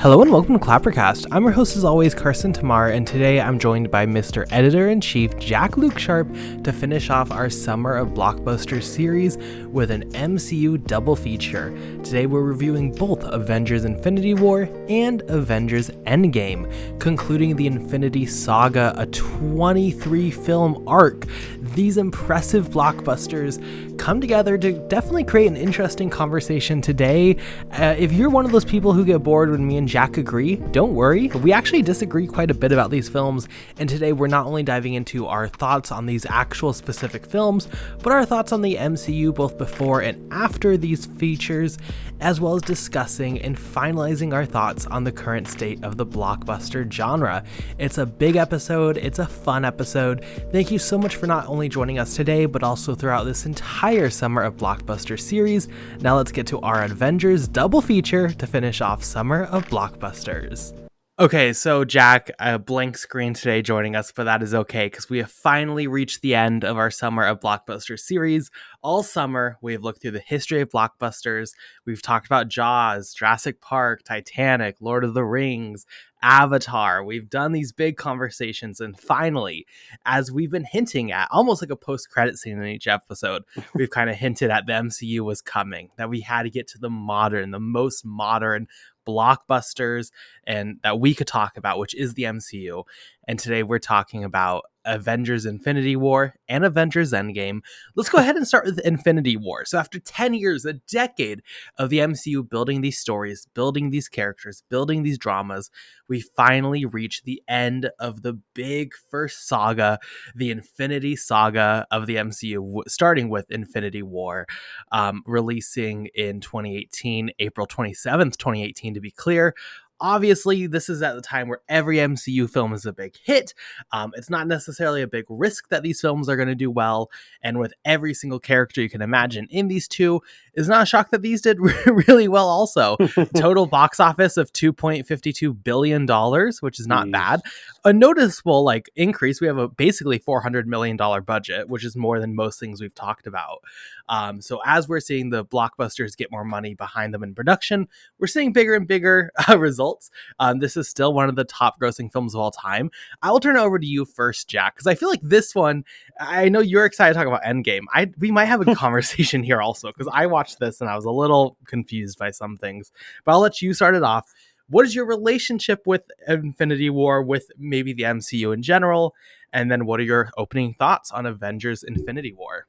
Hello and welcome to ClapperCast. I'm your host as always, Carson Timar, and today I'm joined by Mr. Editor-in-Chief Jak-Luke Sharp to finish off our Summer of Blockbusters series with an MCU double feature. Today we're reviewing both Avengers Infinity War and Avengers Endgame, concluding the Infinity Saga, a 23-film arc. These impressive blockbusters come together to definitely create an interesting conversation today. If you're one of those people who get bored when me and Jack agree, don't worry. We actually disagree quite a bit about these films, and today we're not only diving into our thoughts on these actual specific films, but our thoughts on the MCU both before and after these features, as well as discussing and finalizing our thoughts on the current state of the blockbuster genre. It's a big episode, it's a fun episode. Thank you so much for not only joining us today, but also throughout this entire Summer of Blockbuster series. Now let's get to our Avengers double feature to finish off Summer of Blockbusters. Okay, so Jack, a blank screen today joining us, but that is okay because we have finally reached the end of our Summer of Blockbuster series. All summer, we have looked through the history of blockbusters. We've talked about Jaws, Jurassic Park, Titanic, Lord of the Rings, Avatar. We've done these big conversations, and finally, as we've been hinting at, almost like a post-credit scene in each episode, we've kind of hinted at the MCU was coming, that we had to get to the most modern blockbusters and that we could talk about, which is the MCU. And today we're talking about Avengers Infinity War and Avengers Endgame. Let's go ahead and start with Infinity War. So after 10 years, a decade of the MCU building these stories, building these characters, building these dramas, we finally reach the end of the big first saga, the Infinity Saga of the MCU, starting with Infinity War, releasing in 2018, April 27th, 2018 to be clear. Obviously, this is at the time where every MCU film is a big hit. It's not necessarily a big risk that these films are going to do well. And with every single character you can imagine in these two, it's not a shock that these did really well also. Total box office of $2.52 billion, which is not bad. A noticeable increase. We have a basically $400 million budget, which is more than most things we've talked about. So as we're seeing the blockbusters get more money behind them in production, we're seeing bigger and bigger results. This is still one of the top grossing films of all time. I will turn it over to you first, Jack, because I feel like this one, I know you're excited to talk about Endgame. We might have a conversation here also, because I watched this and I was a little confused by some things. But I'll let you start it off. What is your relationship with Infinity War, with maybe the MCU in general? And then what are your opening thoughts on Avengers Infinity War?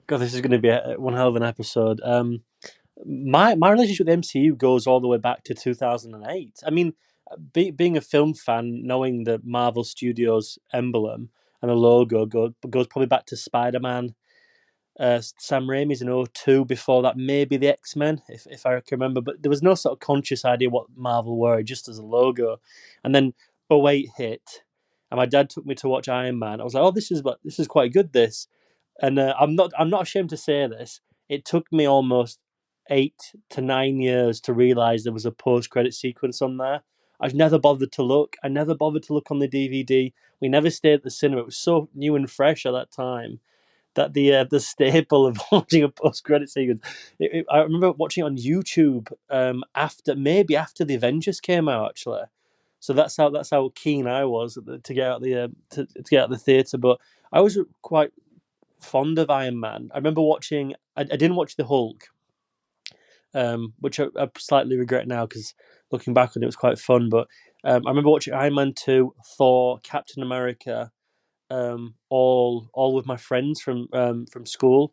God, this is going to be one hell of an episode. My relationship with the MCU goes all the way back to 2008. I mean, being a film fan, knowing the Marvel Studios emblem and the logo goes probably back to Spider-Man. Sam Raimi's in 2002. Before that, maybe the X-Men, if I can remember. But there was no sort of conscious idea what Marvel were, just as a logo. And then 2008 hit, and my dad took me to watch Iron Man. I was like, oh, this is quite good, this. And I'm not ashamed to say this. It took me almost 8 to 9 years to realize there was a post-credit sequence on there. I never bothered to look. I never bothered to look on the DVD. We never stayed at the cinema. It was so new and fresh at that time that the staple of watching a post-credit sequence. I remember watching it on YouTube after the Avengers came out, actually. So that's how keen I was to get out to get out the theater. But I was quite fond of Iron Man. I remember watching. I didn't watch the Hulk, which I slightly regret now because looking back on it, it was quite fun. But I remember watching Iron Man 2, Thor, Captain America, all with my friends from school.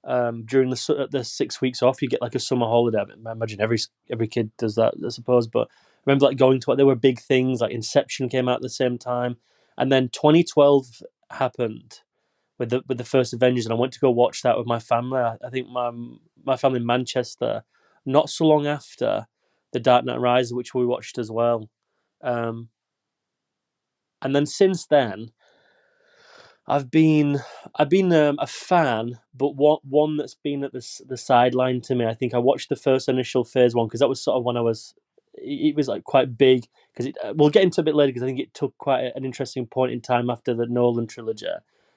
During the 6 weeks off, you get like a summer holiday. I imagine every kid does that, I suppose. But I remember going to what there were big things like Inception came out at the same time, and then 2012 happened with the first Avengers, and I went to go watch that with my family. I think my family in Manchester, not so long after the Dark Knight Rises, which we watched as well. And then since then, I've been a fan, but one that's been at the sideline to me. I think I watched the first initial Phase 1 because that was sort of when it was like quite big. Because we'll get into it a bit later because I think it took quite an interesting point in time after the Nolan trilogy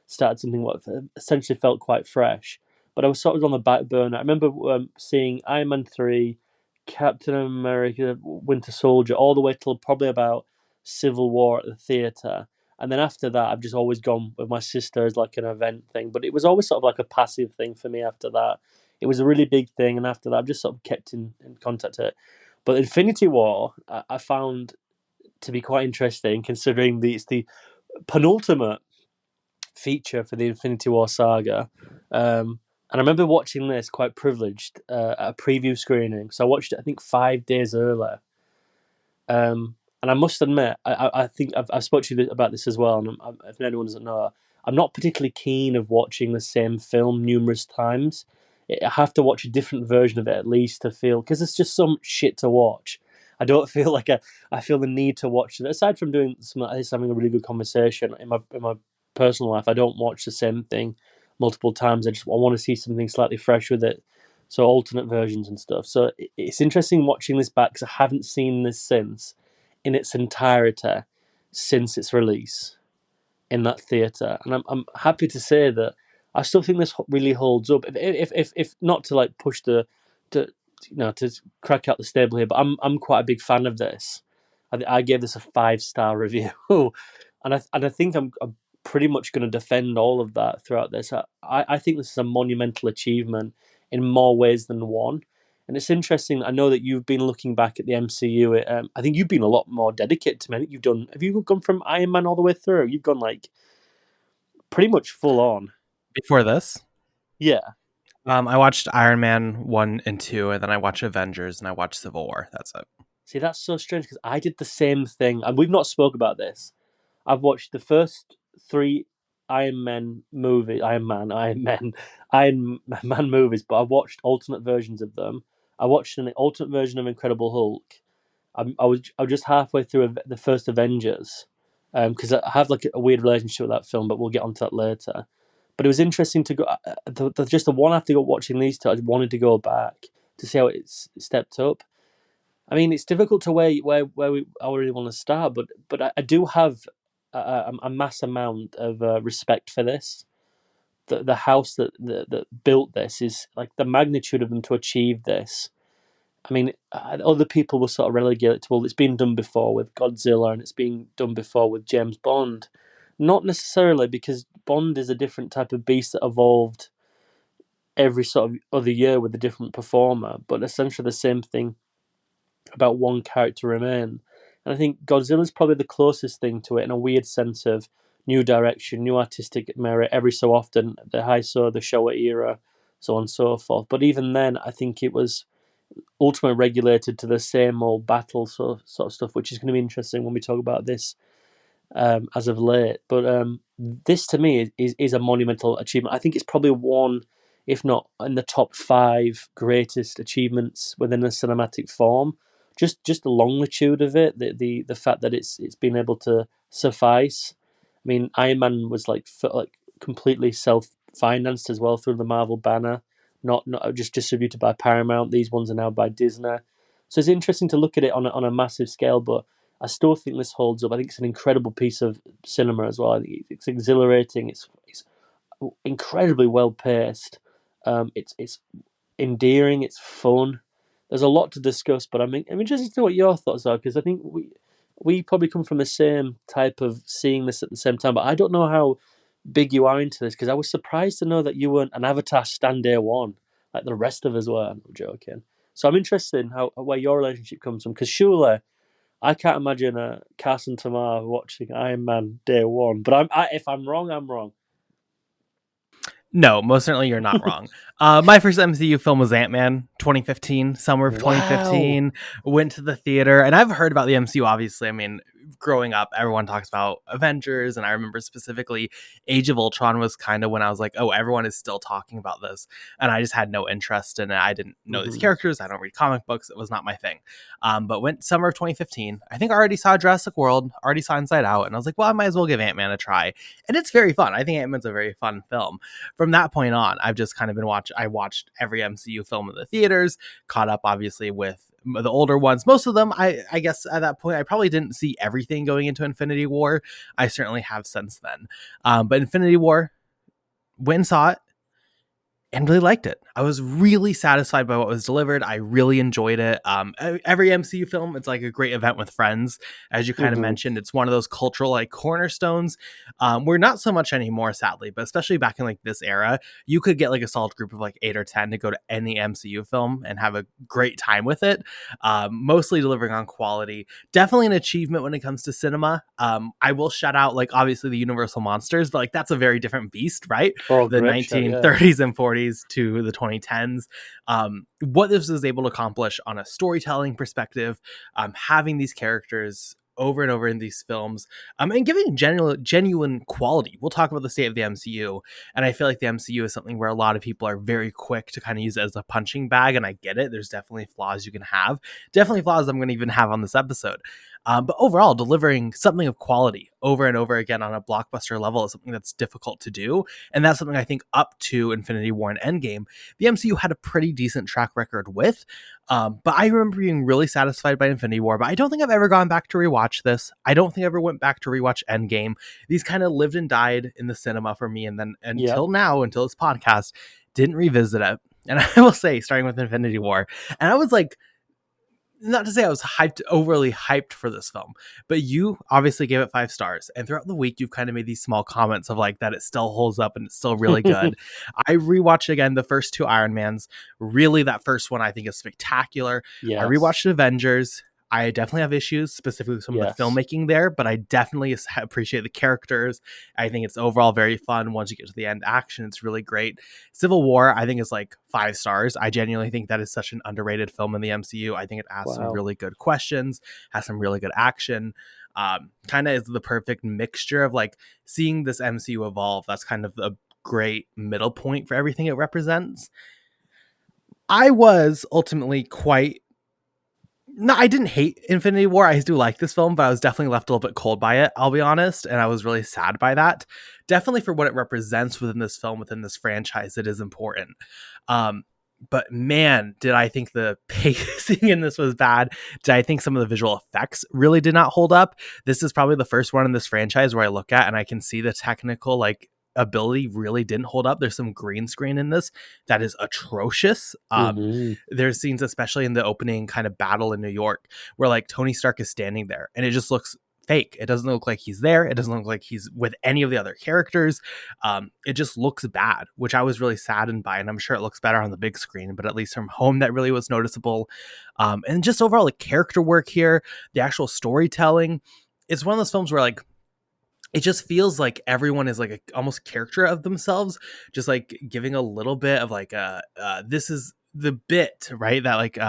started something what essentially felt quite fresh. But I was sort of on the back burner. I remember seeing Iron Man 3, Captain America, Winter Soldier, all the way till probably about Civil War at the theatre. And then after that, I've just always gone with my sister as like an event thing. But it was always sort of like a passive thing for me after that. It was a really big thing. And after that, I've just sort of kept in contact with it. But Infinity War, I found to be quite interesting considering it's the penultimate feature for the Infinity War saga. And I remember watching this quite privileged at a preview screening. So I watched it, I think, 5 days earlier. And I must admit, I think I've spoken to you about this as well. And if anyone doesn't know, I'm not particularly keen of watching the same film numerous times. I have to watch a different version of it at least to feel, because it's just some shit to watch. I don't feel like I feel the need to watch it. Aside from doing some like this, having a really good conversation in my personal life, I don't watch the same thing multiple times. I want to see something slightly fresh with it. So alternate versions and stuff. So it's interesting watching this back because I haven't seen this since in its entirety since its release in that theatre, and I'm happy to say that I still think this really holds up. If not to like push to to crack out the stable here, but I'm quite a big fan of this. I gave this a 5-star review, and I think I'm pretty much going to defend all of that throughout this. I think this is a monumental achievement in more ways than one. And it's interesting. I know that you've been looking back at the MCU. I think you've been a lot more dedicated to me. I think you've done. Have you gone from Iron Man all the way through? You've gone like pretty much full on. Before this, Yeah. I watched Iron Man 1 and 2, and then I watched Avengers, and I watched Civil War. That's it. See, that's so strange because I did the same thing, and we've not spoke about this. I've watched the first 3 Iron Man movie, Iron Man movies, but I've watched alternate versions of them. I watched an alternate version of Incredible Hulk. I was just halfway through the first Avengers, because I have like a weird relationship with that film, but we'll get onto that later. But it was interesting to go. Just the one after watching these two, I wanted to go back to see how it's stepped up. I mean, it's difficult to where we I really want to start, but I do have a mass amount of respect for this. The house that built this is like the magnitude of them to achieve this. I mean, other people will sort of relegate it to, well, it's been done before with Godzilla and it's been done before with James Bond. Not necessarily, because Bond is a different type of beast that evolved every sort of other year with a different performer, but essentially the same thing about one character remain. And I think Godzilla's probably the closest thing to it in a weird sense of new direction, new artistic merit every so often, the Heisei, the Showa era, so on and so forth. But even then, I think it was ultimately regulated to the same old battle sort of stuff, which is going to be interesting when we talk about this as of late. But this to me is a monumental achievement. I think it's probably one, if not in the top 5 greatest achievements within a cinematic form. Just the longitude of it, the fact that it's been able to suffice. I mean, Iron Man was like completely self financed as well through the Marvel banner, not just distributed by Paramount. These ones are now by Disney. So it's interesting to look at it on a massive scale, but I still think this holds up. I think it's an incredible piece of cinema as well. I think it's exhilarating. It's incredibly well paced. It's endearing. It's fun. There's a lot to discuss, but I'm interested to know what your thoughts are, because I think we probably come from the same type of seeing this at the same time. But I don't know how big you are into this, because I was surprised to know that you weren't an Avatar stan day one like the rest of us were. I'm joking. So I'm interested in where your relationship comes from, because surely I can't imagine a Carson Timar watching Iron Man day one. But if I'm wrong, I'm wrong. No, most certainly you're not wrong. My first MCU film was Ant-Man 2015, summer of Wow. 2015. Went to the theater, and I've heard about the MCU, obviously. I mean, growing up, everyone talks about Avengers, and I remember specifically Age of Ultron was kind of when I was like, oh, everyone is still talking about this. And I just had no interest in it. I didn't know these characters. I don't read comic books. It was not my thing. But went summer of 2015. I think I already saw Jurassic World, already saw Inside Out, and I was like, well, I might as well give Ant-Man a try. And it's very fun. I think Ant-Man's a very fun film. From that point on, I've just kind of been I watched every MCU film in the theaters, caught up obviously with the older ones. Most of them, I guess at that point, I probably didn't see everything going into Infinity War. I certainly have since then. But Infinity War, went and saw it. and really liked it. I was really satisfied by what was delivered. I really enjoyed it. Every MCU film, it's like a great event with friends, as you kind of Hmm. mentioned. It's one of those cultural like cornerstones. We're not so much anymore, sadly, but especially back in like this era, you could get like a solid group of like 8 or 10 to go to any MCU film and have a great time with it. Mostly delivering on quality. Definitely an achievement when it comes to cinema. I will shout out like obviously the Universal monsters, but like that's a very different beast, right? Oh, The great show, yeah. 1930s and 40s to the 2010s. What this was able to accomplish on a storytelling perspective, having these characters over and over in these films, and giving genuine quality. We'll talk about the state of the MCU, and I feel like the MCU is something where a lot of people are very quick to kind of use it as a punching bag, and I get it. There's definitely flaws you can have, definitely flaws I'm going to even have on this episode. But overall, delivering something of quality over and over again on a blockbuster level is something that's difficult to do. And that's something I think up to Infinity War and Endgame, the MCU had a pretty decent track record with. But I remember being really satisfied by Infinity War, but I don't think I've ever gone back to rewatch this. I don't think I ever went back to rewatch Endgame. These kind of lived and died in the cinema for me. And then Yep. until now, until this podcast, didn't revisit it. And I will say, starting with Infinity War, and I was like, not to say I was overly hyped for this film, but you obviously gave it 5 stars. And throughout the week, you've kind of made these small comments of like that it still holds up and it's still really good. I rewatched again the first 2 Iron Mans. Really, that first one I think is spectacular. I Yes. rewatched Avengers. I definitely have issues, specifically some of the Yes. filmmaking there, but I definitely appreciate the characters. I think it's overall very fun. Once you get to the end action, it's really great. Civil War, I think, is like 5 stars. I genuinely think that is such an underrated film in the MCU. I think it asks some Wow. really good questions, has some really good action. Kind of is the perfect mixture of like seeing this MCU evolve. That's kind of a great middle point for everything it represents. I was ultimately quite no, I didn't hate Infinity War. I do like this film, but I was definitely left a little bit cold by it, I'll be honest. And I was really sad by that. Definitely for what it represents within this film, within this franchise, it is important. Um, but man, did I think the pacing in this was bad. Did I think some of the visual effects really did not hold up? This is probably the first one in this franchise where I look at and I can see the technical like ability really didn't hold up. There's some green screen in this that is atrocious. Hmm. There's scenes, especially in the opening kind of battle in New York, where like Tony Stark is standing there and it just looks fake. It doesn't look like he's there. It doesn't look like he's with any of the other characters. It just looks bad, which I was really saddened by. And I'm sure it looks better on the big screen, but at least from home, that really was noticeable. And just overall, the character work here, the actual storytelling. It's one of those films where like it just feels like everyone is like a almost character of themselves, just like giving a little bit of like this is the bit, right, that like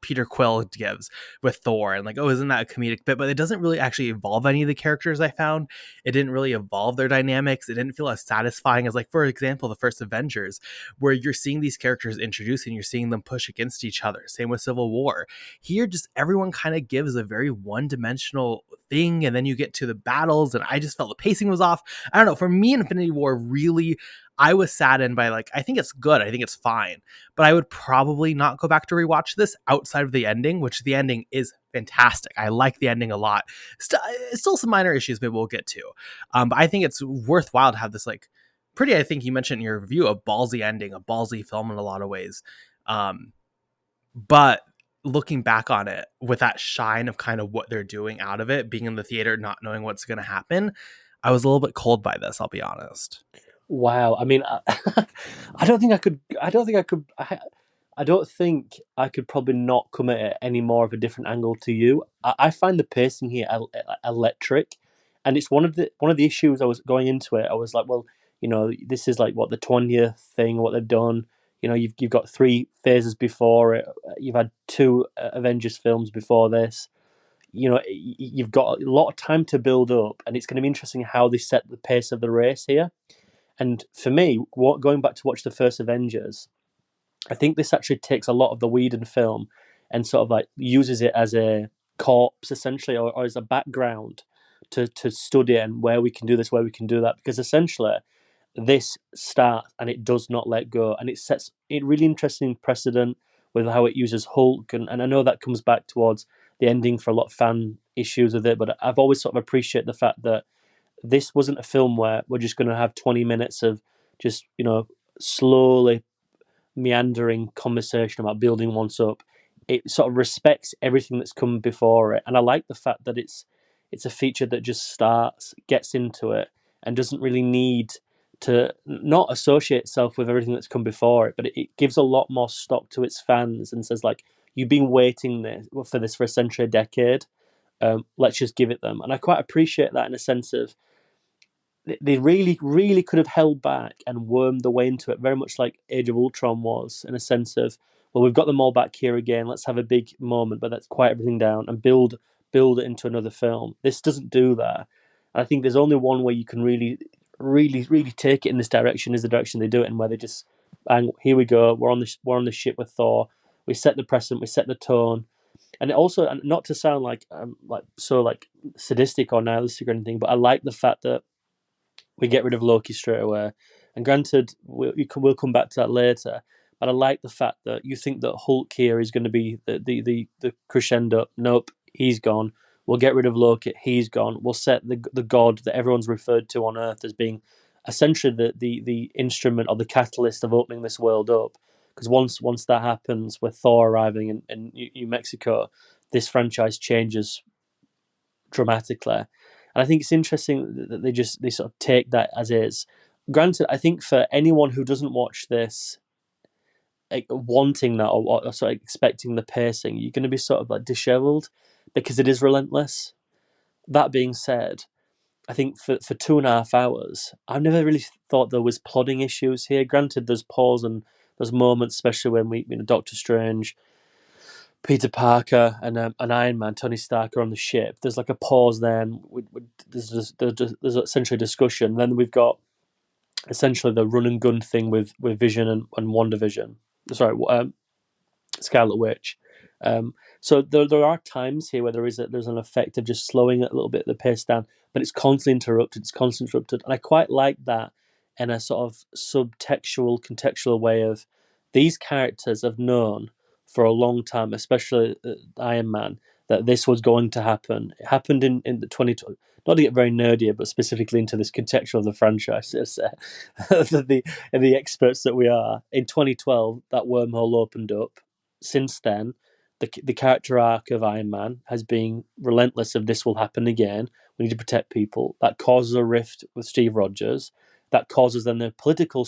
Peter Quill gives with Thor, and like, oh, isn't that a comedic bit? But it doesn't really actually evolve any of the characters. I found it didn't really evolve their dynamics. It didn't feel as satisfying as like, for example, the first Avengers, where you're seeing these characters introduced and you're seeing them push against each other. Same with Civil War. Here, just everyone kind of gives a very one-dimensional thing, and then you get to the battles, and I just felt the pacing was off. I don't know. For me, Infinity War really, I was saddened by like, I think it's good. I think it's fine, but I would probably not go back to rewatch this outside of the ending, which the ending is fantastic. I like the ending a lot. Still some minor issues maybe we'll get to. But I think it's worthwhile to have this like pretty, I think you mentioned in your review, a ballsy ending, a ballsy film in a lot of ways. But looking back on it with that shine of kind of what they're doing out of it, being in the theater, not knowing what's going to happen, I was a little bit cold by this, I'll be honest. Wow. I mean, I don't think I could. I don't think I could. I don't think I could probably not come at it any more of a different angle to you. I find the pacing here electric, and it's one of the issues I was going into it. I was like, well, this is like what the 20th thing, what they've done. You've got 3 phases before it. You've had 2 Avengers films before this. You've got a lot of time to build up, and it's going to be interesting how they set the pace of the race here. And for me, going back to watch the first Avengers, I think this actually takes a lot of the Whedon film and sort of like uses it as a corpse essentially, or as a background to study and where we can do this, where we can do that. Because essentially, this starts and it does not let go, and it sets a really interesting precedent with how it uses Hulk, and I know that comes back towards the ending for a lot of fan issues with it, but I've always sort of appreciated the fact that this wasn't a film where we're just going to have 20 minutes of just slowly meandering conversation about building once up. It sort of respects everything that's come before it, and I like the fact that it's a feature that just starts, gets into it, and doesn't really need to not associate itself with everything that's come before it, but it gives a lot more stock to its fans and says like, you've been waiting for this for a century, a decade. Let's just give it them, and I quite appreciate that in a sense of they really, really could have held back and wormed the way into it, very much like Age of Ultron was, in a sense of, well, we've got them all back here again. Let's have a big moment, but let's quiet everything down and build it into another film. This doesn't do that. And I think there's only one way you can really, really, really take it in this direction is the direction they do it in, where they just, and here we go. We're on the ship with Thor. We set the precedent. We set the tone. And it also, and not to sound like sadistic or nihilistic or anything, but I like the fact that we get rid of Loki straight away. And granted, we'll come back to that later. But I like the fact that you think that Hulk here is going to be the crescendo. Nope, he's gone. We'll get rid of Loki. He's gone. We'll set the god that everyone's referred to on Earth as being essentially the instrument or the catalyst of opening this world up. Because once that happens, with Thor arriving in New Mexico, this franchise changes dramatically. And I think it's interesting that they sort of take that as is. Granted, I think for anyone who doesn't watch this, like, wanting that or sort of expecting the pacing, you're going to be sort of like dishevelled because it is relentless. That being said, I think for 2.5 hours, I've never really thought there was plodding issues here. Granted, there's pause and there's moments, especially when Doctor Strange, Peter Parker, and an Iron Man, Tony Stark, are on the ship. There's like a pause there, and there's essentially a discussion. Then we've got essentially the run and gun thing with Vision and WandaVision. Sorry, Scarlet Witch. So there are times here where there's an effect of just slowing it a little bit, the pace down, but it's constantly interrupted. It's constantly interrupted, and I quite like that in a sort of subtextual, contextual way of these characters have known for a long time, especially Iron Man, that this was going to happen. It happened in the 2020. Not to get very nerdy, but specifically into this contextual of the franchise, the experts that we are. In 2012, that wormhole opened up. Since then, the character arc of Iron Man has been relentless of this will happen again. We need to protect people. That causes a rift with Steve Rogers. That causes then the political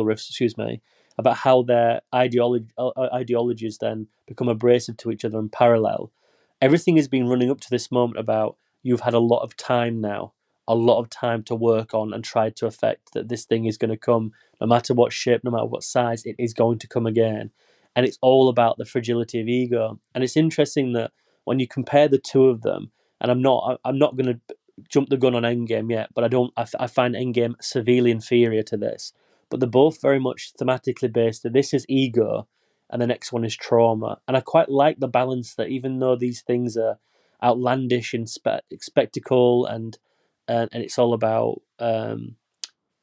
rifts, excuse me, about how their ideologies then become abrasive to each other and parallel. Everything has been running up to this moment about you've had a lot of time now, a lot of time to work on and try to affect that this thing is going to come, no matter what shape, no matter what size, it is going to come again. And it's all about the fragility of ego. And it's interesting that when you compare the two of them, and I'm not going to jump the gun on Endgame yet, but I find Endgame severely inferior to this. But they're both very much thematically based. This is ego, and the next one is trauma. And I quite like the balance that even though these things are outlandish in spectacle and it's all about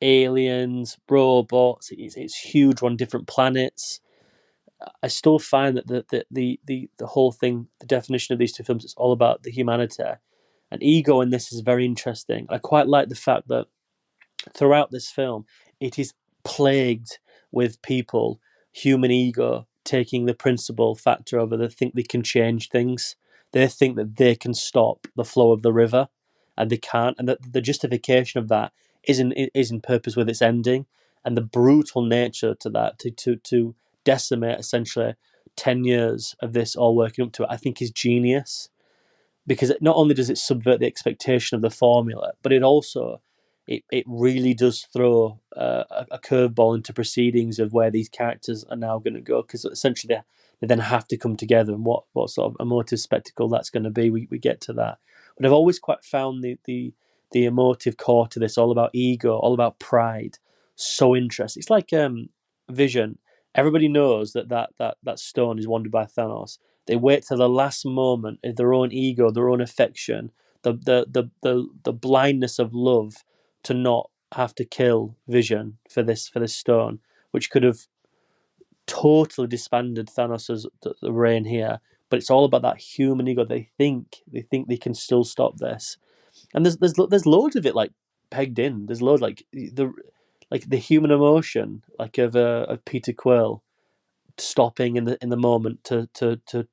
aliens, robots. It's huge on different planets. I still find that the whole thing, the definition of these two films, it's all about the humanity. And ego in this is very interesting. I quite like the fact that throughout this film, it is plagued with people, human ego, taking the principal factor over. They think they can change things. They think that they can stop the flow of the river, and they can't. And that the justification of that is in purpose with its ending, and the brutal nature to that to decimate essentially 10 years of this all working up to it, I think is genius, because not only does it subvert the expectation of the formula, but it really does throw a curveball into proceedings of where these characters are now going to go, because essentially they then have to come together, and what sort of emotive spectacle that's going to be. We get to that, but I've always quite found the emotive core to this, all about ego, all about pride, so interesting. It's like Vision. Everybody knows that stone is wanted by Thanos. They wait till the last moment of their own ego, their own affection, the blindness of love to not have to kill Vision for this stone, which could have totally disbanded Thanos' the reign here. But it's all about that human ego. They think they can still stop this, and there's loads of it like pegged in. There's loads like like the human emotion, like of Peter Quill stopping in the moment to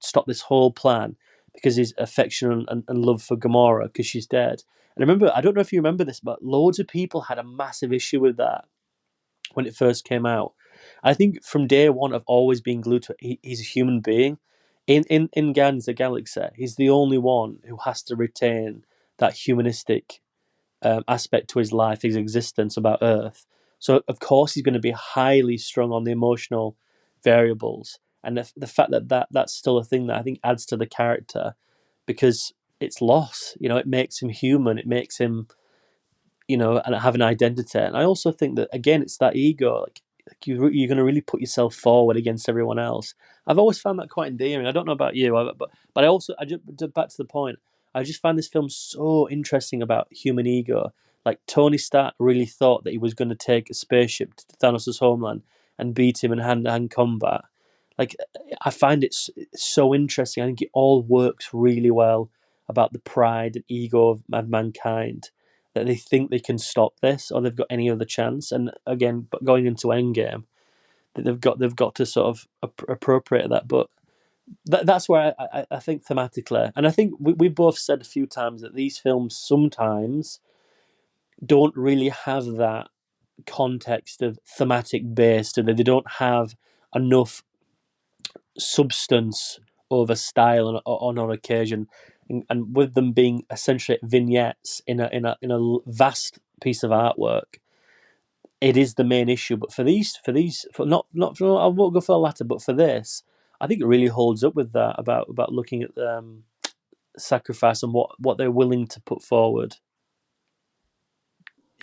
stop this whole plan because his affection and love for Gamora because she's dead. And remember, I don't know if you remember this, but loads of people had a massive issue with that when it first came out. I think from day one, I've always been glued to it. He's a human being. In Guardians of the Galaxy, he's the only one who has to retain that humanistic aspect to his life, his existence about Earth. So of course he's going to be highly strung on the emotional variables, and the fact that's still a thing that I think adds to the character because it's loss. It makes him human. It makes him and have an identity. And I also think that again, it's that ego. Like you're going to really put yourself forward against everyone else. I've always found that quite endearing. I don't know about you, but I just back to the point. I just find this film so interesting about human ego. Like Tony Stark really thought that he was going to take a spaceship to Thanos' homeland and beat him in hand-to-hand combat. Like I find it so interesting. I think it all works really well about the pride and ego of mankind that they think they can stop this or they've got any other chance. And again, but going into Endgame, that they've got to sort of appropriate that. But that's where I think thematically, and I think we both said a few times that these films sometimes don't really have that context of thematic based, and that they don't have enough substance over style on occasion, and with them being essentially vignettes in a vast piece of artwork, it is the main issue. But for not for, I won't go for the latter, but for this, I think it really holds up with that about looking at sacrifice and what they're willing to put forward.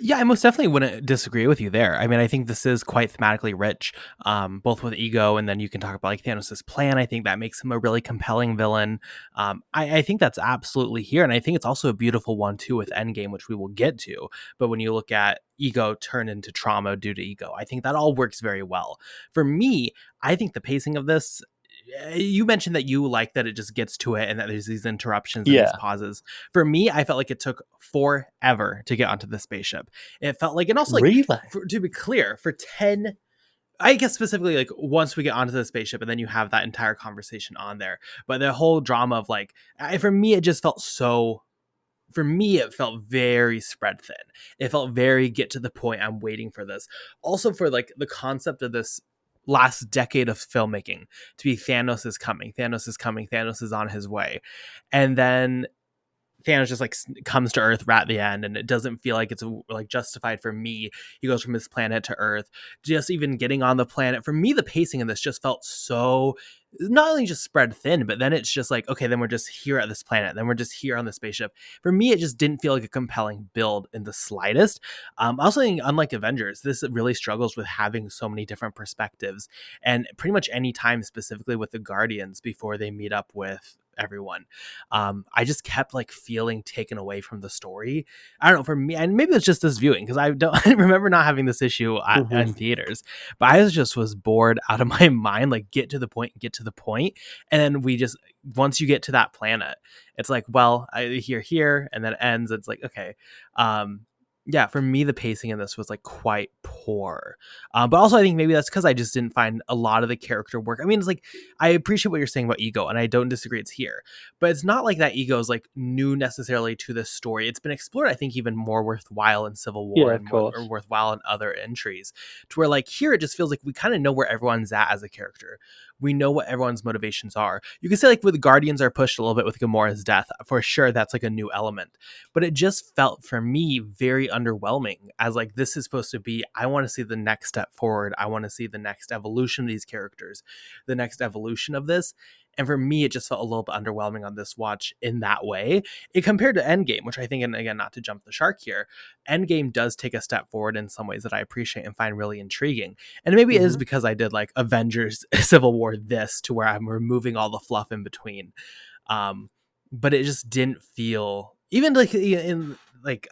Yeah, I most definitely wouldn't disagree with you there. I mean, I think this is quite thematically rich, both with ego, and then you can talk about like Thanos' plan. I think that makes him a really compelling villain. I think that's absolutely here, and I think it's also a beautiful one too with Endgame, which we will get to. But when you look at ego turned into trauma due to ego, I think that all works very well. For me, I think the pacing of this, you mentioned that you like that it just gets to it and that there's these interruptions and these Yeah, pauses. For me, I felt like it took forever to get onto the spaceship. It felt like, and also like, really. to be clear, for 10, I guess specifically like once we get onto the spaceship and then you have that entire conversation on there. But the whole drama of like, for me, it just felt so, for me, it felt very spread thin. It felt very get to the point. I'm waiting for this. Also, for like the concept of this last decade of filmmaking to be Thanos is coming, Thanos is coming, Thanos is on his way. And then Thanos just like comes to Earth right at the end, and it doesn't feel like it's like justified for me. He goes from his planet to Earth. Just even getting on the planet, for me, the pacing in this just felt so not only just spread thin, but then it's just like, okay, then we're just here at this planet, then we're just here on the spaceship. For me, it just didn't feel like a compelling build in the slightest. Also, unlike Avengers, this really struggles with having so many different perspectives, and pretty much any time, specifically with the Guardians before they meet up with everyone, I just kept like feeling taken away from the story. I don't know, for me, and maybe it's just this viewing because I don't I remember not having this issue in theaters, but I was bored out of my mind. Like, get to the point, get to the point, and then we just, once you get to that planet, it's like, well, I hear here, and then it ends. It's like, okay, yeah, for me, the pacing in this was like quite poor. But also, I think maybe that's because I just didn't find a lot of the character work. I mean, it's like, I appreciate what you're saying about ego, and I don't disagree it's here. But it's not like that ego is like new necessarily to this story. It's been explored, I think, even more worthwhile in Civil War Yeah, of and more or course. worthwhile in other entries. To where like here, it just feels like we kind of know where everyone's at as a character. We know what everyone's motivations are. You can say like with Guardians are pushed a little bit with Gamora's death. For sure, that's like a new element. But it just felt for me very underwhelming as like this is supposed to be, I want to see the next step forward. I want to see the next evolution of these characters, the next evolution of this. And for me, it just felt a little bit underwhelming on this watch in that way. It compared to Endgame, which I think, and again, not to jump the shark here, Endgame does take a step forward in some ways that I appreciate and find really intriguing. And maybe it is because I did like Avengers Civil War this to where I'm removing all the fluff in between. But it just didn't feel even like in like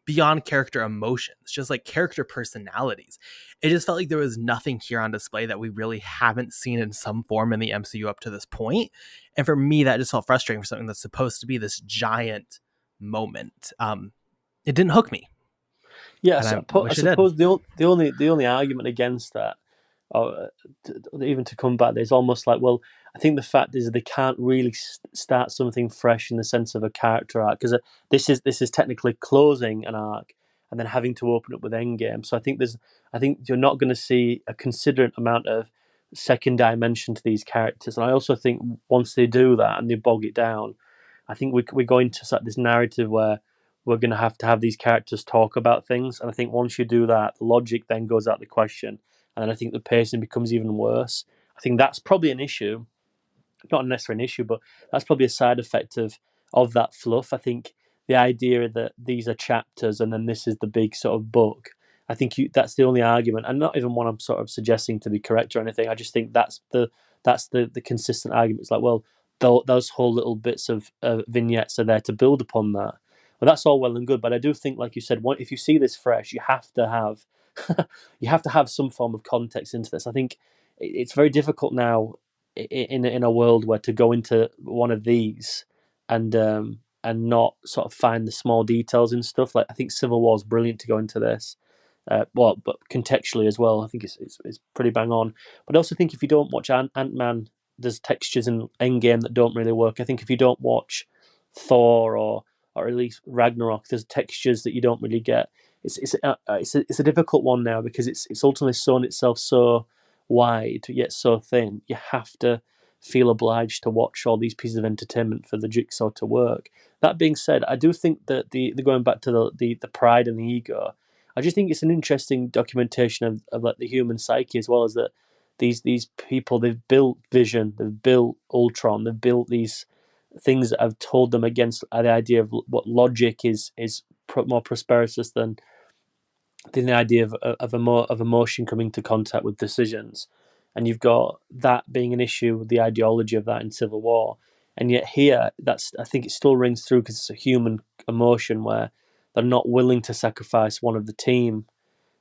beyond character emotions, just like character personalities. It just felt like there was nothing here on display that we really haven't seen in some form in the MCU up to this point. And for me, that just felt frustrating for something that's supposed to be this giant moment. It didn't hook me. Yeah, and so I I wish it did. suppose the only argument against that, or even to come back, there's almost like, well, I think the fact is they can't really start something fresh in the sense of a character arc, because this is technically closing an arc and then having to open up with Endgame. So I think you're not going to see a considerate amount of second dimension to these characters, and I also think once they do that and they bog it down, I think we're going to set this narrative where we're going to have these characters talk about things. And I think once you do that, the logic then goes out the question. And then I think the pacing becomes even worse. I think that's probably an issue, not necessarily an issue, but that's probably a side effect of that fluff. I think the idea that these are chapters and then this is the big sort of book. I think that's the only argument, and not even one I'm sort of suggesting to be correct or anything. I just think that's the consistent argument. It's like, well, those whole little bits of vignettes are there to build upon that. Well, that's all well and good, but I do think, like you said, if you see this fresh, you have to have you have to have some form of context into this. I think it's very difficult now in a world where to go into one of these and not sort of find the small details and stuff. Like, I think Civil War is brilliant to go into this. But contextually as well, I think it's pretty bang on. But I also think if you don't watch Ant-Man, there's textures in Endgame that don't really work. I think if you don't watch Thor or at least Ragnarok, there's textures that you don't really get. It's a difficult one now because it's ultimately sewn itself so wide yet so thin. You have to feel obliged to watch all these pieces of entertainment for the jigsaw to work. That being said, I do think that the going back to the pride and the ego, I just think it's an interesting documentation of like the human psyche, as well as that these people, they've built Vision, they've built Ultron, they've built these things that have told them against the idea of what logic is more prosperous than the idea of emotion coming to contact with decisions. And you've got that being an issue with the ideology of that in Civil War. And yet here, I think it still rings through because it's a human emotion where they're not willing to sacrifice one of the team.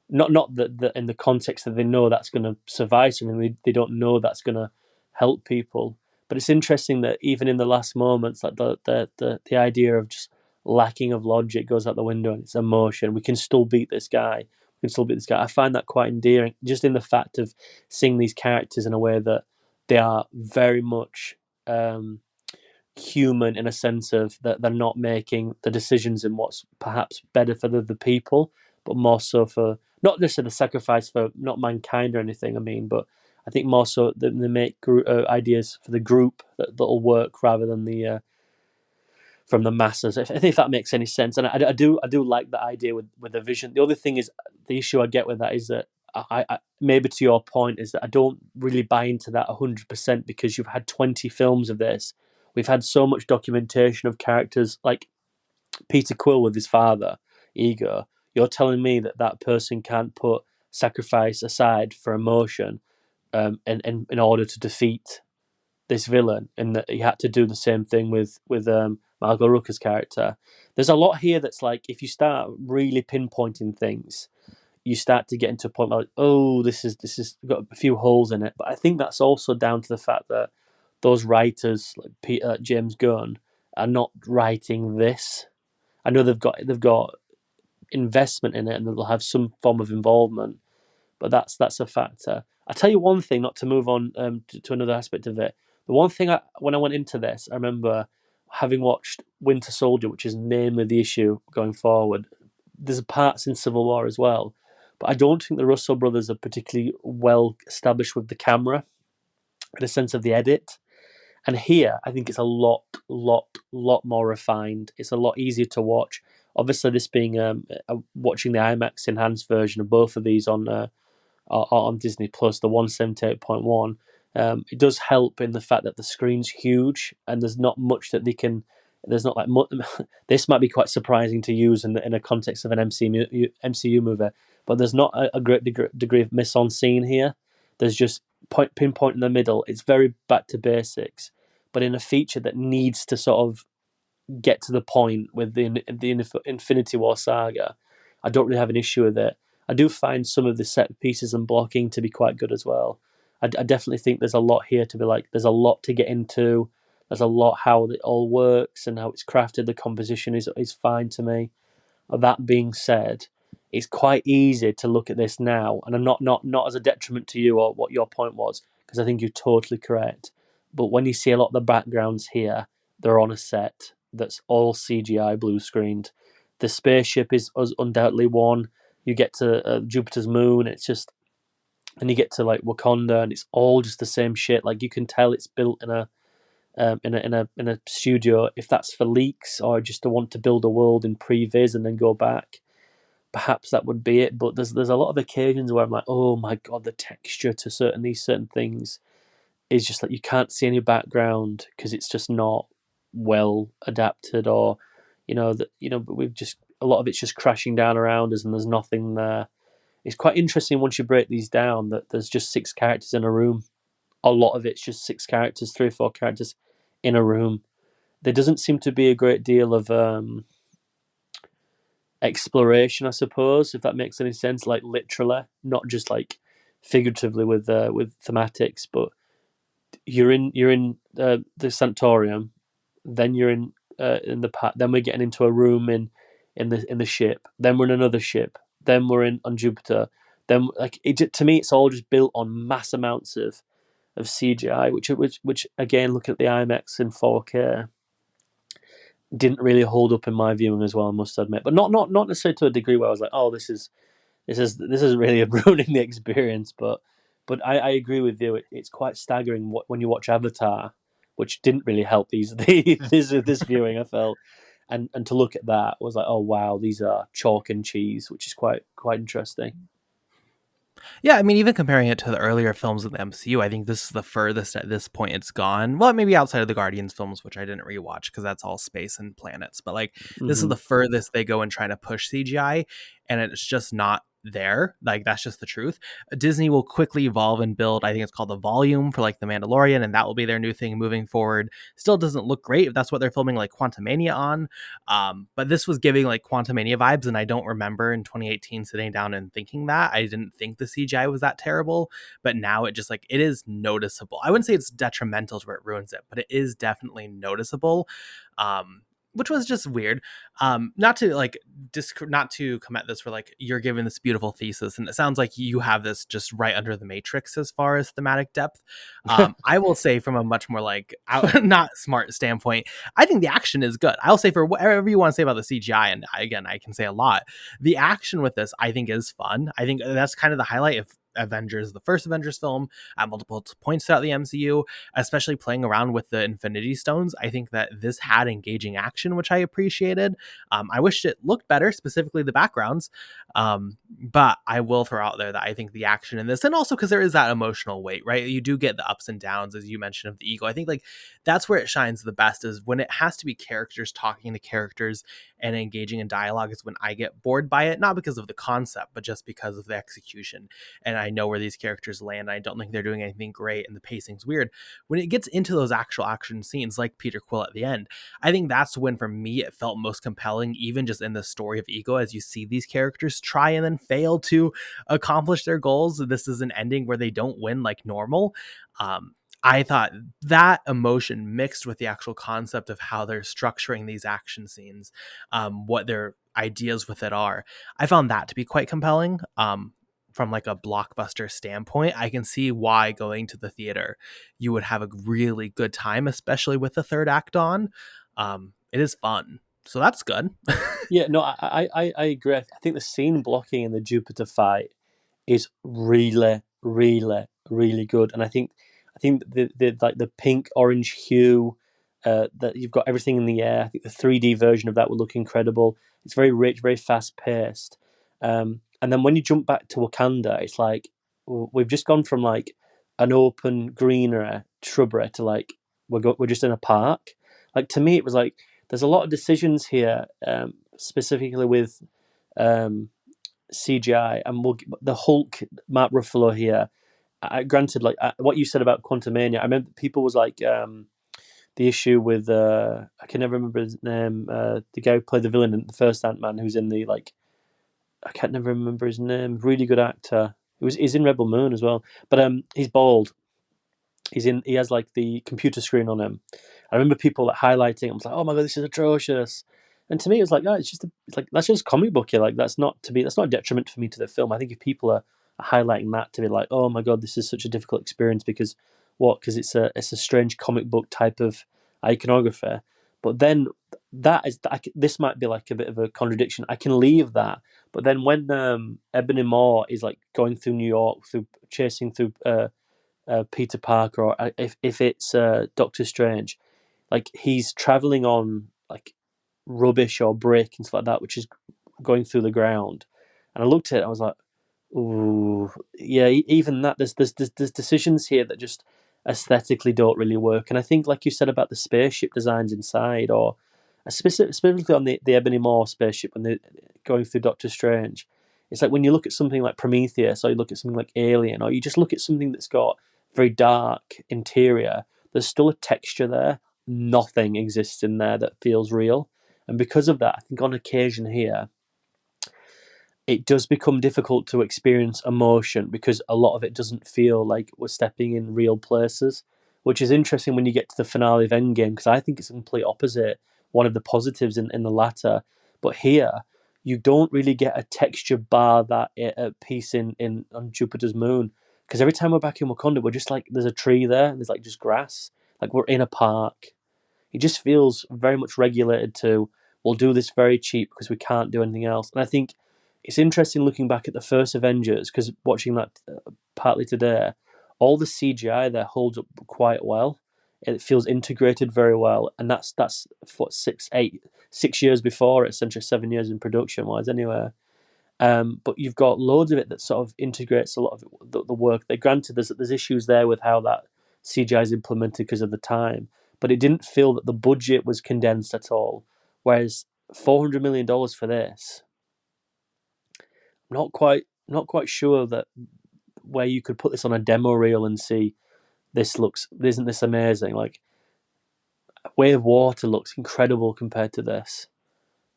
Not that in the context that they know that's going to suffice. I mean, they don't know that's going to help people. But it's interesting that even in the last moments, like the idea of just lacking of logic goes out the window, and it's emotion. We can still beat this guy. We can still beat this guy. I find that quite endearing, just in the fact of seeing these characters in a way that they are very much human, in a sense of that they're not making the decisions in what's perhaps better for the people, but more so for not necessarily the sacrifice for not mankind or anything. I mean, but I think more so that they make ideas for the group that'll work rather than the from the masses. I think if that makes any sense, and I do like that idea with the Vision. The other thing is, the issue I get with that is that I maybe to your point is that I don't really buy into that 100%, because you've had 20 films of this. We've had so much documentation of characters like Peter Quill with his father, Ego. You're telling me that that person can't put sacrifice aside for emotion, in order to defeat this villain, and that he had to do the same thing with Margot Rooker's character. There's a lot here that's like, if you start really pinpointing things, you start to get into a point where, like, oh, this is got a few holes in it. But I think that's also down to the fact that those writers like James Gunn are not writing this. I know they've got investment in it and they'll have some form of involvement, but that's a factor. I tell you one thing, not to move on to another aspect of it. The one thing when I went into this, I remember having watched Winter Soldier, which is namely the issue going forward. There's parts in Civil War as well, but I don't think the Russo brothers are particularly well established with the camera, in the sense of the edit. And here, I think it's a lot more refined. It's a lot easier to watch. Obviously, this being watching the IMAX enhanced version of both of these on Disney Plus, the 178.1, it does help in the fact that the screen's huge and there's not much that they can. There's not like this might be quite surprising to use in a context of an MCU movie, but there's not a great degree of mise en scene here. There's just pinpoint in the middle. It's very back to basics, but in a feature that needs to sort of get to the point with the Infinity War saga, I don't really have an issue with it. I do find some of the set pieces and blocking to be quite good as well. I definitely think there's a lot here to be like. There's a lot to get into. There's a lot how it all works and how it's crafted. The composition is fine to me. That being said, it's quite easy to look at this now, and I'm not as a detriment to you or what your point was, because I think you're totally correct. But when you see a lot of the backgrounds here, they're on a set that's all CGI blue screened. The spaceship is undoubtedly one. You get to Jupiter's moon, it's just, and you get to like Wakanda, and it's all just the same shit. Like you can tell it's built in a studio. If that's for leaks or just to want to build a world in previs and then go back, perhaps that would be it. But there's a lot of occasions where I'm like, oh my god, the texture to certain things is just like you can't see any background because it's just not well adapted, or but we've just, a lot of it's just crashing down around us and there's nothing there. It's quite interesting once you break these down that there's just 6 characters in a room. A lot of it's just 6 characters, 3 or 4 characters in a room. There doesn't seem to be a great deal of exploration, I suppose, if that makes any sense. Like literally, not just like figuratively with thematics, but you're in the Santorium, then you're in the then we're getting into a room in the ship, then we're in another ship, then we're in on Jupiter, then like to me it's all just built on mass amounts of CGI, which again, looking at the IMAX in 4K, didn't really hold up in my viewing as well, I must admit. But not necessarily to a degree where I was like, oh, this is really ruining the experience. But I agree with you. It's quite staggering when you watch Avatar, which didn't really help this viewing, I felt, and to look at that was like, oh wow, these are chalk and cheese, which is quite interesting. Yeah, I mean, even comparing it to the earlier films of the MCU, I think this is the furthest at this point it's gone. Well, maybe outside of the Guardians films, which I didn't rewatch because that's all space and planets. But like, this is Hmm. the furthest they go in trying to push CGI, and it's just not there. Like, that's just the truth. Disney will quickly evolve and build, I think it's called the Volume for like The Mandalorian, and that will be their new thing moving forward. Still doesn't look great if that's what they're filming like Quantumania on. But this was giving like Quantumania vibes, and I don't remember in 2018 sitting down and thinking that. I didn't think the CGI was that terrible, but now it just like it is noticeable. I wouldn't say it's detrimental to where it ruins it, but it is definitely noticeable. Which was just weird. Not to like not to come at this for like you're giving this beautiful thesis, and it sounds like you have this just right under the matrix as far as thematic depth. I will say from a much more like not smart standpoint, I think the action is good. I'll say for whatever you want to say about the CGI, and again, I can say a lot. The action with this, I think, is fun. I think that's kind of the highlight of Avengers, the first Avengers film, at multiple points throughout the MCU, especially playing around with the Infinity Stones. I think that this had engaging action, which I appreciated. I wished it looked better, specifically the backgrounds. But I will throw out there that I think the action in this, and also because there is that emotional weight, right? You do get the ups and downs, as you mentioned, of the ego. I think like that's where it shines the best, is when it has to be characters talking to characters and engaging in dialogue is when I get bored by it, not because of the concept, but just because of the execution. And I know where these characters land. I don't think they're doing anything great, and the pacing's weird. When it gets into those actual action scenes, like Peter Quill at the end, I think that's when, for me, it felt most compelling, even just in the story of Ego, as you see these characters try and then fail to accomplish their goals. This is an ending where they don't win like normal. I thought that emotion mixed with the actual concept of how they're structuring these action scenes, what their ideas with it are, I found that to be quite compelling. From like a blockbuster standpoint, I can see why going to the theater you would have a really good time, especially with the third act on. It is fun, so that's good. Yeah, no, I agree. I think the scene blocking in the Jupiter fight is really, really, really good. And I think the like the pink orange hue, that you've got everything in the air. I think the 3D version of that would look incredible. It's very rich, very fast paced. And then when you jump back to Wakanda, it's like we've just gone from like an open greenery shrubbery to like we're just in a park. Like to me, it was like there's a lot of decisions here, specifically with um, CGI, and the Hulk, Mark Ruffalo here. Granted, like what you said about Quantumania, I remember people was like the issue with I can never remember his name, the guy who played the villain in the first Ant-Man, who's in the like I can't never remember his name. Really good actor. He's in Rebel Moon as well, but he's bald. He has like the computer screen on him. I remember people like highlighting. I was like, oh my god, this is atrocious. And to me, it was like, oh, it's like that's just comic book here. Like that's not a detriment for me to the film. I think if people are highlighting that to be like, oh my god, this is such a difficult experience because what? Because it's a strange comic book type of iconography. But then this might be like a bit of a contradiction. I can leave that, but then when Ebony Maw is like going through New York, through chasing through Peter Parker, or if it's Doctor Strange, like he's traveling on like rubbish or brick and stuff like that, which is going through the ground. And I looked at it, I was like, ooh, yeah. Even that, there's decisions here that just aesthetically don't really work. And I think, like you said about the spaceship designs inside, or specifically on the Ebony Maw spaceship when they're going through Doctor Strange, it's like when you look at something like Prometheus, or you look at something like Alien, or you just look at something that's got very dark interior, there's still a texture there. Nothing exists in there that feels real. And because of that, I think on occasion here, it does become difficult to experience emotion because a lot of it doesn't feel like we're stepping in real places, which is interesting when you get to the finale of Endgame, because I think it's the complete opposite, one of the positives in the latter. But here, you don't really get a texture bar that piece in on Jupiter's moon, because every time we're back in Wakanda, we're just like, there's a tree there, and there's like just grass, like we're in a park. It just feels very much regulated to, we'll do this very cheap because we can't do anything else. And I think it's interesting looking back at the first Avengers, because watching that partly today, all the CGI there holds up quite well. It feels integrated very well, and that's what 6 years before, essentially 7 years in production wise anyway. But you've got loads of it that sort of integrates a lot of the work. They granted there's issues there with how that CGI is implemented because of the time, but it didn't feel that the budget was condensed at all. Whereas $400 million for this, not quite sure that where you could put this on a demo reel and see isn't this amazing? Like Way of Water looks incredible compared to this,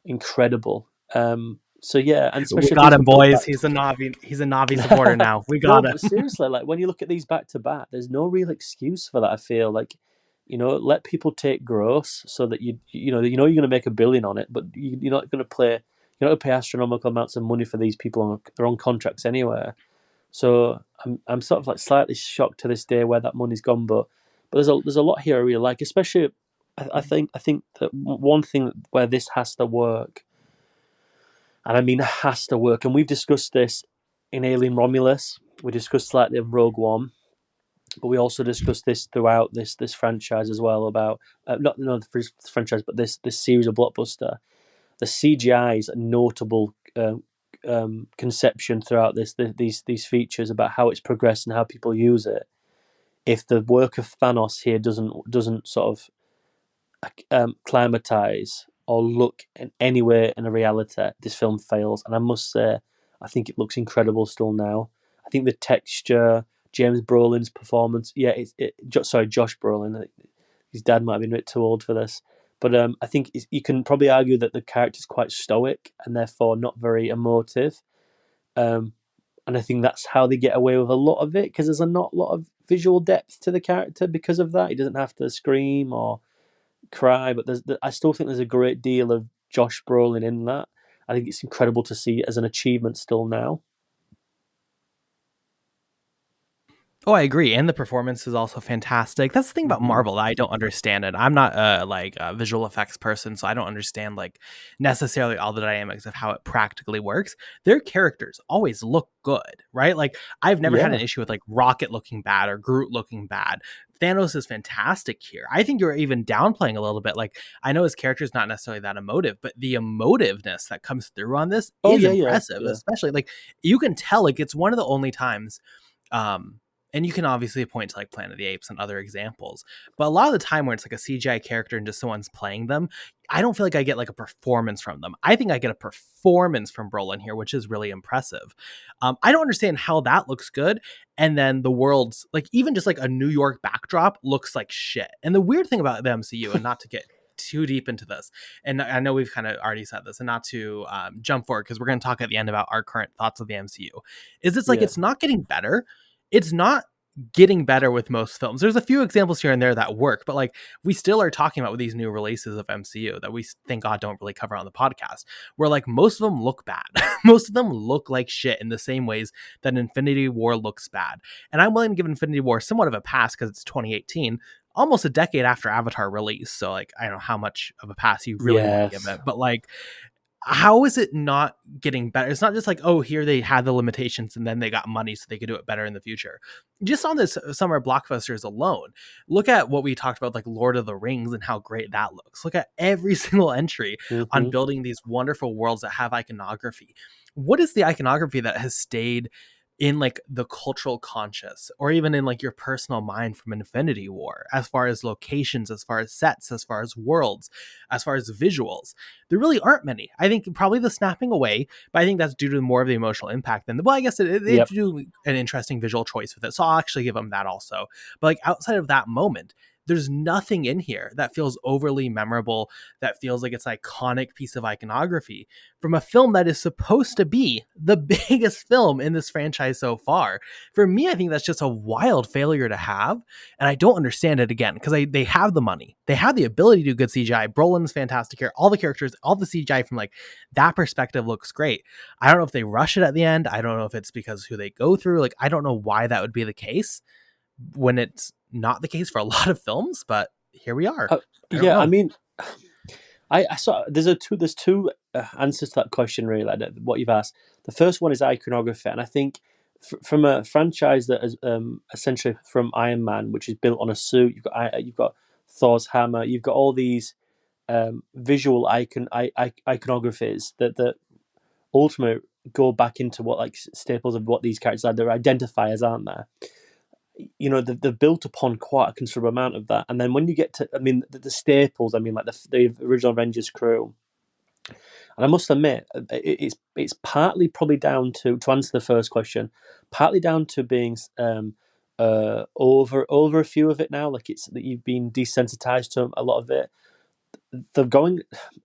incredible. So yeah, and We especially if got these him, can come boys. back. He's a Navi. He's a Navi supporter now. We No, got but him. seriously, like when you look at these back to back, there's no real excuse for that. I feel like, let people take gross so that you're going to make $1 billion on it, but you're not going to pay astronomical amounts of money for these people on their own contracts anyway. So I'm sort of like slightly shocked to this day where that money's gone, but there's a lot here I really like, especially I think that one thing where this has to work, and I mean it has to work, and we've discussed this in Alien Romulus, we discussed slightly in Rogue One, but we also discussed this throughout this franchise as well about not the franchise, but this series of Blockbuster. The CGI is a notable conception throughout these features about how it's progressed and how people use it. If the work of Thanos here doesn't sort of climatize or look in any way in a reality, this film fails. And I must say, I think it looks incredible still now. I think the texture, James Brolin's performance, sorry, Josh Brolin. His dad might have been a bit too old for this, but I think you can probably argue that the character's quite stoic and therefore not very emotive. And I think that's how they get away with a lot of it, because there's not a lot of visual depth to the character because of that. He doesn't have to scream or cry, but I still think there's a great deal of Josh Brolin in that. I think it's incredible to see as an achievement still now. Oh, I agree, and the performance is also fantastic. That's the thing about Mm-hmm. Marvel that I don't understand. It. I'm not a visual effects person, so I don't understand like necessarily all the dynamics of how it practically works. Their characters always look good, right? Like I've never had Yeah. an issue with like Rocket looking bad or Groot looking bad. Thanos is fantastic here. I think you're even downplaying a little bit. Like I know his character is not necessarily that emotive, but the emotiveness that comes through on this Oh is yeah, yeah, impressive. yeah. Especially like you can tell like it's one of the only times. Um, and you can obviously point to like Planet of the Apes and other examples, but a lot of the time where it's like a CGI character and just someone's playing them, I don't feel like I get like a performance from them. I think I get a performance from Brolin here, which is really impressive. I don't understand how that looks good, and then the world's like even just like a New York backdrop looks like shit. And the weird thing about the MCU, and not to get too deep into this, and I know we've kind of already said this, and not to jump forward because we're going to talk at the end about our current thoughts of the MCU, is it's like Yeah. it's not getting better, it's not getting better with most films. There's a few examples here and there that work, but like we still are talking about with these new releases of MCU that we thank God don't really cover on the podcast, where like most of them look bad. Most of them look like shit in the same ways that Infinity War looks bad. And I'm willing to give Infinity War somewhat of a pass because it's 2018, almost a decade after Avatar release. So like I don't know how much of a pass you really want to give Yes. it, but like how is it not getting better? It's not just like, oh, here they had the limitations and then they got money so they could do it better in the future. Just on this summer blockbusters alone, look at what we talked about, like Lord of the Rings and how great that looks. Look at every single entry on Hmm. building these wonderful worlds that have iconography. What is the iconography that has stayed in like the cultural conscious or even in like your personal mind from Infinity War, as far as locations, as far as sets, as far as worlds, as far as visuals? There really aren't many. I think probably the snapping away, but I think that's due to more of the emotional impact than well, I guess they Yep. do an interesting visual choice with it. So I'll actually give them that also. But like outside of that moment, there's nothing in here that feels overly memorable, that feels like it's an iconic piece of iconography from a film that is supposed to be the biggest film in this franchise so far. For me, I think that's just a wild failure to have, and I don't understand it again because they have the money, they have the ability to do good CGI. Brolin's fantastic here. All the characters, all the CGI from like that perspective looks great. I don't know if they rush it at the end. I don't know if it's because who they go through. Like I don't know why that would be the case when it's not the case for a lot of films, but here we are. I don't Yeah, I know. mean, I saw there's two answers to that question really. Like what you've asked. The first one is iconography, and I think from a franchise that is essentially from Iron Man, which is built on a suit. You've got Thor's hammer. You've got all these visual iconographies that ultimately go back into what like staples of what these characters are. They're identifiers, aren't they? You know, they've built upon quite a considerable amount of that. And then when you get to, I mean, the staples, I mean, like the original Avengers crew, and I must admit, it's partly probably down to answer the first question, partly down to being over a few of it now. Like it's that you've been desensitized to a lot of it. They're going.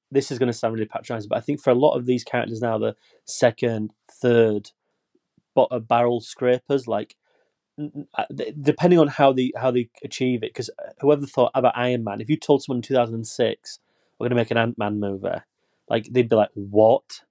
This is going to sound really patronizing, but I think for a lot of these characters now, the second, third, barrel scrapers, like depending on how they achieve it, because whoever thought about Iron Man, if you told someone in 2006 we're going to make an Ant-Man movie, like they'd be like, what?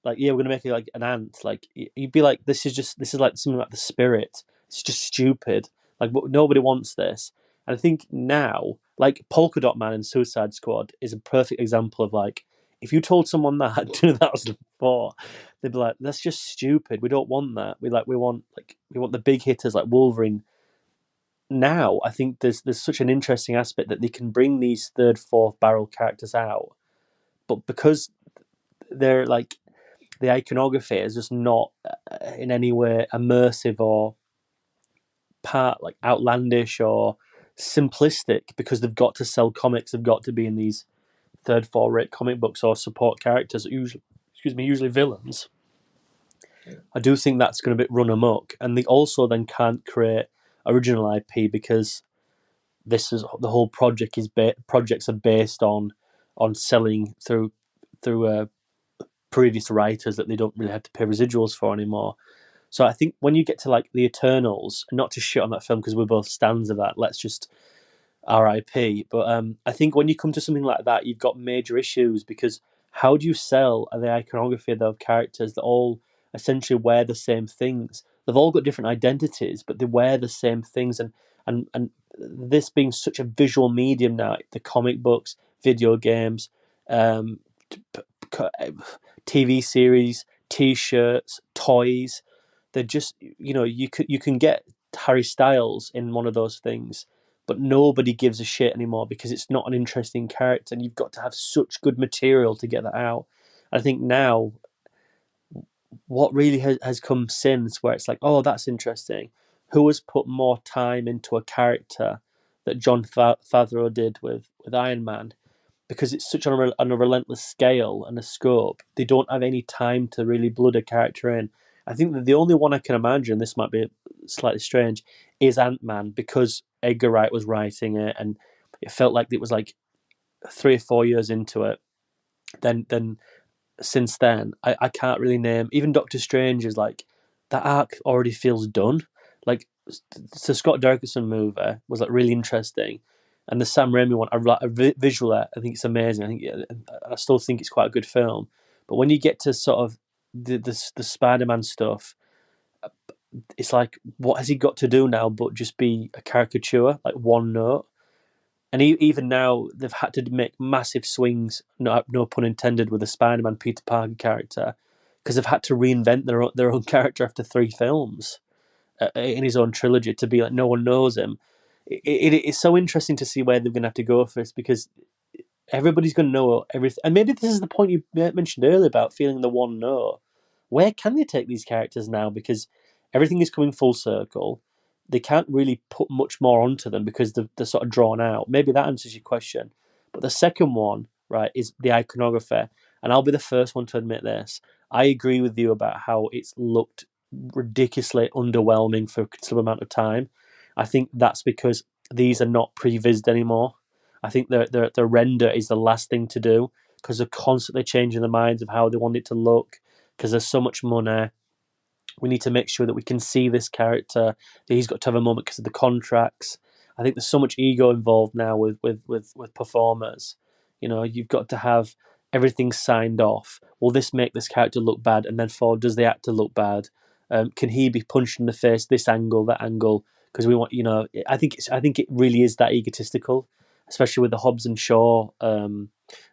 Like, yeah, we're going to make it like an ant. Like you'd be like, this is like something like The Spirit. It's just stupid. Like nobody wants this. And I think now, like Polka Dot Man and Suicide Squad is a perfect example of like, if you told someone that in 2004, they'd be like, that's just stupid. We don't want that. We want the big hitters like Wolverine. Now I think there's such an interesting aspect that they can bring these third, fourth barrel characters out, but because they're like the iconography is just not in any way immersive or part like outlandish or simplistic, because they've got to sell comics, they've got to be in these third, fourth rate comic books or support characters, usually villains. I do think that's going to be run amok, and they also then can't create original IP because this is the whole project projects are based on selling through previous writers that they don't really have to pay residuals for anymore. So I think when you get to like the Eternals, not to shit on that film because we're both stands of that, let's just RIP. But I think when you come to something like that, you've got major issues because how do you sell the iconography of those characters that all essentially wear the same things? They've all got different identities, but they wear the same things. And this being such a visual medium now, the comic books, video games, um, TV series, T-shirts, toys. They're just you can get Harry Styles in one of those things, but nobody gives a shit anymore because it's not an interesting character, and you've got to have such good material to get that out. I think now what really has come since where it's like, oh, that's interesting. Who has put more time into a character that John Favreau did with Iron Man? Because it's such on a relentless scale and a scope, they don't have any time to really blood a character in. I think that the only one I can imagine, this might be slightly strange, is Ant-Man, because Edgar Wright was writing it and it felt like it was like 3 or 4 years into it. Then since then, I can't really name, even Doctor Strange is like, that arc already feels done. Like the Scott Derrickson movie was like really interesting, and the Sam Raimi one, visually, I think it's amazing. I still think it's quite a good film. But when you get to sort of the Spider-Man stuff, it's like, what has he got to do now but just be a caricature, like one note? And even now, they've had to make massive swings, no pun intended, with the Spider-Man Peter Parker character, because they've had to reinvent their own character after 3 films in his own trilogy to be like no one knows him. It's so interesting to see where they're going to have to go for this, because everybody's going to know everything. And maybe this is the point you mentioned earlier about feeling the one note. Where can they take these characters now? Because everything is coming full circle. They can't really put much more onto them because they're sort of drawn out. Maybe that answers your question. But the second one, right, is the iconography. And I'll be the first one to admit this. I agree with you about how it's looked ridiculously underwhelming for a considerable amount of time. I think that's because these are not prevised anymore. I think the render is the last thing to do, because they're constantly changing the minds of how they want it to look, because there's so much money. We need to make sure that we can see this character, that he's got to have a moment because of the contracts. I think there's so much ego involved now with performers. You know, you've got to have everything signed off. Will this make this character look bad? And then does the actor look bad? Can he be punched in the face this angle, that angle? Because we want, you know, I think it really is that egotistical, especially with the Hobbs and Shaw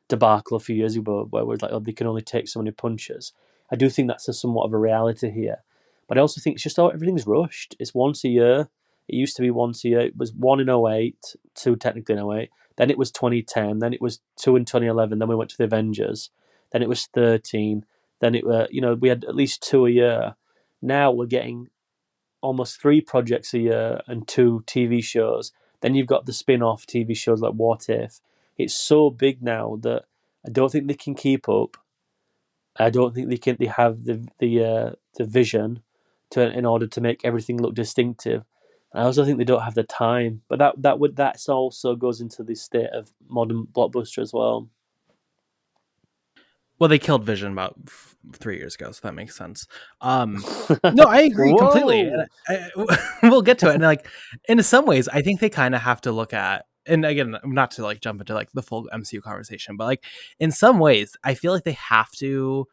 debacle a few years ago, where we're like, oh, they can only take so many punches. I do think that's somewhat of a reality here. But I also think it's just everything's rushed. It's once a year. It used to be once a year. It was one in '08, two technically in '08. Then it was 2010. Then it was two in 2011. Then we went to the Avengers. Then it was 13. Then we had at least 2 a year. Now we're getting almost 3 projects a year and 2 TV shows. Then you've got the spin-off TV shows like What If. It's so big now that I don't think they can keep up. I don't think they have the vision in order to make everything look distinctive. And I also think they don't have the time. But that also goes into the state of modern blockbuster as well. Well, they killed Vision about 3 years ago, so that makes sense. No, I agree completely. And we'll get to it. And like, in some ways, I think they kind of have to look at, and again, not to like jump into like the full MCU conversation, but like in some ways, I feel like they have to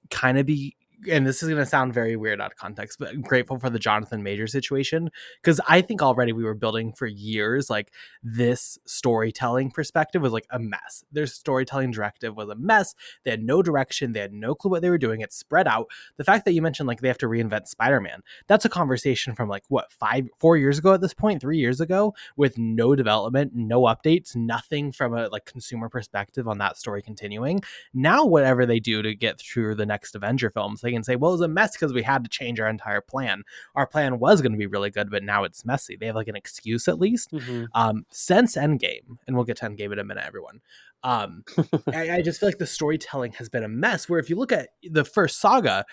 kind of be, and this is going to sound very weird out of context, but I'm grateful for the Jonathan Major situation, because I think already we were building for years like this storytelling perspective was like a mess. Their storytelling directive was a mess. They had no direction. They had no clue what they were doing. It spread out. The fact that you mentioned like they have to reinvent Spider-Man, that's a conversation from like what, 4 years ago at this point, 3 years ago, with no development, no updates, nothing from a like consumer perspective on that story continuing. Now whatever they do to get through the next Avenger films, they can say, well, it was a mess because we had to change our entire plan. Our plan was going to be really good, but now it's messy. They have like an excuse at least. Since Endgame, and we'll get to Endgame in a minute, everyone. I just feel like the storytelling has been a mess, where if you look at the first saga,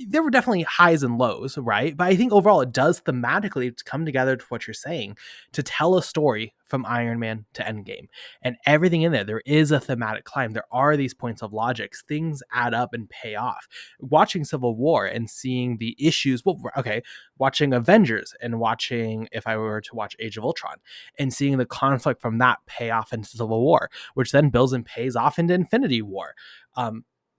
there were definitely highs and lows, right? But I think overall it does thematically come together to what you're saying, to tell a story from Iron Man to Endgame. And everything in there is a thematic climb. There are these points of logics. Things add up and pay off. Watching Civil War and seeing the issues, watching Avengers and watching, if I were to watch Age of Ultron, and seeing the conflict from that pay off into Civil War, which then builds and pays off into Infinity War.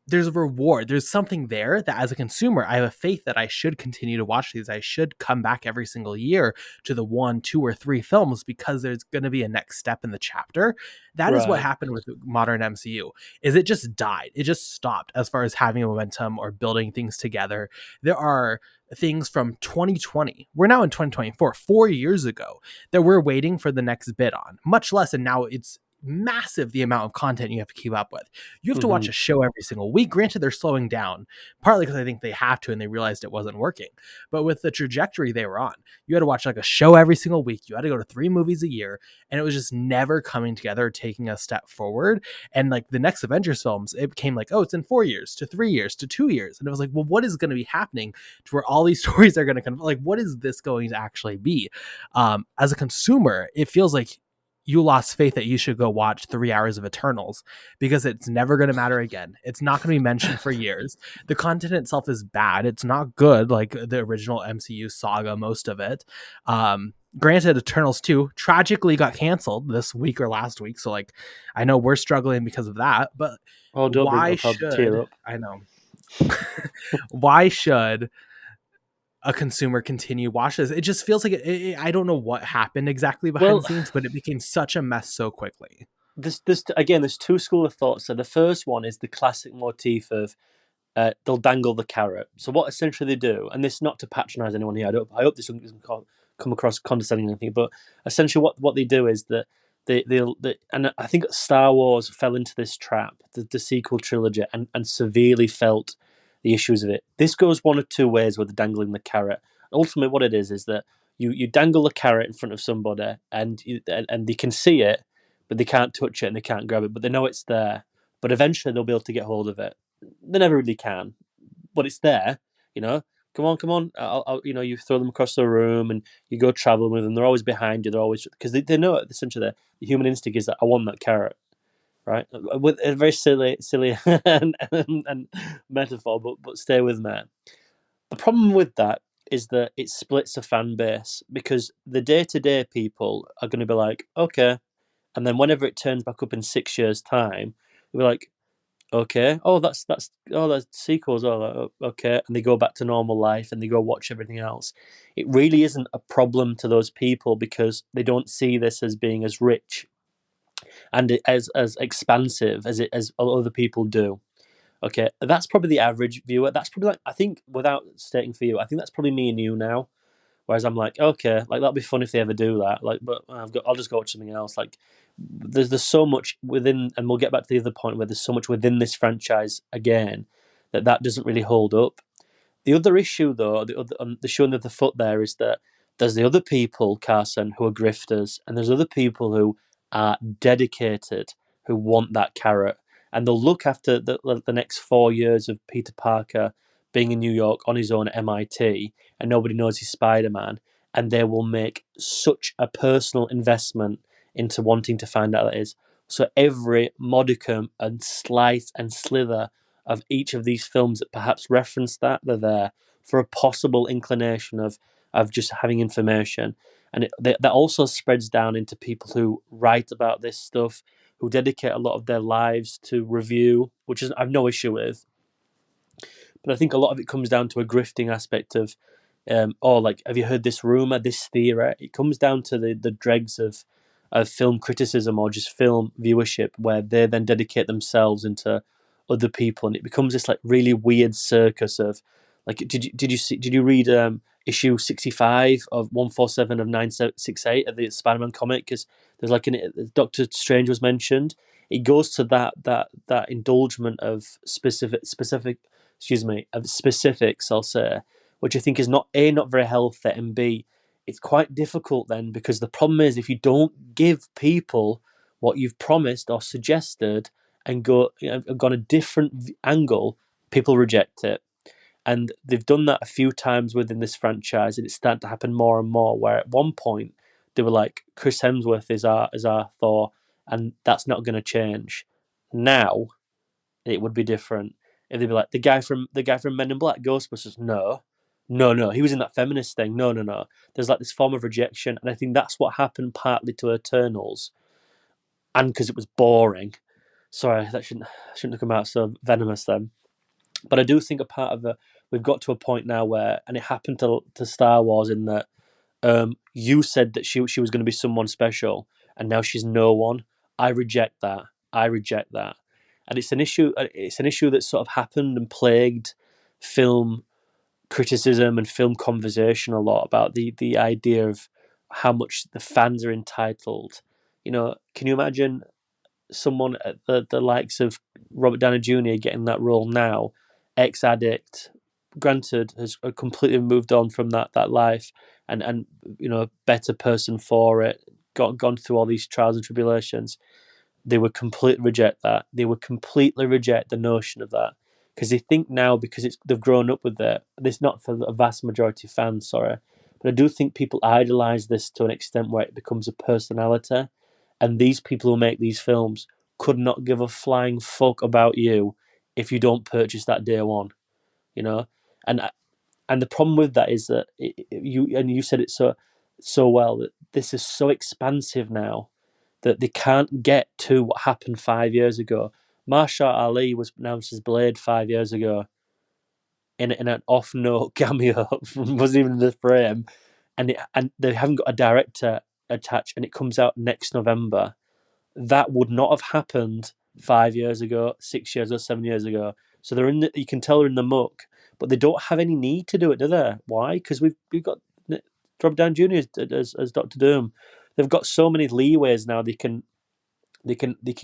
There's a reward. There's something there that as a consumer, I have a faith that I should continue to watch these. I should come back every single year to the 1, 2, or 3 films, because there's going to be a next step in the chapter. That is what happened with modern MCU, is it just died. It just stopped as far as having a momentum or building things together. There are things from 2020. We're now in 2024, 4 years ago, that we're waiting for the next bit on, much less. And now it's massive the amount of content you have to keep up with. You have to watch a show every single week. Granted, they're slowing down, partly because I think they have to and they realized it wasn't working. But with the trajectory they were on, you had to watch like a show every single week. You had to go to 3 movies a year, and it was just never coming together or taking a step forward. And like the next Avengers films, it became like, oh, it's in 4 years to 3 years to 2 years. And it was like, well, what is going to be happening to where all these stories are going to like, what is this going to actually be? As a consumer, it feels like you lost faith that you should go watch 3 hours of Eternals because it's never going to matter again. It's not going to be mentioned for years. The content itself is bad. It's not good like the original MCU saga, most of it. Granted, Eternals 2 tragically got canceled this week or last week. So like, I know we're struggling because of that, but Oh, don't bring it why up. I'll tear should, up. I know, why should a consumer continue watch this? It just feels like I don't know what happened exactly behind Well, the scenes, but it became such a mess so quickly. there's two school of thought. So the first one is the classic motif of they'll dangle the carrot. So what essentially they do, and this is not to patronise anyone here. I hope this doesn't come across condescending or anything, but essentially what they do is that they and I think Star Wars fell into this trap, the sequel trilogy, and severely felt the issues of it. This goes one of two ways with the dangling the carrot. Ultimately, what it is that you dangle the carrot in front of somebody, and they can see it, but they can't touch it and they can't grab it, but they know it's there. But eventually, they'll be able to get hold of it. They never really can, but it's there. You know, come on, come on. You throw them across the room and you go traveling with them. They're always behind you. They're always because they know essentially the human instinct is that I want that carrot, right? With a very silly and metaphor, but stay with me. The problem with that is that it splits a fan base because the day-to-day people are going to be like, okay, and then whenever it turns back up in 6 years' time, they'll be like, okay, that's sequels. Oh, okay, and they go back to normal life and they go watch everything else. It really isn't a problem to those people because they don't see this as being as rich and as expansive as other people do. Okay, that's probably the average viewer. That's probably like I think without stating for you, I think that's probably me and you now. Whereas I'm like, okay, like that'll be fun if they ever do that. Like, but I'll just go watch something else. Like, there's so much within, and we'll get back to the other point where there's so much within this franchise again that doesn't really hold up. The other issue, though, the showing of the foot there is that there's the other people, Carson, who are grifters, and there's other people who are dedicated, who want that carrot, and they'll look after the next 4 years of Peter Parker being in New York on his own at MIT, and nobody knows he's Spider-Man, and they will make such a personal investment into wanting to find out that is. So every modicum and slice and slither of each of these films that perhaps reference that, they're there for a possible inclination of just having information. And that also spreads down into people who write about this stuff, who dedicate a lot of their lives to review, which is I've no issue with. But I think a lot of it comes down to a grifting aspect of, like, have you heard this rumor, this theory? It comes down to the dregs of film criticism or just film viewership, where they then dedicate themselves into other people, and it becomes this like really weird circus of, like, did you read issue 65 of 147 of 968 of the Spider-Man comic? Because there's like Doctor Strange was mentioned. It goes to that indulgement of specific excuse me, of specifics, I'll say, which I think is not very healthy, and B, it's quite difficult then, because the problem is if you don't give people what you've promised or suggested and gone a different angle, people reject it. And they've done that a few times within this franchise, and it's starting to happen more and more. Where at one point they were like, Chris Hemsworth is our Thor, and that's not going to change. Now it would be different if they'd be like the guy from Men in Black, Ghostbusters. No, no, no, he was in that feminist thing. No, no, no. There's like this form of rejection, and I think that's what happened partly to Eternals, and because it was boring. Sorry, that shouldn't have come out so venomous then. But I do think a part of we've got to a point now where, and it happened to Star Wars in that you said that she was going to be someone special, and now she's no one. I reject that. I reject that, and it's an issue. It's an issue that sort of happened and plagued film criticism and film conversation a lot about the idea of how much the fans are entitled. Can you imagine someone at the likes of Robert Downey Jr. getting that role now, ex-addict, granted has completely moved on from that life, and better person for it, gone through all these trials and tribulations. They would completely reject that. They would completely reject the notion of that, because they think now, because they've grown up with it. This not for a vast majority of fans, sorry, but I do think people idolize this to an extent where it becomes a personality, and these people who make these films could not give a flying fuck about you if you don't purchase that day one, you know. And the problem with that is that you said it so well, that this is so expansive now that they can't get to what happened 5 years ago. Marshall Ali was announced as Blade 5 years ago in an off note cameo, wasn't even in the frame, and they haven't got a director attached, and it comes out next November. That would not have happened 5 years ago, 6 years ago, 7 years ago. So they're in. You can tell they're in the muck, but they don't have any need to do it, do they? Why? Because we've got Robert Downey Jr. as Doctor Doom. They've got so many leeways now. They can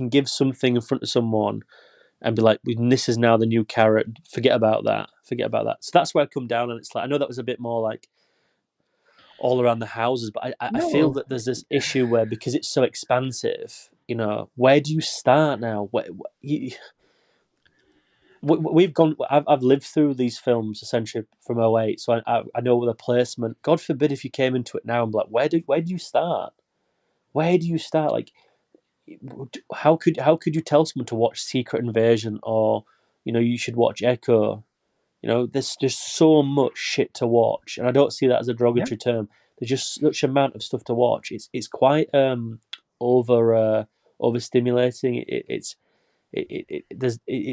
give something in front of someone and be like, "This is now the new carrot. Forget about that. Forget about that." So that's where I come down, and it's like I know that was a bit more like all around the houses, but I feel No, that there's this issue where because it's so expansive, where do you start now? We've gone. I've lived through these films essentially from '08, so I know the placement. God forbid if you came into it now and be like, where do you start? Where do you start? Like, how could you tell someone to watch Secret Invasion, or you should watch Echo? There's just so much shit to watch, and I don't see that as a yeah, derogatory term. There's just such amount of stuff to watch. It's quite overstimulating. It's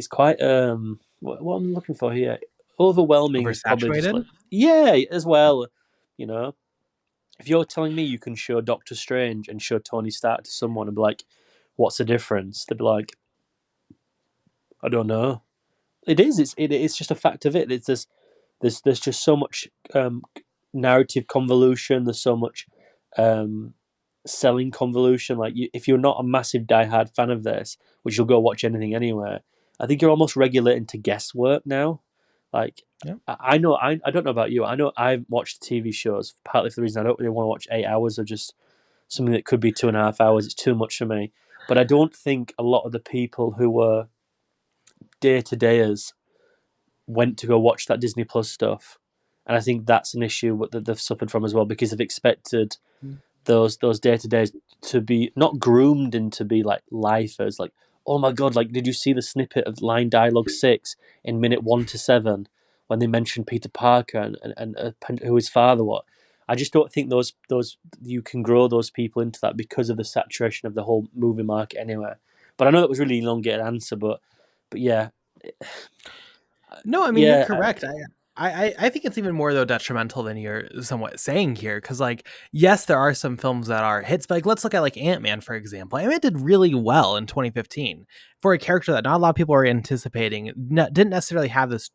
quite what I'm looking for here. Overwhelming is probably just oversaturated. like, yeah, as well. You know, if you're telling me you can show Doctor Strange and show Tony Stark to someone and be like, "What's the difference?" They'd be like, "I don't know." It is. It's just a fact of it. It's this. There's just so much narrative convolution. There's so much um, selling convolution. Like if you're not a massive diehard fan of this, which you'll go watch anything anywhere, I think you're almost regulating to guesswork now. Like Yeah. I know I don't know about you. I know I've watched TV shows partly for the reason I don't really want to watch 8 hours of just something that could be 2.5 hours. It's too much for me. But I don't think a lot of the people who were day to dayers went to go watch that Disney Plus stuff, and I think that's an issue that they've suffered from as well because they've expected those day to days to be not groomed into be like lifers. Like, oh my god, like did you see the snippet of line dialogue 6 in minute 1 to 7 when they mentioned Peter Parker and who his father was? I just don't think those you can grow those people into that because of the saturation of the whole movie market anyway. But I know that was really elongated answer, but yeah, No, I mean you're yeah, correct. I think it's even more though detrimental than you're somewhat saying here, because like yes, there are some films that are hits, but like let's look at like Ant-Man for example. Ant-Man did really well in 2015 for a character that not a lot of people were anticipating. Didn't necessarily have this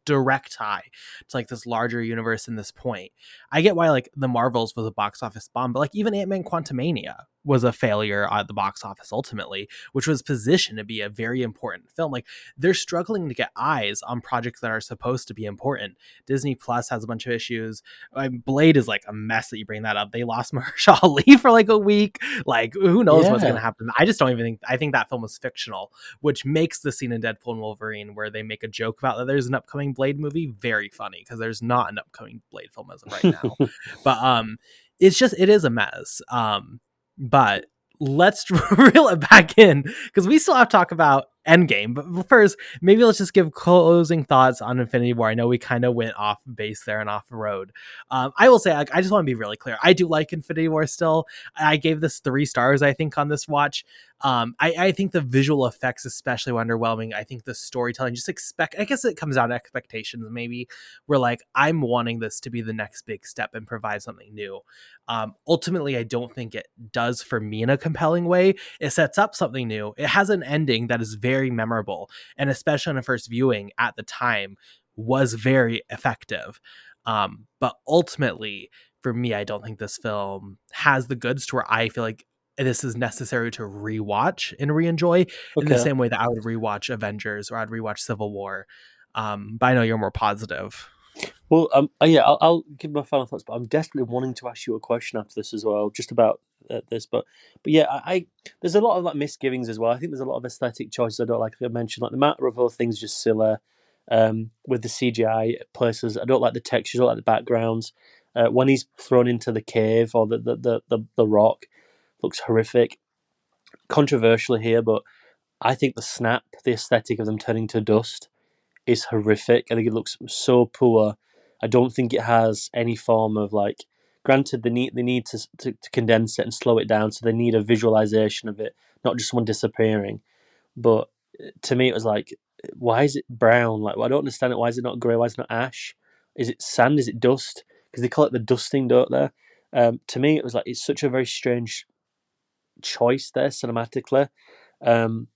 direct tie to like this larger universe in this point. I get why like the Marvels was a box office bomb, but like even Ant-Man Quantumania was a failure at the box office ultimately, which was positioned to be a very important film. Like they're struggling to get eyes on projects that are supposed to be important. Disney Plus has a bunch of issues. Blade is like a mess that you bring that up. They lost Mahershala Ali for like a week. Like who knows what's going yeah. to happen? I just don't even think. I think that film was fictional, which makes the scene in Deadpool and Wolverine where they make a joke about that there's an upcoming Blade movie very funny because there's not an upcoming Blade film as of right now. But it is a mess. But let's reel it back in because we still have to talk about Endgame. But first, maybe let's just give closing thoughts on Infinity War. I know we kind of went off base there and off the road. I will say, I just want to be really clear. I do like Infinity War still. I gave this 3 stars, I think, on this watch. I think the visual effects especially were underwhelming. I think the storytelling, I guess it comes down to expectations maybe. Where like, I'm wanting this to be the next big step and provide something new. Ultimately, I don't think it does for me in a compelling way. It sets up something new. It has an ending that is very memorable, and especially on a first viewing at the time was very effective. But ultimately, for me, I don't think this film has the goods to where I feel like this is necessary to rewatch and re-enjoy in the Okay. same way that I would rewatch Avengers or I'd rewatch Civil War. But I know you're more positive. Well, yeah, I'll give my final thoughts, but I'm desperately wanting to ask you a question after this as well, just about this. But yeah, there's a lot of like misgivings as well. I think there's a lot of aesthetic choices I don't like. I mentioned like the matter of other things just silly. With the CGI places, I don't like the textures, I don't like the backgrounds. When he's thrown into the cave or the rock, looks horrific. controversial here, but I think the aesthetic of them turning to dust, is horrific. I think it looks so poor. I don't think it has any form of like. Granted, they need to condense it and slow it down, so they need a visualization of it, not just someone disappearing. But to me, it was like, why is it brown? Like, well, I don't understand it. Why is it not grey? Why is it not ash? Is it sand? Is it dust? Because they call it the dusting, don't they? To me, it was like it's such a very strange choice there cinematically. Um,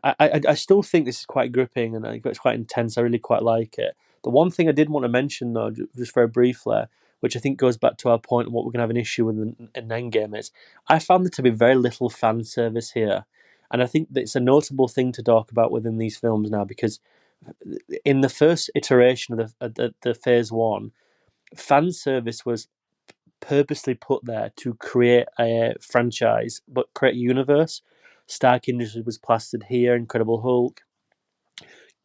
I still think this is quite gripping and I think it's quite intense. I really quite like it. The one thing I did want to mention, though, just very briefly, which I think goes back to our point of what we're going to have an issue with in Endgame, is I found there to be very little fan service here. And I think that it's a notable thing to talk about within these films now, because in the first iteration of the phase one, fan service was purposely put there to create a franchise, but create a universe. Stark Industries was plastered here, Incredible Hulk.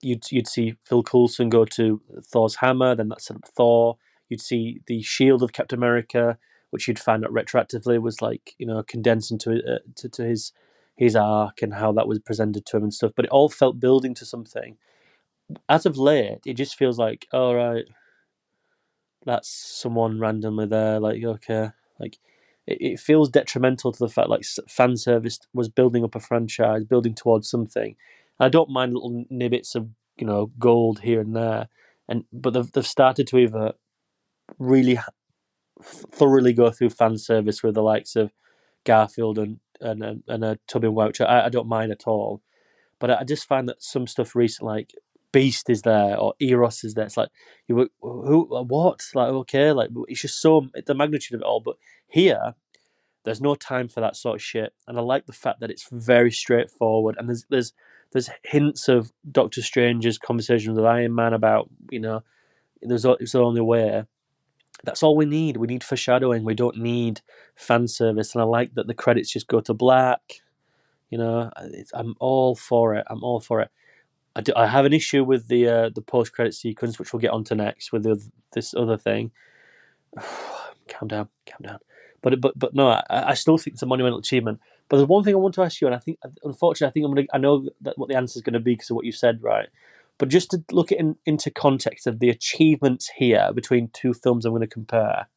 You'd see Phil Coulson go to Thor's hammer, then that set up Thor. You'd see the shield of Captain America, which you'd find out retroactively was like, condensed into to his arc and how that was presented to him and stuff. But it all felt building to something. As of late, it just feels like, all right, that's someone randomly there. Like, okay, like it feels detrimental to the fact like fan service was building up a franchise, building towards something. I don't mind little nibbits of gold here and there, but they've started to either really thoroughly go through fan service with the likes of Garfield and Tobey Maguire, which I don't mind at all. But I just find that some stuff recent, like Beast is there or Eros is there. It's like you were who what like okay, like it's just so the magnitude of it all. But here, there's no time for that sort of shit, and I like the fact that it's very straightforward. And there's hints of Doctor Strange's conversation with Iron Man about it's the only way. That's all we need. We need foreshadowing. We don't need fan service. And I like that the credits just go to black. I'm all for it. I'm all for it. I have an issue with the post credit sequence, which we'll get onto next with this other thing. Calm down. But no, I still think it's a monumental achievement. But there's one thing I want to ask you, and I think, unfortunately, I know that what the answer is going to be because of what you said, right? But just to look at into context of the achievements here between two films I'm going to compare,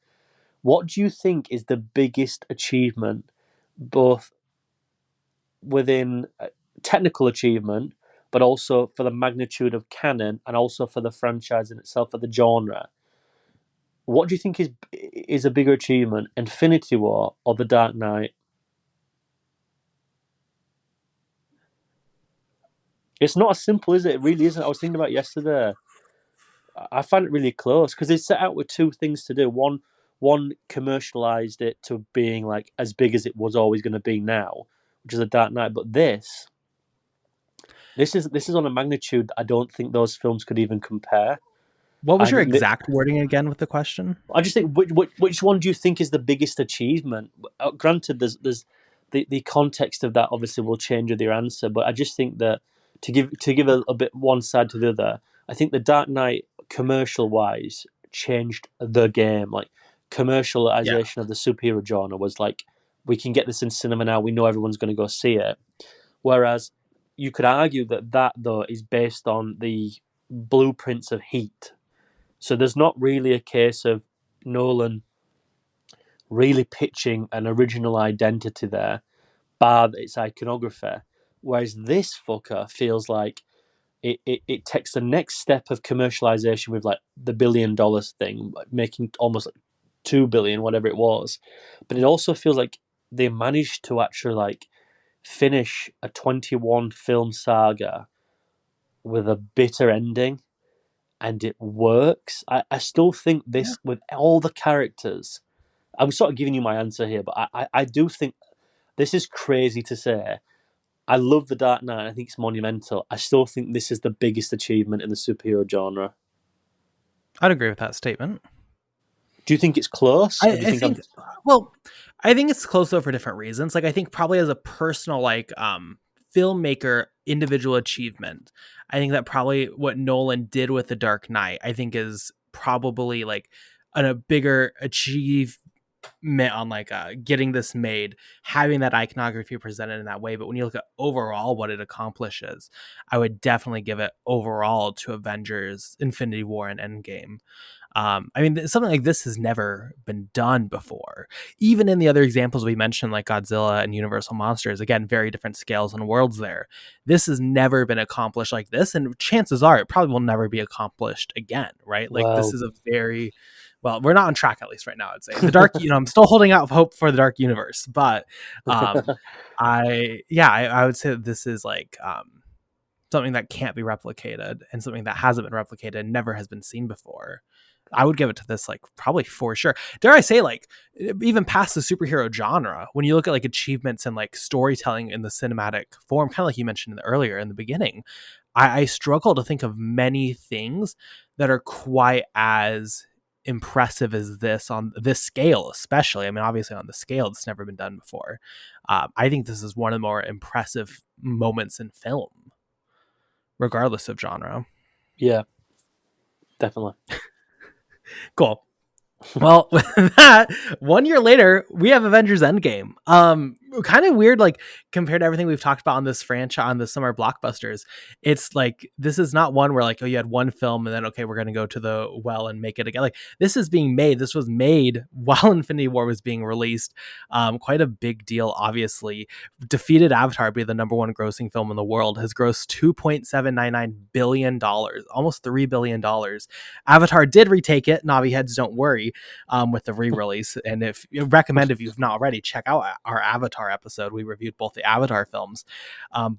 what do you think is the biggest achievement, both within technical achievement, but also for the magnitude of canon and also for the franchise in itself, for the genre? What do you think is a bigger achievement, Infinity War or The Dark Knight? It's not as simple, is it? It really isn't. I was thinking about it yesterday. I find it really close because they set out with two things to do. One commercialized it to being like as big as it was always going to be now, which is The Dark Knight. But this is on a magnitude that I don't think those films could even compare. What was I your think that, exact wording again with the question? I just think which one do you think is the biggest achievement? Granted, there's the context of that obviously will change with your answer, but I just think that to give a bit one side to the other, I think The Dark Knight commercial wise changed the game. Like Yeah. commercialization of the superhero genre was like, we can get this in cinema now. We know everyone's going to go see it. Whereas you could argue that though is based on the blueprints of Heat. So there's not really a case of Nolan really pitching an original identity there, bar its iconography. Whereas this fucker feels like it takes the next step of commercialization with like the $1 billion thing, like making almost like 2 billion, whatever it was. But it also feels like they managed to actually like finish a 21 film saga with a bitter ending, and it works. I still think Yeah. this with all the characters. I'm sort of giving you my answer here, but I do think this is crazy to say. I love The Dark Knight. I think it's monumental. I still think this is the biggest achievement in the superhero genre. I'd agree with that statement. Do you think it's close, or do you I think I'm? think, well, I think it's close though for different reasons. Like I think probably as a personal filmmaker individual achievement, I think that probably what Nolan did with The Dark Knight, I think is probably like a bigger on like getting this made, having that iconography presented in that way. But when you look at overall what it accomplishes, I would definitely give it overall to Avengers, Infinity War, and Endgame. I mean, something like this has never been done before. Even in the other examples we mentioned, like Godzilla and Universal Monsters, again, very different scales and worlds there. This has never been accomplished like this, and chances are it probably will never be accomplished again, right? Like this Well, is a very well, we're not on track at least right now. I'd say the dark, I'm still holding out hope for the dark universe, but I would say that this is like something that can't be replicated and something that hasn't been replicated and never has been seen before. I would give it to this, like, probably for sure. Dare I say, like, even past the superhero genre, when you look at like achievements and like storytelling in the cinematic form, kind of like you mentioned earlier in the beginning, I struggle to think of many things that are quite as impressive as this on this scale, especially. I mean, obviously on the scale, it's never been done before. I think this is one of the more impressive moments in film, regardless of genre. yeah, definitely. Cool. Well, with that, 1 year later, we have Avengers Endgame. Kind of weird, like compared to everything we've talked about on this franchise, on the summer blockbusters. It's like this is not one where like, oh, you had one film and then okay, we're gonna go to the well and make it again. Like this is being made. This was made while Infinity War was being released. Quite a big deal, obviously. Defeated Avatar be the number one grossing film in the world. Has grossed $2.799 billion, almost $3 billion. Avatar did retake it. Navi heads, don't worry. With the re-release, and if you recommend, if you've not already, check out our Avatar episode. We reviewed both the Avatar films,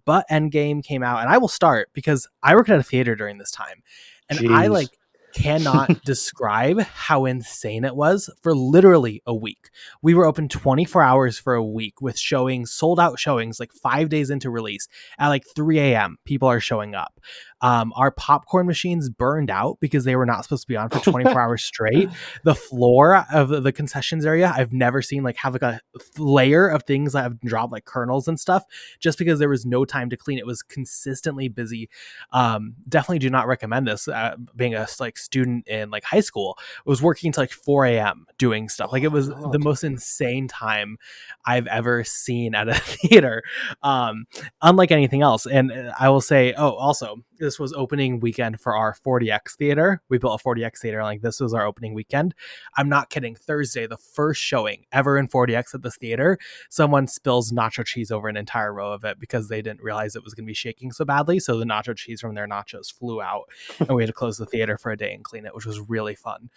but Endgame came out, and I will start because I worked at a theater during this time, and I Jeez. like cannot describe how insane it was. For literally a week, we were open 24 hours for a week with showings, sold out showings, like 5 days into release at like 3 a.m. people are showing up. Our popcorn machines burned out because they were not supposed to be on for 24 hours straight. The floor of the concessions area, I've never seen like have like a layer of things that have dropped like kernels and stuff, just because there was no time to clean. It was consistently busy. Definitely do not recommend this. Being a like student in like high school, was working until like 4 a.m. doing stuff. Like it was the most insane time I've ever seen at a theater. Unlike anything else. And I will say, also, this was opening weekend for our 40X theater. We built a 40X theater. Like this was our opening weekend. I'm not kidding. Thursday, the first showing ever in 40X at this theater, someone spills nacho cheese over an entire row of it because they didn't realize it was going to be shaking so badly. So the nacho cheese from their nachos flew out, and we had to close the theater for a day and clean it, which was really fun.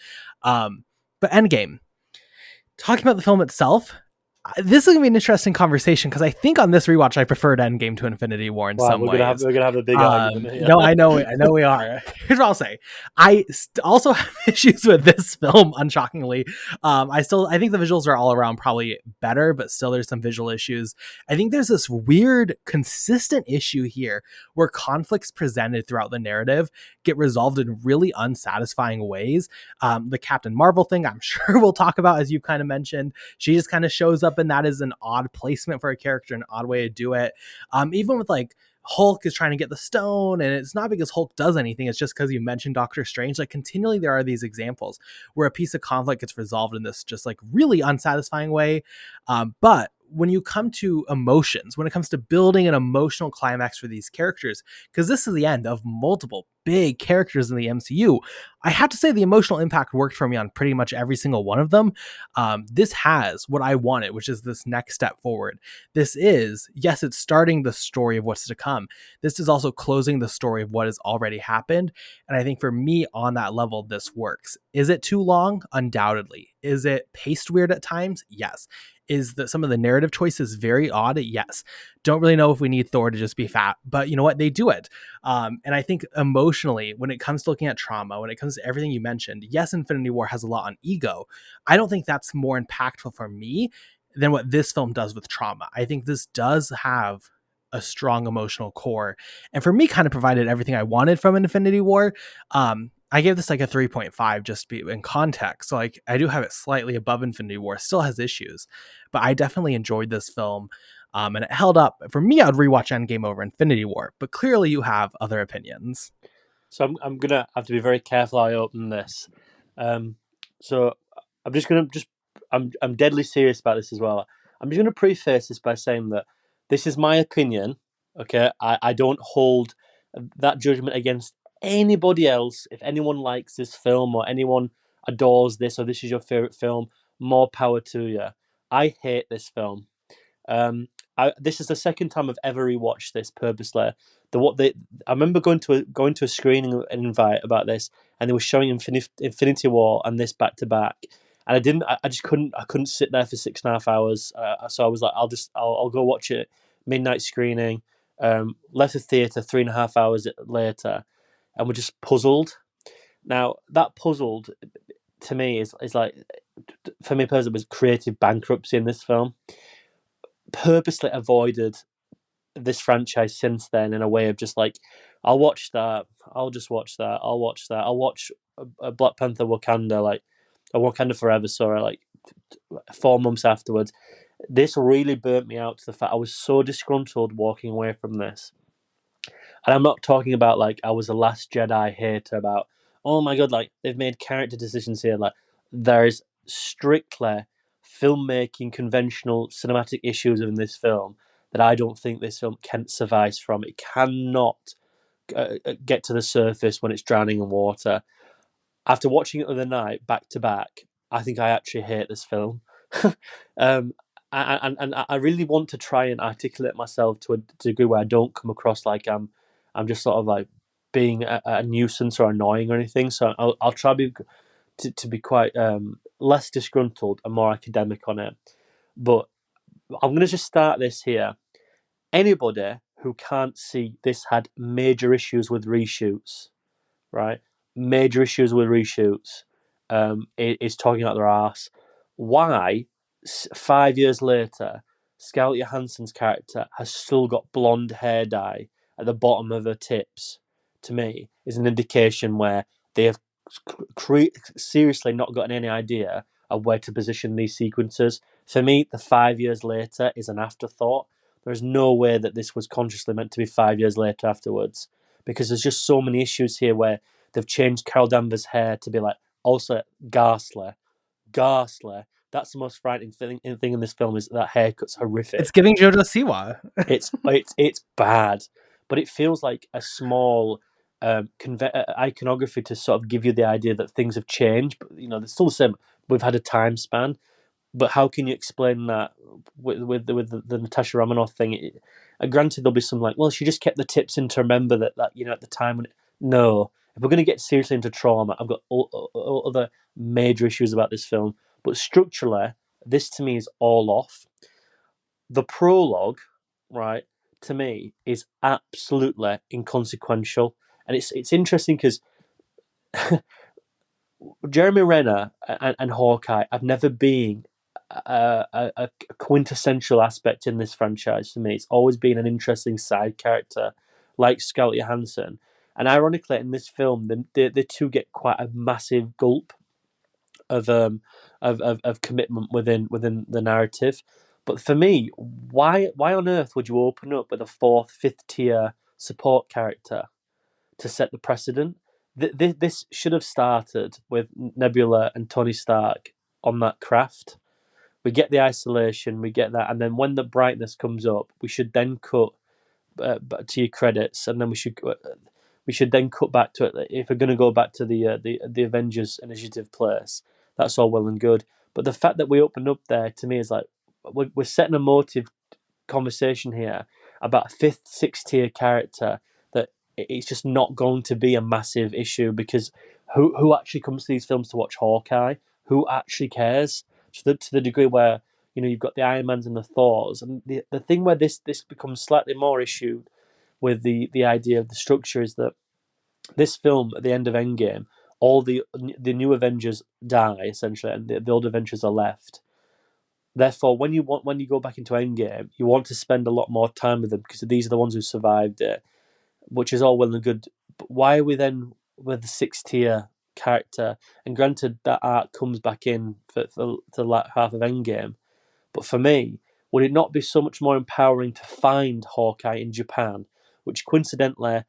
But Endgame, talking about the film itself, this is gonna be an interesting conversation because I think on this rewatch I preferred Endgame to Infinity War in Wow, some ways. we're gonna have a big argument here. No, I know we are. Here's what I'll say: I also have issues with this film. Unshockingly, I think the visuals are all around probably better, but still there's some visual issues. I think there's this weird consistent issue here where conflicts presented throughout the narrative get resolved in really unsatisfying ways. The Captain Marvel thing, I'm sure we'll talk about, as you kind of mentioned. She just kind of shows up, and that is an odd placement for a character, an odd way to do it. Even with like Hulk is trying to get the stone, and it's not because Hulk does anything, it's just because you mentioned Doctor Strange. Like continually there are these examples where a piece of conflict gets resolved in this just like really unsatisfying way. But when you come to emotions, when it comes to building an emotional climax for these characters, because this is the end of multiple big characters in the MCU, I have to say the emotional impact worked for me on pretty much every single one of them. This has what I wanted, which is this next step forward. This is, yes, it's starting the story of what's to come. This is also closing the story of what has already happened. And I think for me on that level, this works. Is it too long? Undoubtedly. Is it paced weird at times? Yes. Is that some of the narrative choices very odd? Yes. Don't really know if we need Thor to just be fat, but you know what? They do it. And I think emotionally, when it comes to looking at trauma, when it comes to everything you mentioned, yes, Infinity War has a lot on ego. I don't think that's more impactful for me than what this film does with trauma. I think this does have a strong emotional core, and for me kind of provided everything I wanted from Infinity War. I gave this like a 3.5 just to be in context. So like I do have it slightly above Infinity War, still has issues, but I definitely enjoyed this film. And it held up. For me, I'd rewatch Endgame over Infinity War, but clearly you have other opinions. So I'm gonna have to be very careful how I open this. So I'm just gonna I'm deadly serious about this as well. I'm just going to preface this by saying that this is my opinion. Okay, I don't hold that judgment against anybody else. If anyone likes this film or anyone adores this or this is your favorite film, more power to you. I hate this film. This is the second time I've ever rewatched this purposely. I remember going to a screening an invite about this, and they were showing Infinity War and this back to back, and I just couldn't sit there for 6.5 hours. So I was like, I'll go watch it midnight screening. Left the theater 3.5 hours later, and we're just puzzled. Now that puzzled to me is like, for me personally, was creative bankruptcy in this film. Purposely avoided this franchise since then in a way of just like, I'll watch that, I'll just watch that, I'll watch a Black Panther Wakanda, like a Wakanda Forever, sorry, like 4 months afterwards. This really burnt me out to the fact I was so disgruntled walking away from this. And I'm not talking about like I was a Last Jedi hater about, oh my god, like they've made character decisions here. Like there's strictly filmmaking, conventional cinematic issues in this film that I don't think this film can suffice from. It cannot get to the surface when it's drowning in water. After watching it the other night, back to back, I think I actually hate this film. um, and I really want to try and articulate myself to a degree where I don't come across like I'm just sort of like being a nuisance or annoying or anything. So I'll try to be quite less disgruntled and more academic on it. But I'm going to just start this here. Anybody who can't see this had major issues with reshoots, right? Major issues with reshoots is talking out their arse. Why, 5 years later, Scarlett Johansson's character has still got blonde hair dye at the bottom of her tips, to me, is an indication where they have seriously not gotten any idea of where to position these sequences. For me, the 5 years later is an afterthought. There's no way that this was consciously meant to be 5 years later afterwards, because there's just so many issues here where they've changed Carol Danvers' hair to be like also ghastly. Ghastly. That's the most frightening thing in this film, is that haircut's horrific. It's giving Jojo Siwa. It's bad, but it feels like a small iconography to sort of give you the idea that things have changed. But they're still the same. We've had a time span, but how can you explain that with the Natasha Romanoff thing? Granted, there'll be some like, well, she just kept the tips in to remember that at the time when no. If we're going to get seriously into trauma, I've got other major issues about this film. But structurally, this to me is all off. The prologue, right, to me is absolutely inconsequential, and it's interesting because Jeremy Renner and Hawkeye have never been a quintessential aspect in this franchise for me. It's always been an interesting side character like Scarlett Johansson. And ironically, in this film, the two get quite a massive gulp of commitment within the narrative. But for me, why on earth would you open up with a fourth, fifth tier support character to set the precedent? This should have started with Nebula and Tony Stark on that craft. We get the isolation, we get that, and then when the brightness comes up, we should then cut to your credits, and then we should then cut back to it. If we're going to go back to the Avengers Initiative place, that's all well and good. But the fact that we opened up there, to me, is like we're setting a motive conversation here about a fifth, sixth tier character that it's just not going to be a massive issue, because who actually comes to these films to watch Hawkeye? Who actually cares? To the degree where you've got the Iron Mans and the Thors, and the thing where this becomes slightly more issue with the idea of the structure is that this film at the end of Endgame, all the new Avengers die essentially, and the old Avengers are left. Therefore, when you go back into Endgame, you want to spend a lot more time with them because these are the ones who survived it, which is all well and good. But why are we then with the sixth tier character? And granted, that arc comes back in for the latter half of Endgame. But for me, would it not be so much more empowering to find Hawkeye in Japan, which coincidentally,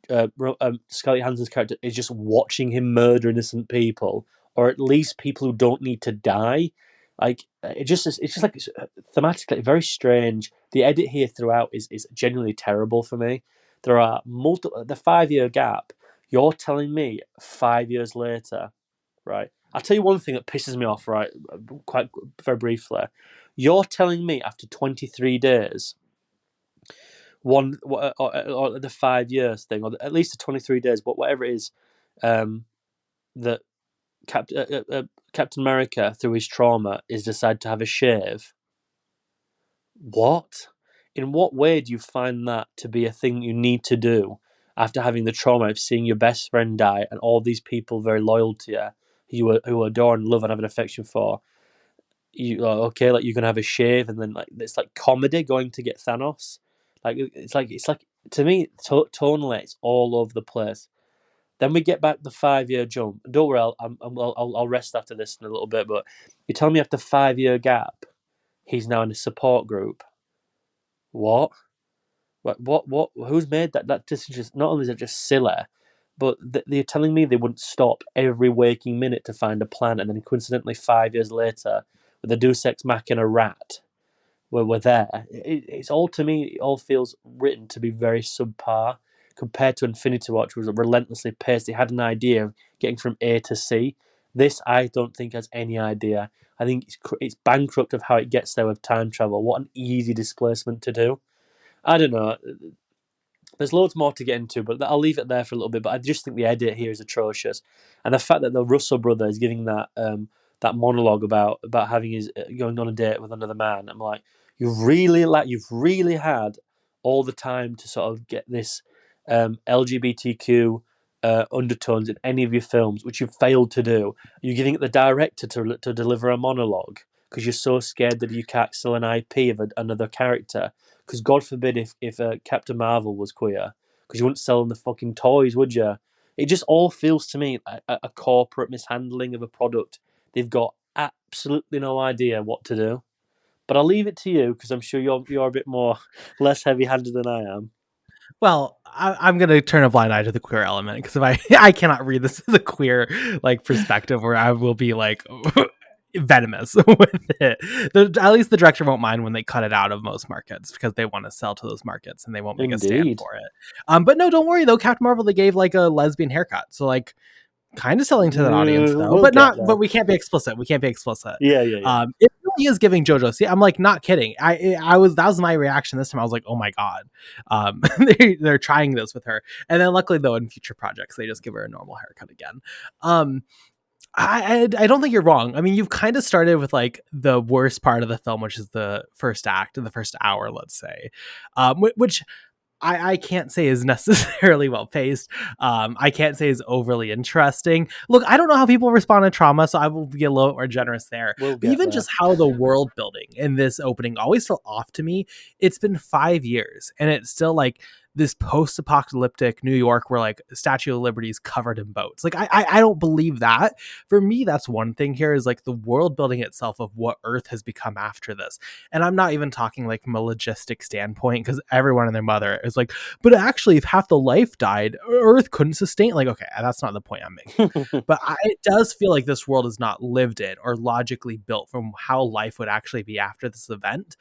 Scarlett Johansson's character is just watching him murder innocent people, or at least people who don't need to die? Like it's just like thematically very strange. The edit here throughout is genuinely terrible for me. There are multiple the 5 year gap. You're telling me 5 years later, right? I'll tell you one thing that pisses me off, right? Quite very briefly. You're telling me after 23 days, or the 5 years thing, or at least the 23 days, but whatever it is, that Captain America, through his trauma, is decided to have a shave. What? In what way do you find that to be a thing you need to do after having the trauma of seeing your best friend die and all these people very loyal to you, who adore and love and have an affection for? You okay? Like you're gonna have a shave, and then like it's like comedy going to get Thanos. Like to me, tonally, it's all over the place. Then we get back the 5 year jump. Don't worry, I'll rest after this in a little bit. But you tell me after 5 year gap, he's now in a support group. What? What? Who's made that? That decision? Not only is it just silly, but they're telling me they wouldn't stop every waking minute to find a plan, and then coincidentally 5 years later, with a Deus Ex Machina rat, where we're there. It's all to me. It all feels written to be very subpar compared to Infinity Watch, which was relentlessly paced. It had an idea of getting from A to C. This I don't think has any idea. I think it's bankrupt of how it gets there with time travel. What an easy displacement to do. I don't know. There's loads more to get into, but I'll leave it there for a little bit. But I just think the edit here is atrocious, and the fact that the Russo brother is giving that monologue about having his going on a date with another man. I'm like, you've really had all the time to sort of get this LGBTQ undertones in any of your films, which you've failed to do. You're giving it the director to deliver a monologue because you're so scared that you can't sell an IP of another character. Because God forbid if Captain Marvel was queer, because you wouldn't sell them the fucking toys, would you? It just all feels to me like a corporate mishandling of a product. They've got absolutely no idea what to do. But I'll leave it to you because I'm sure you're a bit more less heavy-handed than I am. Well, I'm gonna turn a blind eye to the queer element because if I I cannot read this as a queer like perspective where I will be like venomous with it. At least the director won't mind when they cut it out of most markets because they want to sell to those markets and they won't make a stand Indeed. for it. But no, don't worry though. Captain Marvel they gave like a lesbian haircut, so like kind of selling to that audience though, We'll but get not. there. But we can't be explicit. We can't be explicit. Yeah. It really is giving JoJo. See, I'm like not kidding. I was that was my reaction this time. I was like, oh my god, they're trying this with her, and then luckily though in future projects they just give her a normal haircut again. I don't think you're wrong. I mean, you've kind of started with like the worst part of the film, which is the first act and the first hour, let's say, which I can't say is necessarily well paced. I can't say is overly interesting. Look, I don't know how people respond to trauma, so I will be a little more generous there. We'll But get even there. just how the world building in this opening always felt off to me. It's been 5 years, and it's still like this post-apocalyptic New York where like Statue of Liberty is covered in boats. Like I don't believe that. For me, that's one thing here is like the world building itself of what Earth has become after this. And I'm not even talking like from a logistic standpoint because everyone and their mother is like, but actually, if half the life died, Earth couldn't sustain. Like, okay, that's not the point I'm making. But it does feel like this world is not lived in or logically built from how life would actually be after this event.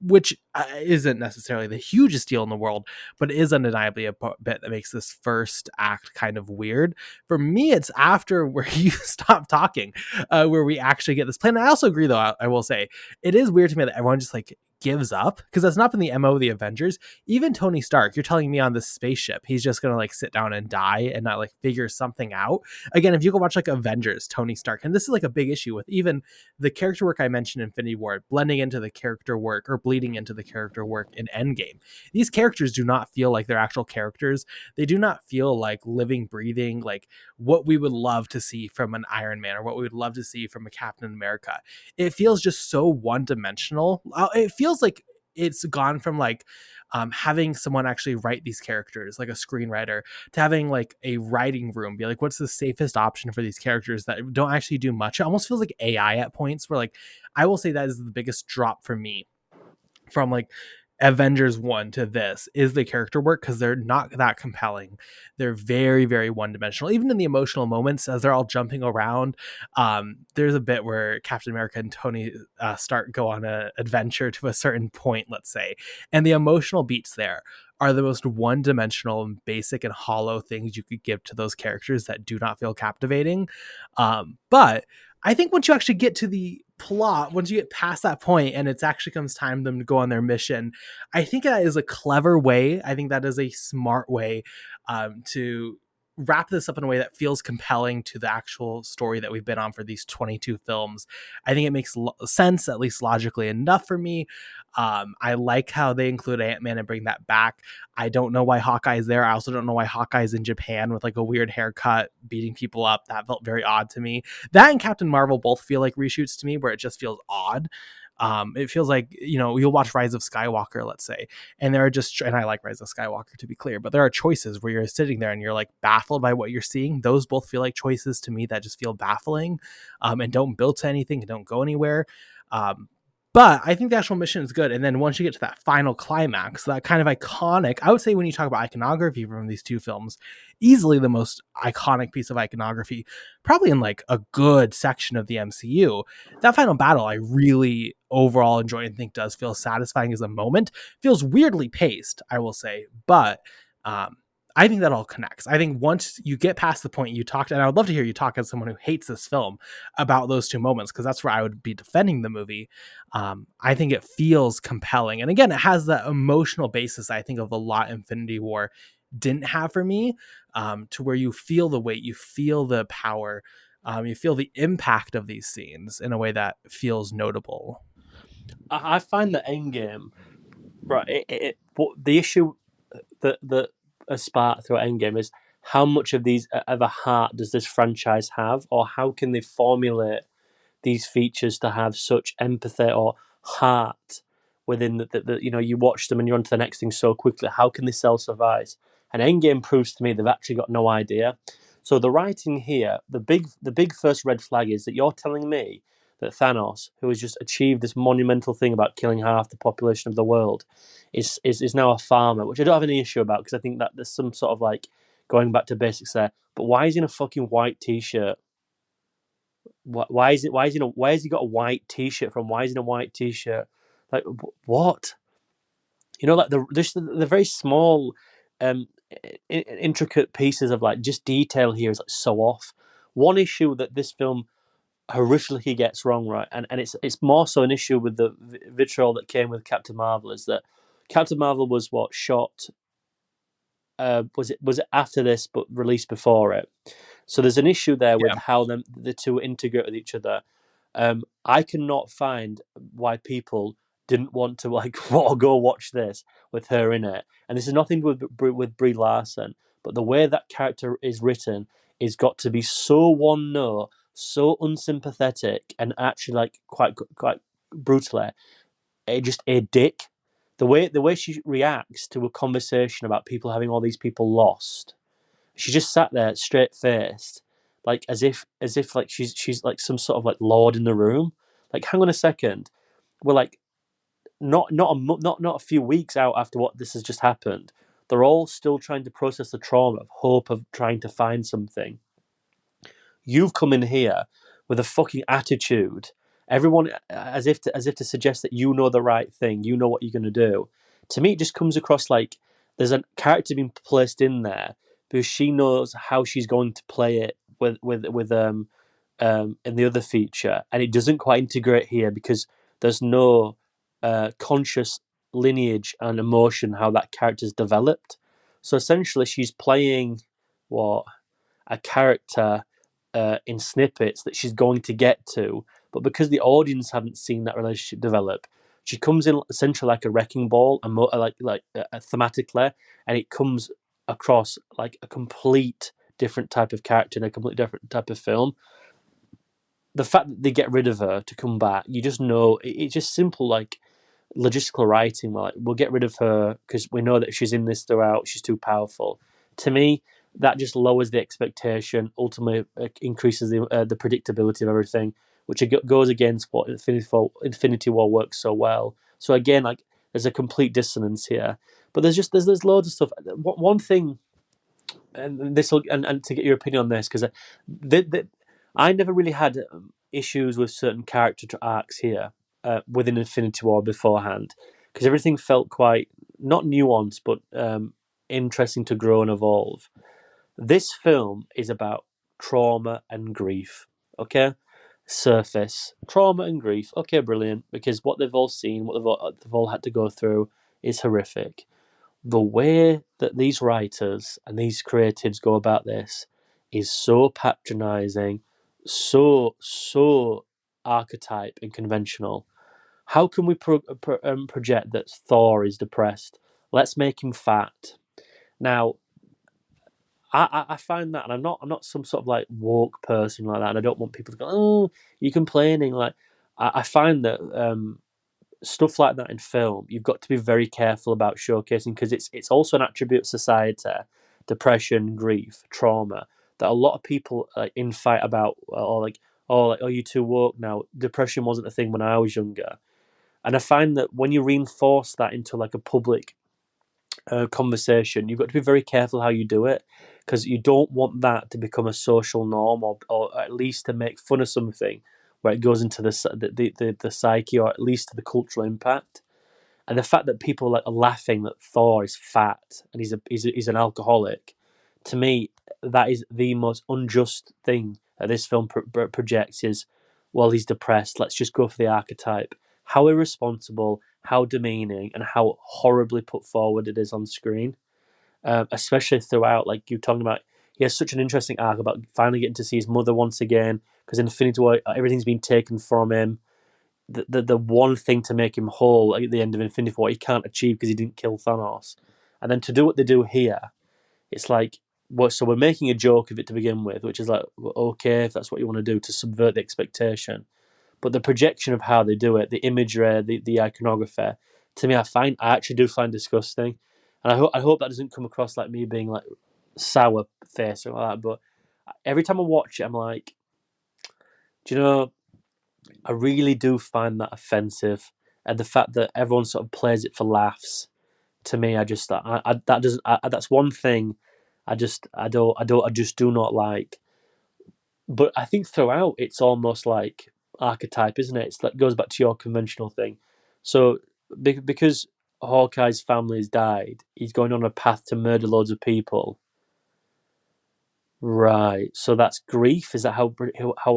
Which isn't necessarily the hugest deal in the world, but is undeniably a bit that makes this first act kind of weird. For me, it's after where you stop talking, where we actually get this plan. I also agree, though, I will say, it is weird to me that everyone just like gives up because that's not been the MO of the Avengers. Even Tony Stark, you're telling me on this spaceship, he's just going to like sit down and die and not like figure something out. Again, if you go watch like Avengers, Tony Stark, and this is like a big issue with even the character work I mentioned in Infinity War, blending into the character work or bleeding into the character work in Endgame. These characters do not feel like they're actual characters. They do not feel like living, breathing, like what we would love to see from an Iron Man or what we would love to see from a Captain America. It feels just so one-dimensional. It feels like it's gone from like having someone actually write these characters, like a screenwriter, to having like a writing room be like, what's the safest option for these characters that don't actually do much? It almost feels like AI at points where like, I will say that is the biggest drop for me from like Avengers 1 to this is the character work, because they're not that compelling. They're very, very one-dimensional. Even in the emotional moments, as they're all jumping around, there's a bit where Captain America and Tony Stark go on an adventure to a certain point, let's say, and the emotional beats there are the most one-dimensional and basic and hollow things you could give to those characters that do not feel captivating. But I think once you actually get to the plot, once you get past that point and it actually comes time for them to go on their mission, I think that is a clever way. I think that is a smart way to wrap this up in a way that feels compelling to the actual story that we've been on for these 22 films. I think it makes sense, at least logically enough for me. I like how they include Ant-Man and bring that back. I don't know why Hawkeye's there. I also don't know why Hawkeye's in Japan with like a weird haircut beating people up. That felt very odd to me. That and Captain Marvel both feel like reshoots to me, where it just feels odd. It feels like, you'll watch Rise of Skywalker, let's say, and there are just, and I like Rise of Skywalker, to be clear, but there are choices where you're sitting there and you're like baffled by what you're seeing. Those both feel like choices to me that just feel baffling, and don't build to anything and don't go anywhere. But I think the actual mission is good. And then once you get to that final climax, that kind of iconic, I would say when you talk about iconography from these two films, easily the most iconic piece of iconography, probably in like a good section of the MCU. That final battle, I really overall enjoy and think does feel satisfying as a moment. Feels weirdly paced, I will say, but I think that all connects. I think once you get past the point you talked, and I would love to hear you talk as someone who hates this film about those two moments, because that's where I would be defending the movie. I think it feels compelling. And again, it has that emotional basis, I think, of a lot Infinity War didn't have for me, to where you feel the weight, you feel the power, you feel the impact of these scenes in a way that feels notable. I find that Endgame, right? The issue that has sparked through Endgame is how much of these of a heart does this franchise have, or how can they formulate these features to have such empathy or heart within you watch them and you're on to the next thing so quickly. How can they self suffice? And Endgame proves to me they've actually got no idea. So the writing here, the big first red flag is that you're telling me that Thanos, who has just achieved this monumental thing about killing half the population of the world, is now a farmer, which I don't have any issue about, because I think that there's some sort of like going back to basics there. But why is he in a fucking white t-shirt? Why has he got a white t-shirt from? Why is he in a white t-shirt? Like what? Like the very small, intricate pieces of like just detail here is like so off. One issue that this film horrifically gets wrong, right, and it's more so an issue with the vitriol that came with Captain Marvel, is that Captain Marvel was what shot. Was it after this but released before it? So there's an issue there with Yeah. how the two integrate with each other. I cannot find why people didn't want to like go watch this with her in it. And this is nothing with Brie Larson, but the way that character is written is got to be so one note, so unsympathetic, and actually like quite brutally just a dick. The way she reacts to a conversation about people having all these people lost, she just sat there straight faced, like as if like she's like some sort of like lord in the room. Like, hang on a second, we're like not a few weeks out after what this has just happened. They're all still trying to process the trauma of hope of trying to find something. You've come in here with a fucking attitude. Everyone as if to suggest that you know the right thing, you know what you're going to do. To me, it just comes across like there's a character being placed in there because she knows how she's going to play it with in the other feature, and it doesn't quite integrate here because there's no conscious lineage and emotion how that character's developed. So essentially, she's playing what a character in snippets that she's going to get to, but because the audience haven't seen that relationship develop, she comes in essentially like a wrecking ball, thematically, and it comes across like a complete different type of character in a completely different type of film. The fact that they get rid of her to come back, you just know it's just simple like logistical writing. Like, we'll get rid of her because we know that if she's in this throughout, she's too powerful. To me, that just lowers the expectation. Ultimately, increases the predictability of everything, which goes against what Infinity War works so well. So again, like There's a complete dissonance here. But there's loads of stuff. One thing, and this will and to get your opinion on this, because I never really had issues with certain character arcs here within Infinity War beforehand, because everything felt quite not nuanced, but interesting to grow and evolve. This film is about trauma and grief. Okay, surface trauma and grief. Okay, brilliant. Because what they've all seen, what they've all had to go through, is horrific. The way that these writers and these creatives go about this is so patronizing, so archetype and conventional. How can we project that Thor is depressed? Let's make him fat. Now, I find that, and I'm not some sort of like woke person like that, and I don't want people to go, oh, you're complaining. Like, I find that stuff like that in film, you've got to be very careful about showcasing, because it's also an attribute of society, depression, grief, trauma, that a lot of people infight about, or like, oh, you too woke now. Depression wasn't a thing when I was younger, and I find that when you reinforce that into like a public conversation, you've got to be very careful how you do it, because you don't want that to become a social norm, or at least to make fun of something where it goes into the psyche, or at least to the cultural impact. And the fact that people are laughing that Thor is fat and he's an alcoholic, to me, that is the most unjust thing that this film projects. Is, well, he's depressed. Let's just go for the archetype. How irresponsible, how demeaning, and how horribly put forward it is on screen. Especially throughout, like you're talking about, he has such an interesting arc about finally getting to see his mother once again, because in Infinity War, everything's been taken from him. The one thing to make him whole at the end of Infinity War, he can't achieve because he didn't kill Thanos. And then to do what they do here, it's like, well, so we're making a joke of it to begin with, which is like, okay, if that's what you want to do to subvert the expectation. But the projection of how they do it, the imagery, the iconography, to me, I actually do find disgusting. And I hope that doesn't come across like me being like sour face or like that. But every time I watch it, I'm like, do you know, I really do find that offensive. And the fact that everyone sort of plays it for laughs, to me, I just that doesn't that's one thing I just do not like. But I think throughout it's almost like archetype, isn't it? It's like goes back to your conventional thing. So because Hawkeye's family has died, he's going on a path to murder loads of people. Right. So that's grief. Is that how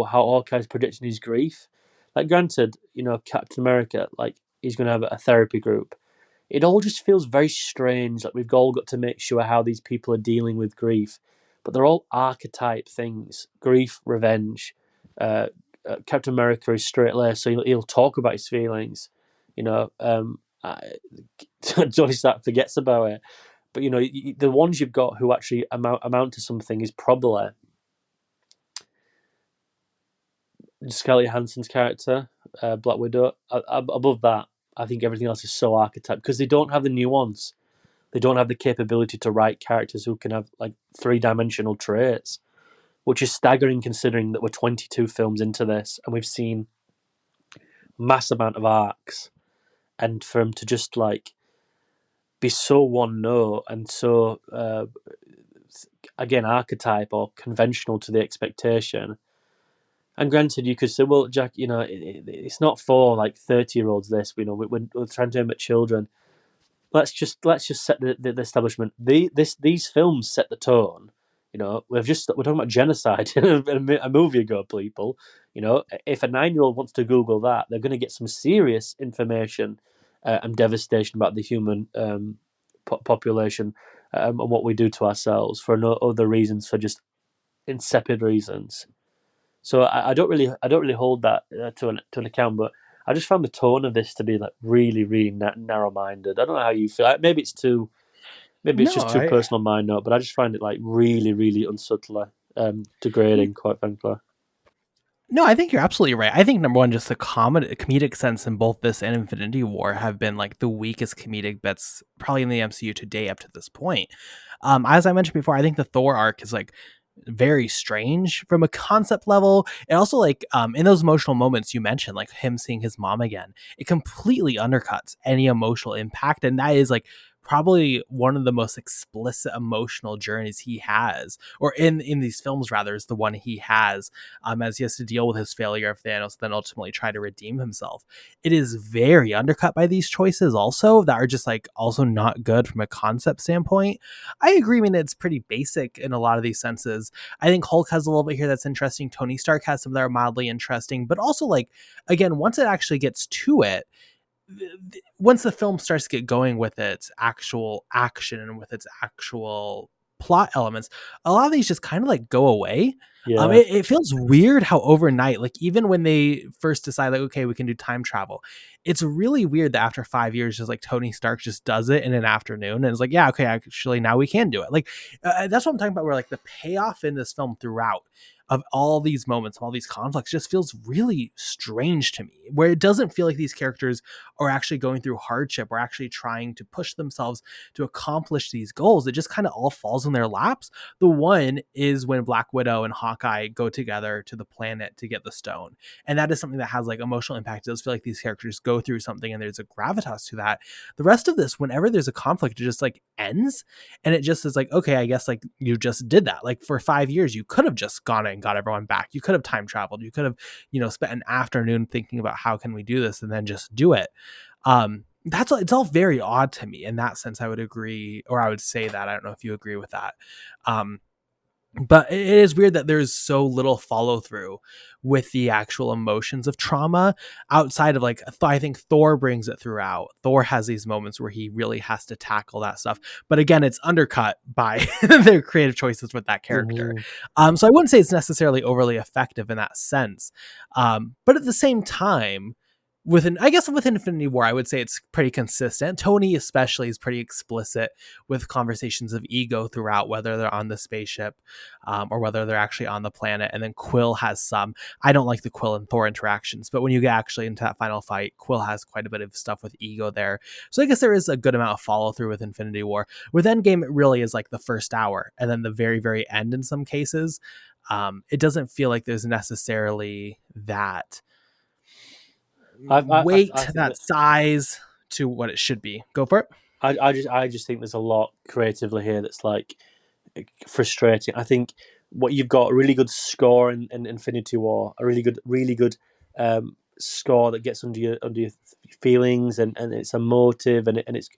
Hawkeye's projecting his grief? Like, granted, Captain America, like he's going to have a therapy group. It all just feels very strange. Like we've all got to make sure how these people are dealing with grief, but they're all archetype things: grief, revenge. Captain America is straight laced, so he'll talk about his feelings. Johnny Stark forgets about it, but the ones you've got who actually amount to something is probably Scarlett Johansson's character, Black Widow. Above that, I think everything else is so archetype, because they don't have the nuance. They don't have the capability to write characters who can have like three-dimensional traits, which is staggering considering that we're 22 films into this and we've seen mass amount of arcs, and for him to just like be so one note and so again archetype or conventional to the expectation. And granted, you could say, well, Jack, it's not for like 30-year-olds. This, we're trying to aim at children. Let's just set the establishment. These films set the tone. We're talking about genocide in a movie ago, people. If a 9-year-old wants to Google that, they're going to get some serious information and devastation about the human population and what we do to ourselves for no other reasons, for just insipid reasons. So I don't really hold that to an account, but I just found the tone of this to be like really, really narrow minded. I don't know how you feel. Maybe it's just too personal on my note, but I just find it like really, really unsubtly degrading, quite frankly. No, I think you're absolutely right. I think number one, just the comedic sense in both this and Infinity War have been like the weakest comedic bits probably in the MCU today up to this point. As I mentioned before, I think the Thor arc is like very strange from a concept level. And also like in those emotional moments you mentioned, like him seeing his mom again, it completely undercuts any emotional impact. And that is like probably one of the most explicit emotional journeys he has, or in these films rather, is the one he has, as he has to deal with his failure of Thanos, then ultimately try to redeem himself. It is very undercut by these choices also that are just like also not good from a concept standpoint. I agree. I mean, it's pretty basic in a lot of these senses. I think Hulk has a little bit here that's interesting. Tony Stark has some that are mildly interesting, but also like, again, once it actually gets to it, once the film starts to get going with its actual action and with its actual plot elements, a lot of these just kind of like go away. Yeah. It feels weird how overnight, like even when they first decide like, okay, we can do time travel, it's really weird that after 5 years, just like Tony Stark just does it in an afternoon and it's like, yeah, okay, actually now we can do it. Like that's what I'm talking about. Where like the payoff in this film throughout of all these moments, all these conflicts, just feels really strange to me. Where it doesn't feel like these characters are actually going through hardship or actually trying to push themselves to accomplish these goals. It just kind of all falls in their laps. The one is when Black Widow and Hawkeye go together to the planet to get the stone. And that is something that has like emotional impact. It does feel like these characters go through something and there's a gravitas to that. The rest of this, whenever there's a conflict, it just like ends. And it just is like, okay, I guess like you just did that. Like for 5 years, you could have just gone and got everyone back. You could have time traveled. You could have, spent an afternoon thinking about how can we do this and then just do it. That's it's all very odd to me. In that sense, I would agree, or I would say that. I don't know if you agree with that. Um, but it is weird that there's so little follow through with the actual emotions of trauma outside of like, I think Thor brings it throughout. Thor has these moments where he really has to tackle that stuff. But again, it's undercut by their creative choices with that character. Mm-hmm. So I wouldn't say it's necessarily overly effective in that sense. But at the same time, with Infinity War, I would say it's pretty consistent. Tony especially is pretty explicit with conversations of ego throughout, whether they're on the spaceship or whether they're actually on the planet. And then Quill has some. I don't like the Quill and Thor interactions, but when you get actually into that final fight, Quill has quite a bit of stuff with ego there. So I guess there is a good amount of follow through with Infinity War. With Endgame, it really is like the first hour and then the very, very end in some cases. It doesn't feel like there's necessarily that I weight, think that that size to what it should be. Go for it. I just think there's a lot creatively here that's like frustrating. I think what you've got a really good score in Infinity War, a really good score that gets under your feelings and it's emotive and it's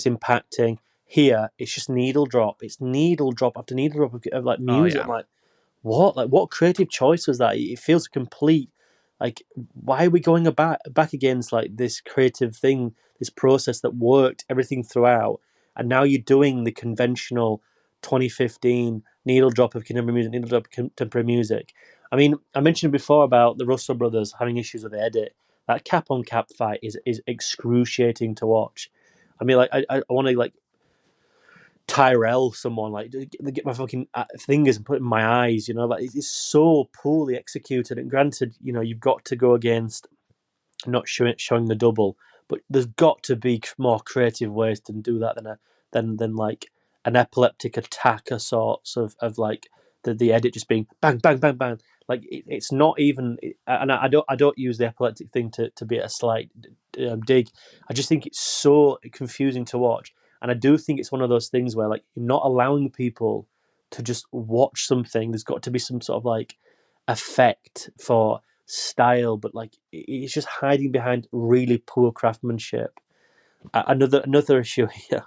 impacting. Here, it's just needle drop. It's needle drop after needle drop of like Oh music. yeah. I'm like, what? Like, what creative choice was that? It feels complete. Like, why are we going back against like this creative thing, this process that worked everything throughout, and now you're doing the conventional 2015 needle drop of contemporary music, needle drop of contemporary music. I mean, I mentioned before about the Russell brothers having issues with the edit. That cap on cap fight is excruciating to watch. I mean, like, I want to like Tyrell someone like get my fucking fingers and put it in my eyes, like it's so poorly executed. And granted, you've got to go against not showing the double, but there's got to be more creative ways to do that than like an epileptic attack or sorts of like the edit just being bang bang bang bang. Like it's not even, and I don't use the epileptic thing to be a slight dig. I just think it's so confusing to watch, and I do think it's one of those things where like you're not allowing people to just watch something. There's got to be some sort of like effect for style, but like it's just hiding behind really poor craftsmanship. Another issue here,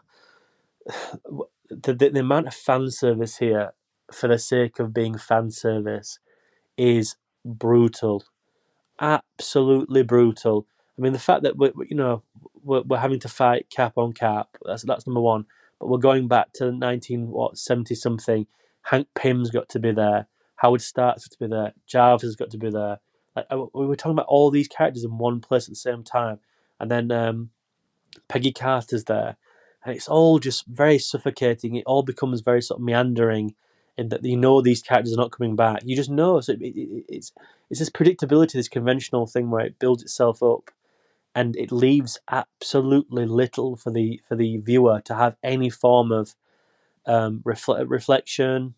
the amount of fan service here for the sake of being fan service is brutal, absolutely brutal. I mean, the fact that we're having to fight cap on cap, that's number one. But we're going back to 1970 something. Hank Pym's got to be there. Howard Stark's got to be there. Jarvis has got to be there. Like we were talking about all these characters in one place at the same time, and then Peggy Carter's there, and it's all just very suffocating. It all becomes very sort of meandering, in that these characters are not coming back. You just know, so it's this predictability, this conventional thing where it builds itself up, and it leaves absolutely little for the viewer to have any form of reflection,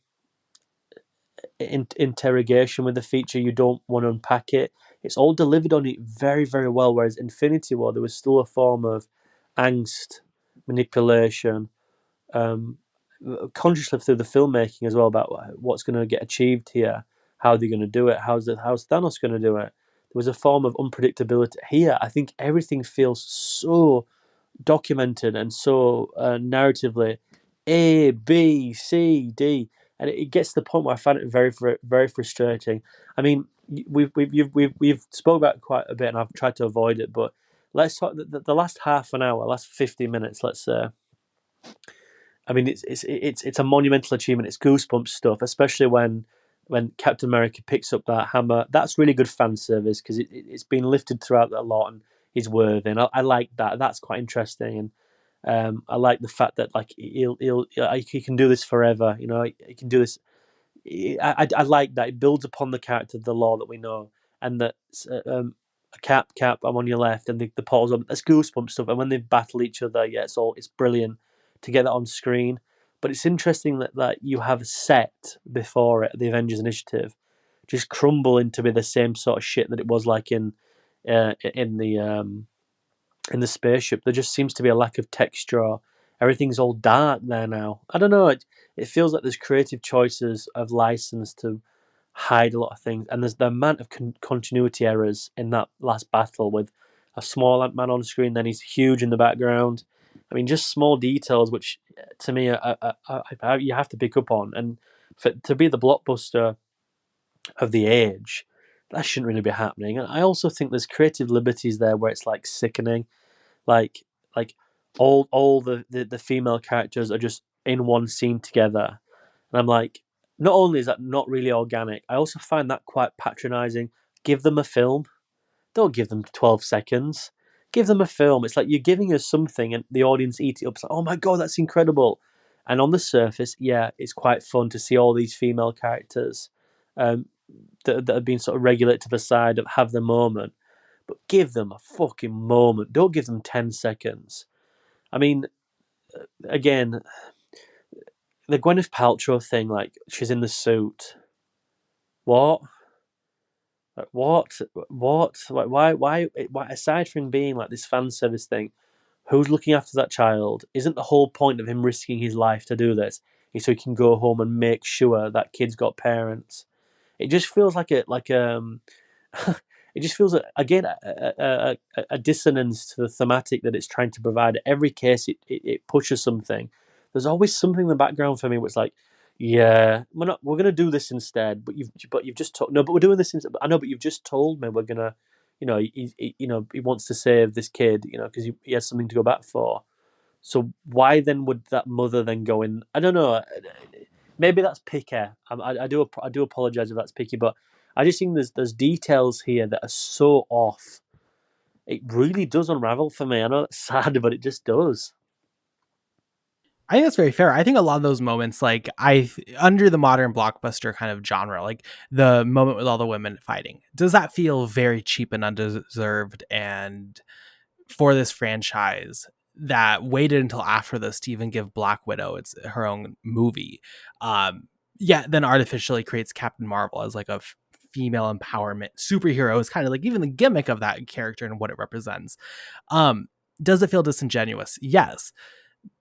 interrogation with the feature. You don't want to unpack it. It's all delivered on it very, very well. Whereas Infinity War, there was still a form of angst, manipulation, um, consciously through the filmmaking as well about what's going to get achieved here, how they're going to do it, how's Thanos going to do it. There was a form of unpredictability here. I think everything feels so documented and so narratively A, B, C, D, and it gets to the point where I find it very, very frustrating. I mean, we've spoke about it quite a bit, and I've tried to avoid it, but let's talk the last half an hour, last 50 minutes, let's say. I mean, it's a monumental achievement. It's goosebumps stuff, especially when Captain America picks up that hammer. That's really good fan service because it's been lifted throughout a lot and he's worthy. And I like that. That's quite interesting. And I like the fact that like he can do this forever. You know, he can do this. I like that it builds upon the character, the lore that we know, and that Cap, I'm on your left, and the portals up. That's goosebumps stuff. And when they battle each other, yeah, it's brilliant to get that on screen. But it's interesting that you have a set before it, the Avengers Initiative, just crumble into be the same sort of shit that it was like in the spaceship. There just seems to be a lack of texture. Everything's all dark there now. I don't know. It feels like there's creative choices of license to hide a lot of things, and there's the amount of continuity errors in that last battle with a small Ant-Man on screen, then he's huge in the background. I mean, just small details which, to me, you have to pick up on, and to be the blockbuster of the age, that shouldn't really be happening. And I also think there's creative liberties there where it's like sickening, like like all the female characters are just in one scene together, and I'm like, not only is that not really organic, I also find that quite patronizing. Give them a film. Don't give them 12 seconds. Give them a film. It's like you're giving us something and the audience eat it up. It's like, oh my God, that's incredible. And on the surface, yeah, it's quite fun to see all these female characters um, that have been sort of regulated to the side of have the moment. But give them a fucking moment. Don't give them 10 seconds. I mean, again, the Gwyneth Paltrow thing, like, she's in the suit. What? Like, what? What? Like, why? Aside from being like this fan service thing, who's looking after that child? Isn't the whole point of him risking his life to do this is so he can go home and make sure that kid's got parents? It just feels like it just feels again a dissonance to the thematic that it's trying to provide. Every case it pushes something. There's always something in the background for me where it's like, yeah, we're gonna do this instead, but you've just told no, but we're doing this instead. I know, but you've just told me we're gonna, he wants to save this kid, because he has something to go back for. So why then would that mother then go in? I don't know. Maybe that's picky. I do apologize if that's picky, but I just think there's details here that are so off. It really does unravel for me. I know it's sad, but it just does. I think that's very fair. I think a lot of those moments, like under the modern blockbuster kind of genre, like the moment with all the women fighting, does that feel very cheap and undeserved? And for this franchise that waited until after this to even give Black Widow it's her own movie, then artificially creates Captain Marvel as like a female empowerment superhero is kind of like even the gimmick of that character and what it represents. Does it feel disingenuous? Yes,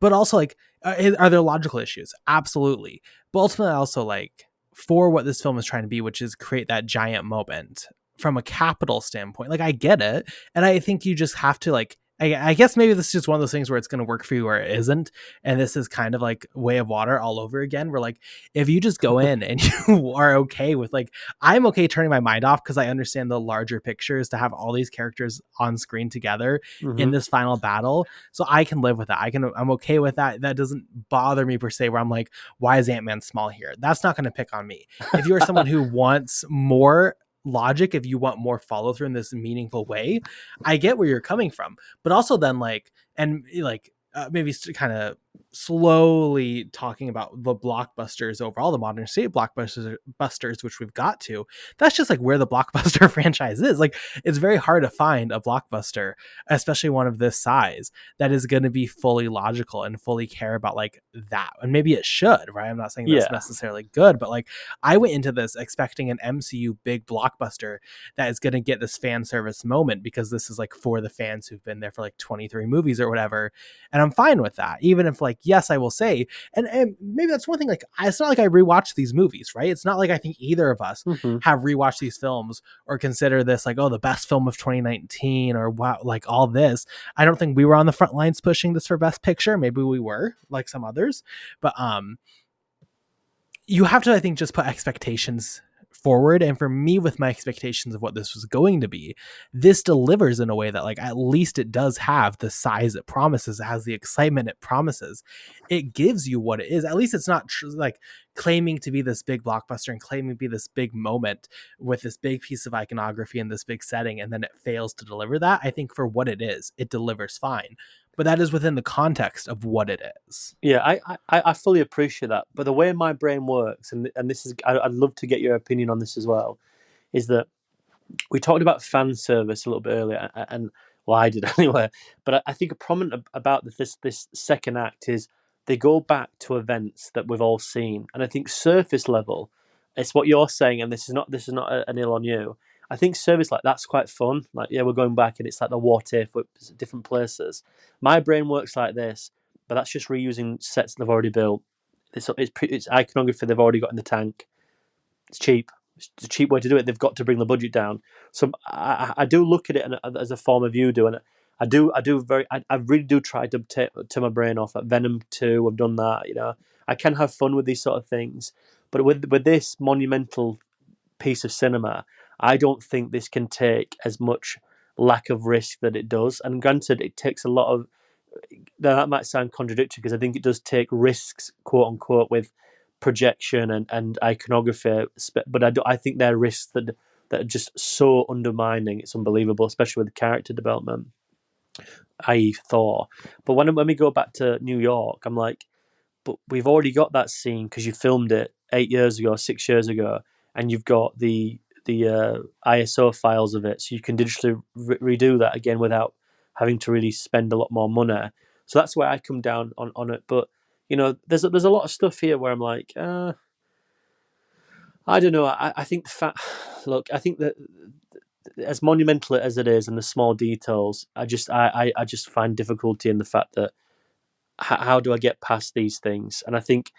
but also like are there logical issues? Absolutely. But ultimately also like for what this film is trying to be, which is create that giant moment from a capital standpoint, like I get it. And I think you just have to like I guess maybe this is just one of those things where it's going to work for you or it isn't. And this is kind of like Way of Water all over again. Where like, if you just go in and you are okay with like, I'm okay turning my mind off because I understand the larger picture is to have all these characters on screen together in this final battle. So I can live with that. I'm okay with that. That doesn't bother me per se where I'm like, why is Ant-Man small here? That's not going to pick on me. If you're someone who wants more logic, if you want more follow through in this meaningful way, I get where you're coming from. But also then like, and like maybe kind of slowly talking about the blockbusters overall, the modern state blockbusters, which we've got to, that's just like where the blockbuster franchise is. Like, it's very hard to find a blockbuster, especially one of this size, that is going to be fully logical and fully care about like that. And maybe it should, right? I'm not saying that's Yeah. necessarily good, but like, I went into this expecting an MCU big blockbuster that is going to get this fan service moment, because this is like for the fans who've been there for like 23 movies or whatever. And I'm fine with that, even if like, yes, I will say, and maybe that's one thing, like, it's not like I rewatch these movies, right? It's not like I think either of us Hmm. have rewatched these films or consider this like, oh, the best film of 2019 or wow, like all this. I don't think we were on the front lines pushing this for best picture. Maybe we were, like some others, but you have to, I think, just put expectations forward. And for me, with my expectations of what this was going to be, this delivers in a way that, like, at least it does have the size it promises, it has the excitement it promises, it gives you what it is. At least it's not like claiming to be this big blockbuster and claiming to be this big moment with this big piece of iconography and this big setting, and then it fails to deliver that. I think for what it is, it delivers fine, but that is within the context of what it is. Yeah, I fully appreciate that. But the way my brain works, and this is, I'd love to get your opinion on this as well, is that we talked about fan service a little bit earlier, and well, I did anyway. But I think a prominent about this second act is they go back to events that we've all seen, and I think surface level, it's what you're saying, and this is not an ill on you. I think service like that's quite fun. Like, yeah, we're going back, and it's like the what if with different places. My brain works like this, but that's just reusing sets they've already built. It's iconography they've already got in the tank. It's cheap. It's a cheap way to do it. They've got to bring the budget down. So I do look at it as a form of you do, and I really do try to turn my brain off. Like Venom 2, I've done that. I can have fun with these sort of things, but with this monumental piece of cinema, I don't think this can take as much lack of risk that it does. And granted, it takes a lot of. Now, that might sound contradictory because I think it does take risks, quote unquote, with projection and iconography, but I think they're risks that are just so undermining. It's unbelievable, especially with the character development, i.e. Thor. But when we go back to New York, I'm like, but we've already got that scene because you filmed it 8 years ago, 6 years ago, and you've got the ISO files of it, so you can digitally redo that again without having to really spend a lot more money. So that's where I come down on it. But there's a lot of stuff here where I'm like, I don't know. I think the fact, look, I think that as monumental as it is and the small details, I just find difficulty in the fact that how do I get past these things? And I think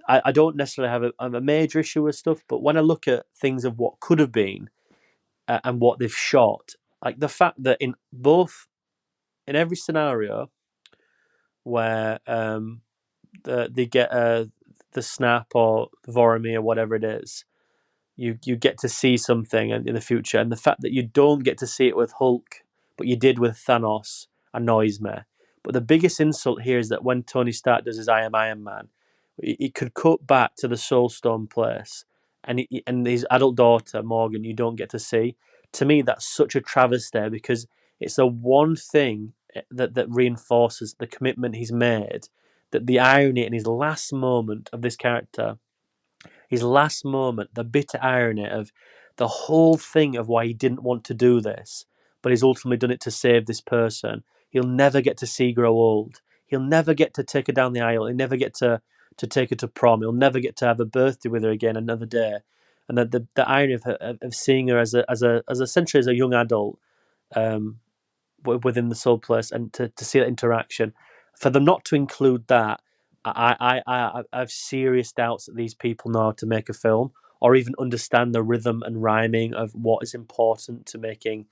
I don't necessarily have a major issue with stuff, but when I look at things of what could have been and what they've shot, like the fact that in every scenario where they get the snap or the Voromir or whatever it is, you get to see something in the future, and the fact that you don't get to see it with Hulk, but you did with Thanos, annoys me. But the biggest insult here is that when Tony Stark does his "I am Iron Man," he could cut back to the Soulstone place, and his adult daughter Morgan, you don't get to see. To me, that's such a travesty because it's the one thing that reinforces the commitment he's made. That the irony in his last moment of this character, his last moment, the bitter irony of the whole thing of why he didn't want to do this, but he's ultimately done it to save this person. He'll never get to see grow old. He'll never get to take her down the aisle. He'll never get to take her to prom. He'll never get to have a birthday with her again another day. And the irony of seeing her as essentially as a young adult, um, within the soul place, and to see that interaction, for them not to include that, I have serious doubts that these people know how to make a film or even understand the rhythm and rhyming of what is important to making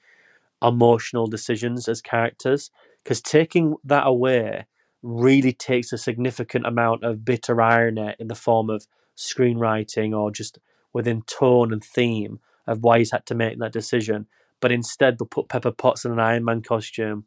emotional decisions as characters. Because taking that away really takes a significant amount of bitter irony in the form of screenwriting or just within tone and theme of why he's had to make that decision. But instead, they'll put Pepper Potts in an Iron Man costume.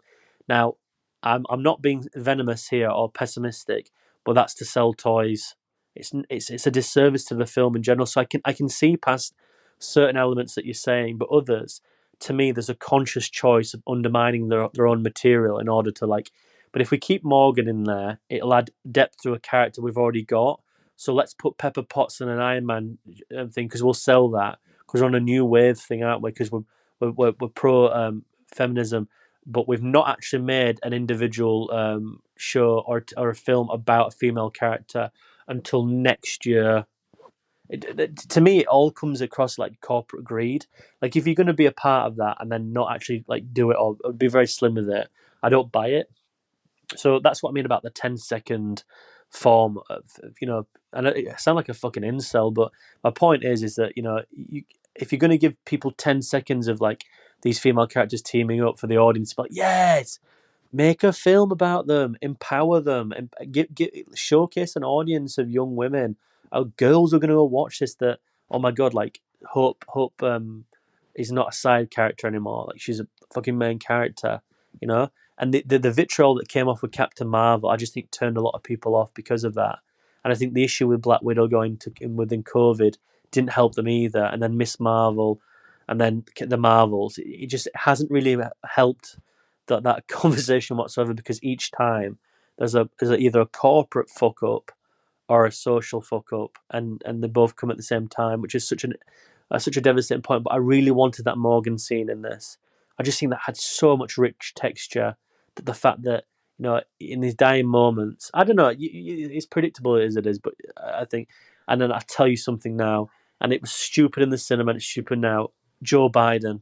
Now, I'm not being venomous here or pessimistic, but that's to sell toys. It's a disservice to the film in general. So I can see past certain elements that you're saying, but others, to me, there's a conscious choice of undermining their own material in order to like But if we keep Morgan in there, it'll add depth to a character we've already got. So let's put Pepper Potts and an Iron Man thing, because we'll sell that, because we're on a new wave thing, aren't we? Because we're pro feminism, but we've not actually made an individual show or a film about a female character until next year. To me, it all comes across like corporate greed. Like, if you're going to be a part of that and then not actually like do it or be very slim with it, I don't buy it. So that's what I mean about the 10-second form of, and I sound like a fucking incel, but my point is that, if you're going to give people 10 seconds of like these female characters teaming up for the audience, but yes, make a film about them, empower them, and showcase an audience of young women. Our girls are going to go watch this. That, oh my god, like Hope is not a side character anymore. Like, she's a fucking main character, you know. And the vitriol that came off with Captain Marvel, I just think turned a lot of people off because of that. And I think the issue with Black Widow going to within COVID didn't help them either. And then Miss Marvel, and then the Marvels, it just hasn't really helped that conversation whatsoever, because each time there's either a corporate fuck up or a social fuck up, and they both come at the same time, which is such a devastating point. But I really wanted that Morgan scene in this. I just think that had so much rich texture, that the fact that, in these dying moments, I don't know, it's predictable as it is, but I think, and then I tell you something now, and it was stupid in the cinema, and it's stupid now. Joe Biden,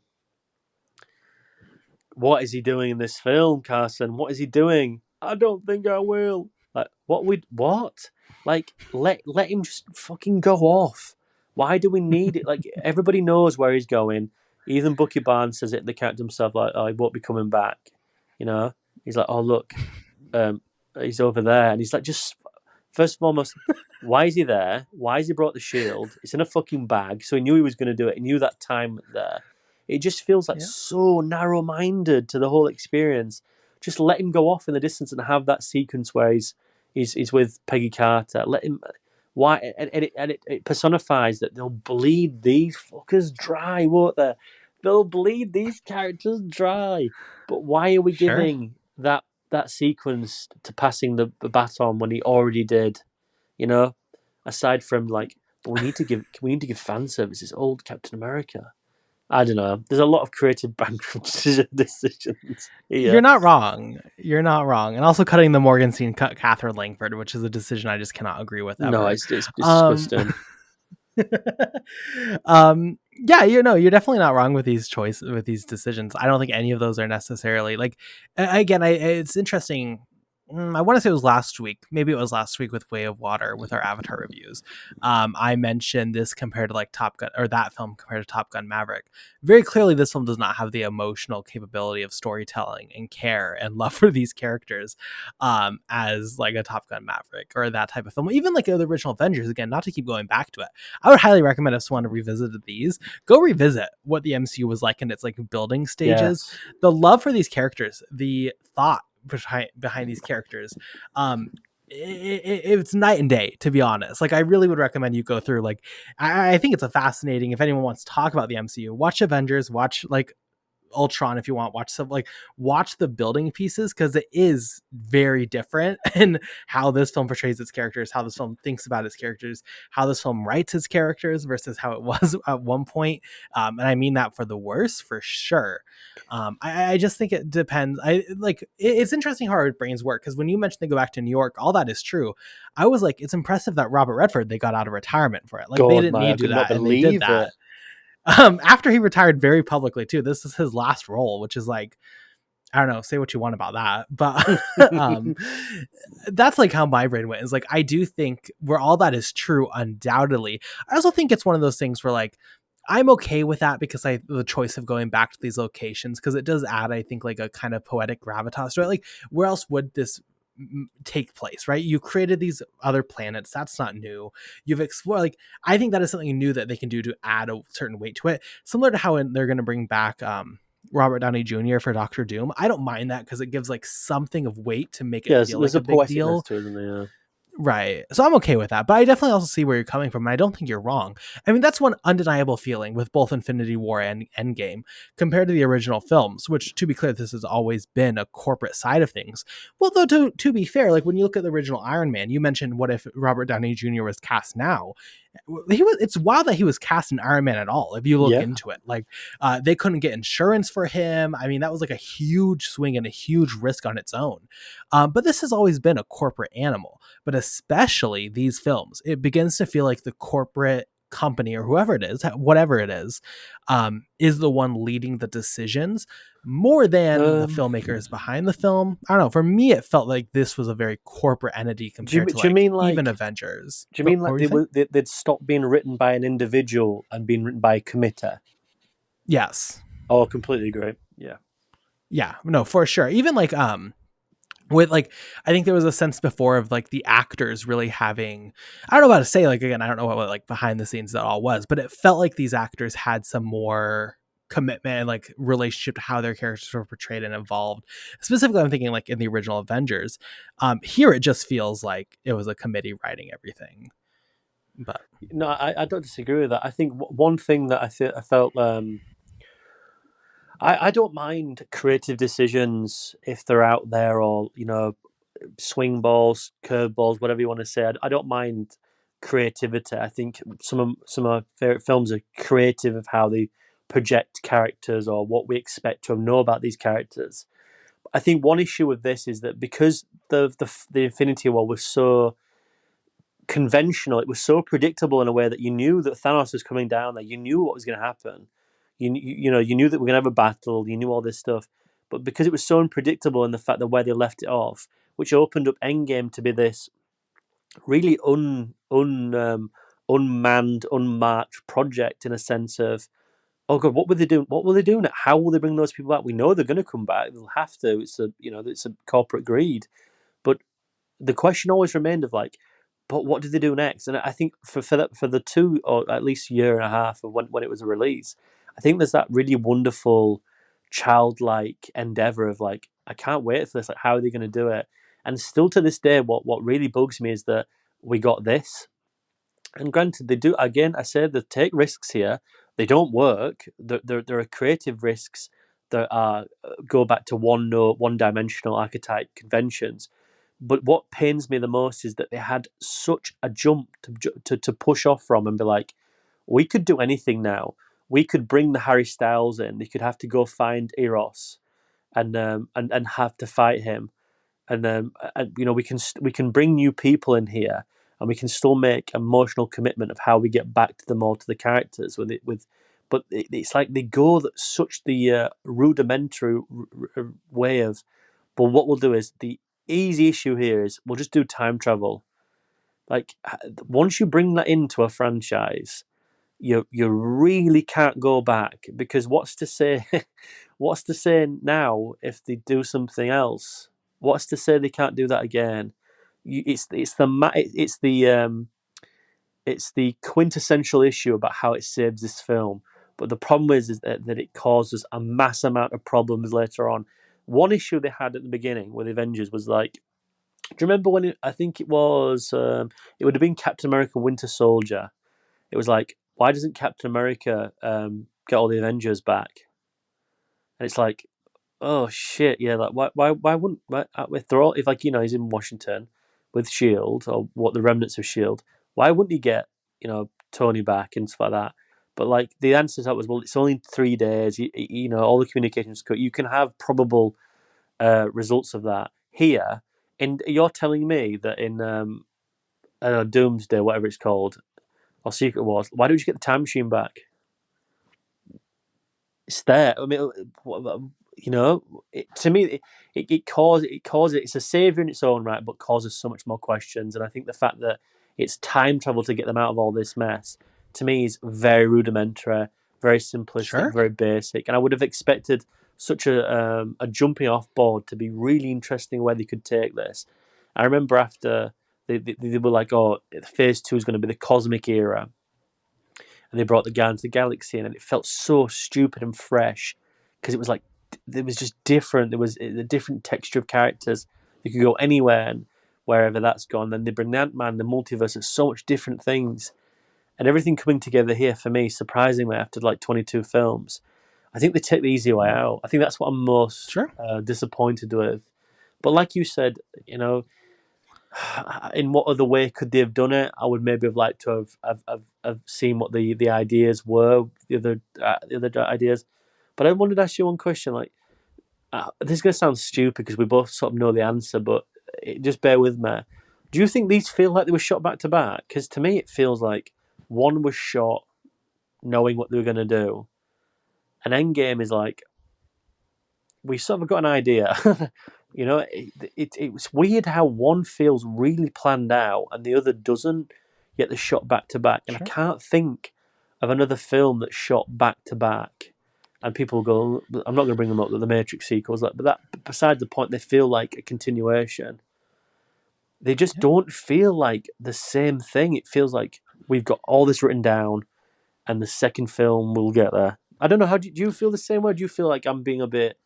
what is he doing in this film, Carson? What is he doing? I don't think I will. Like, what? Like, let him just fucking go off. Why do we need it? Like, everybody knows where he's going. Even Bucky Barnes says it in the character himself, like, oh, he won't be coming back. He's like, oh, look, he's over there. And he's like, just, first and foremost, why is he there? Why has he brought the shield? It's in a fucking bag. So he knew he was going to do it. He knew that time there. It just feels like so narrow-minded to the whole experience. Just let him go off in the distance and have that sequence where he's with Peggy Carter. Let him. Why? And it personifies that they'll bleed these fuckers dry, won't they? They'll bleed these characters dry. But why are we giving that sequence to passing the baton when he already did? Aside from like, but we need to give fan services. Old Captain America. I don't know. There's a lot of creative bankrupt decisions here. You're not wrong. And also, cutting the Morgan scene cut Catherine Langford, which is a decision I just cannot agree with ever. No, it's disgusting. Yeah, you're definitely not wrong with these decisions. I don't think any of those are necessarily like. Again, it's interesting. I want to say it was last week. Maybe it was last week with Way of Water with our Avatar reviews. I mentioned this compared to like Top Gun, or that film compared to Top Gun Maverick. Very clearly, this film does not have the emotional capability of storytelling and care and love for these characters as like a Top Gun Maverick or that type of film. Even like the original Avengers, again, not to keep going back to it. I would highly recommend, if someone revisited these, go revisit what the MCU was like in its like building stages. Yes. The love for these characters, the thought behind these characters, it's night and day, to be honest. Like, I really would recommend you go through, like, I think it's a fascinating, if anyone wants to talk about the MCU, watch Avengers, watch like Ultron if you want, watch the building pieces, because it is very different in how this film portrays its characters, how this film thinks about its characters, how this film writes its characters versus how it was at one point, and I mean that for the worse, for sure. I just think it depends. It's interesting how our brains work, because when you mentioned they go back to New York, all that is true. I was like, it's impressive that Robert Redford, they got out of retirement for it. Like, they didn't need to do that, and they did that. After he retired very publicly too. This is his last role, which is like, I don't know, say what you want about that, but that's like how my brain went. Is like, I do think where all that is true, undoubtedly. I also think it's one of those things where like, I'm okay with that, because the choice of going back to these locations, because it does add, I think, like a kind of poetic gravitas to it. Like, where else would this take place, right? You created these other planets. That's not new. You've explored, like, I think that is something new that they can do to add a certain weight to it. Similar to how they're going to bring back Robert Downey Jr. for Doctor Doom. I don't mind that, because it gives like something of weight to make it feel like a big deal. To it, isn't there? Right. So I'm okay with that. But I definitely also see where you're coming from. And I don't think you're wrong. I mean, that's one undeniable feeling with both Infinity War and Endgame compared to the original films, which, to be clear, this has always been a corporate side of things. Well, though, to be fair, like when you look at the original Iron Man, you mentioned what if Robert Downey Jr. was cast now? It's wild that he was cast in Iron Man at all if you look Yeah. into it. Like they couldn't get insurance for him. I mean, that was like a huge swing and a huge risk on its own. But this has always been a corporate animal, but especially these films, it begins to feel like the corporate company or whoever it is, whatever it is the one leading the decisions more than the Um, filmmakers behind the film. I don't know. For me, it felt like this was a very corporate entity compared to do you like mean even like Avengers. do you Oh, mean what like were you saying? they'd stopped being written by an individual and being written by a committer? Yes. Oh, I completely agree. Yeah. Yeah. No, for sure. Even like with like I think there was a sense before of like the actors really having I don't know how to say like again I don't know what like behind the scenes that all was, but it felt like these actors had some more commitment and like relationship to how their characters were portrayed and evolved. Specifically, I'm thinking like in the original Avengers. Here it just feels like it was a committee writing everything. But No, I don't disagree with that. I think one thing that I felt I don't mind creative decisions if they're out there, or swing balls, curve balls, whatever you want to say. I don't mind creativity. I think some of my favorite films are creative of how they project characters or what we expect to know about these characters. I think one issue with this is that because the Infinity War was so conventional, it was so predictable in a way that you knew that Thanos was coming down, that you knew what was going to happen. You knew that we're going to have a battle. You knew all this stuff, but because it was so unpredictable in the fact that where they left it off, which opened up Endgame to be this really unmanned, unmarked project in a sense of, oh god, what were they doing? What were they doing? How will they bring those people back? We know they're going to come back. They'll have to. It's a corporate greed, but the question always remained of like, but what did they do next? And I think for the 2 or at least year and a half of when it was a release, I think there's that really wonderful childlike endeavor of like, I can't wait for this. Like, how are they going to do it? And still to this day, what really bugs me is that we got this. And granted, they do again. I said they take risks here. They don't work. There are creative risks that are go back to one note, one dimensional archetype conventions. But what pains me the most is that they had such a jump to push off from and be like, we could do anything now. We could bring the Harry Styles in. They could have to go find Eros and have to fight him. And we can bring new people in here, and we can still make emotional commitment of how we get back to them all, to the characters but it's like they go such the rudimentary way of, but what we'll do is the easy issue here is we'll just do time travel. Like, once you bring that into a franchise, you really can't go back, because what's to say what's to say now if they do something else? What's to say they can't do that again? It's the quintessential issue about how it saves this film. But the problem is that it causes a mass amount of problems later on. One issue they had at the beginning with Avengers was like, do you remember when I think it would have been Captain America Winter Soldier. It was like, why doesn't Captain America get all the Avengers back? And it's like, oh shit, yeah, like why wouldn't if they're all, if like he's in Washington with Shield, or what, the remnants of Shield, why wouldn't he get Tony back and stuff like that? But like the answer to that was, well, it's only 3 days. All the communications cut. You can have probable results of that here. And you're telling me that in Doomsday, whatever it's called, or Secret Wars, why don't you get the time machine back? It's there. I mean, to me, it causes it's a savior in its own right, but causes so much more questions. And I think the fact that it's time travel to get them out of all this mess, to me, is very rudimentary, very simplistic, sure. very basic. And I would have expected such a jumping off board to be really interesting where they could take this. I remember after they were like, oh, phase 2 is going to be the cosmic era, and they brought the Guardians of the Galaxy in, and it felt so stupid and fresh because it was like, it was just different. There was a different texture of characters. They could go anywhere, wherever that's gone. Then they bring the Ant-Man, the multiverse, and so much different things, and everything coming together here for me, surprisingly, after like 22 films. I think they take the easy way out. I think that's what I'm most Sure. disappointed with. But like you said, in what other way could they have done it? I would maybe have liked to have seen what the ideas were, the other ideas. But I wanted to ask you one question. Like, this is going to sound stupid because we both sort of know the answer, but just bear with me. Do you think these feel like they were shot back to back? Because to me, it feels like one was shot knowing what they were going to do, and Endgame is like, we sort of got an idea. It's weird how one feels really planned out and the other doesn't, yet they're shot back to back. And I Sure. can't think of another film that's shot back to back. And people go, I'm not going to bring them up, the Matrix sequels, but that, besides the point, they feel like a continuation. They just Yeah. don't feel like the same thing. It feels like we've got all this written down, and the second film will get there. I don't know. How do you feel the same way? Do you feel like I'm being a bit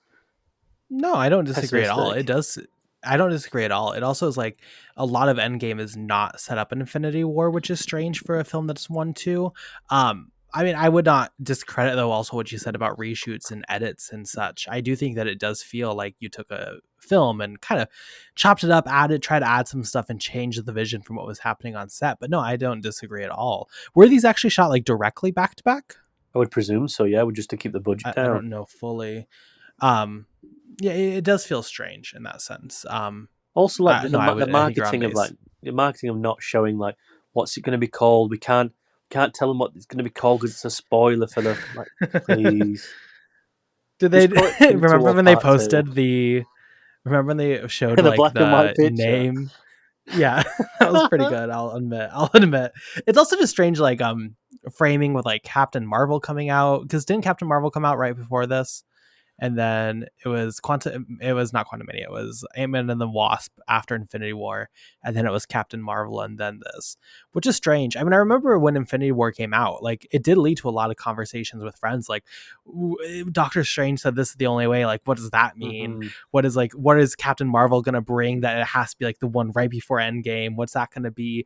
No, I don't disagree at all. It pessimistic? does. I don't disagree at all. It also is like a lot of Endgame is not set up in Infinity War, which is strange for a film that's 1-2. I mean, I would not discredit though also what you said about reshoots and edits and such. I do think that it does feel like you took a film and kind of chopped it up, tried to add some stuff and change the vision from what was happening on set. But no, I don't disagree at all. Were these actually shot like directly back to back? I would presume so, yeah, just to keep the budget I down. don't know fully. Um, yeah, it does feel strange in that sense. Also, like No, the I think you're on marketing of base. not showing like what's it going to be called. We can't tell them what it's going to be called because it's a spoiler for the like. Please, Did they just call it Infinity remember War when they Part Two. posted the? Remember when they showed The like black and white the picture. name? Yeah, that was pretty good. I'll admit. I'll admit. It's also just strange, like framing with like Captain Marvel coming out, because didn't Captain Marvel come out right before this? And then it was Quantum. It was not Quantum Mania. It was Ant-Man and the Wasp after Infinity War, and then it was Captain Marvel, and then this, which is strange. I mean, I remember when Infinity War came out, like it did lead to a lot of conversations with friends. Like, Doctor Strange said this is the only way. Like, what does that mean? Mm-hmm. What is Captain Marvel gonna bring that it has to be like the one right before Endgame? What's that gonna be?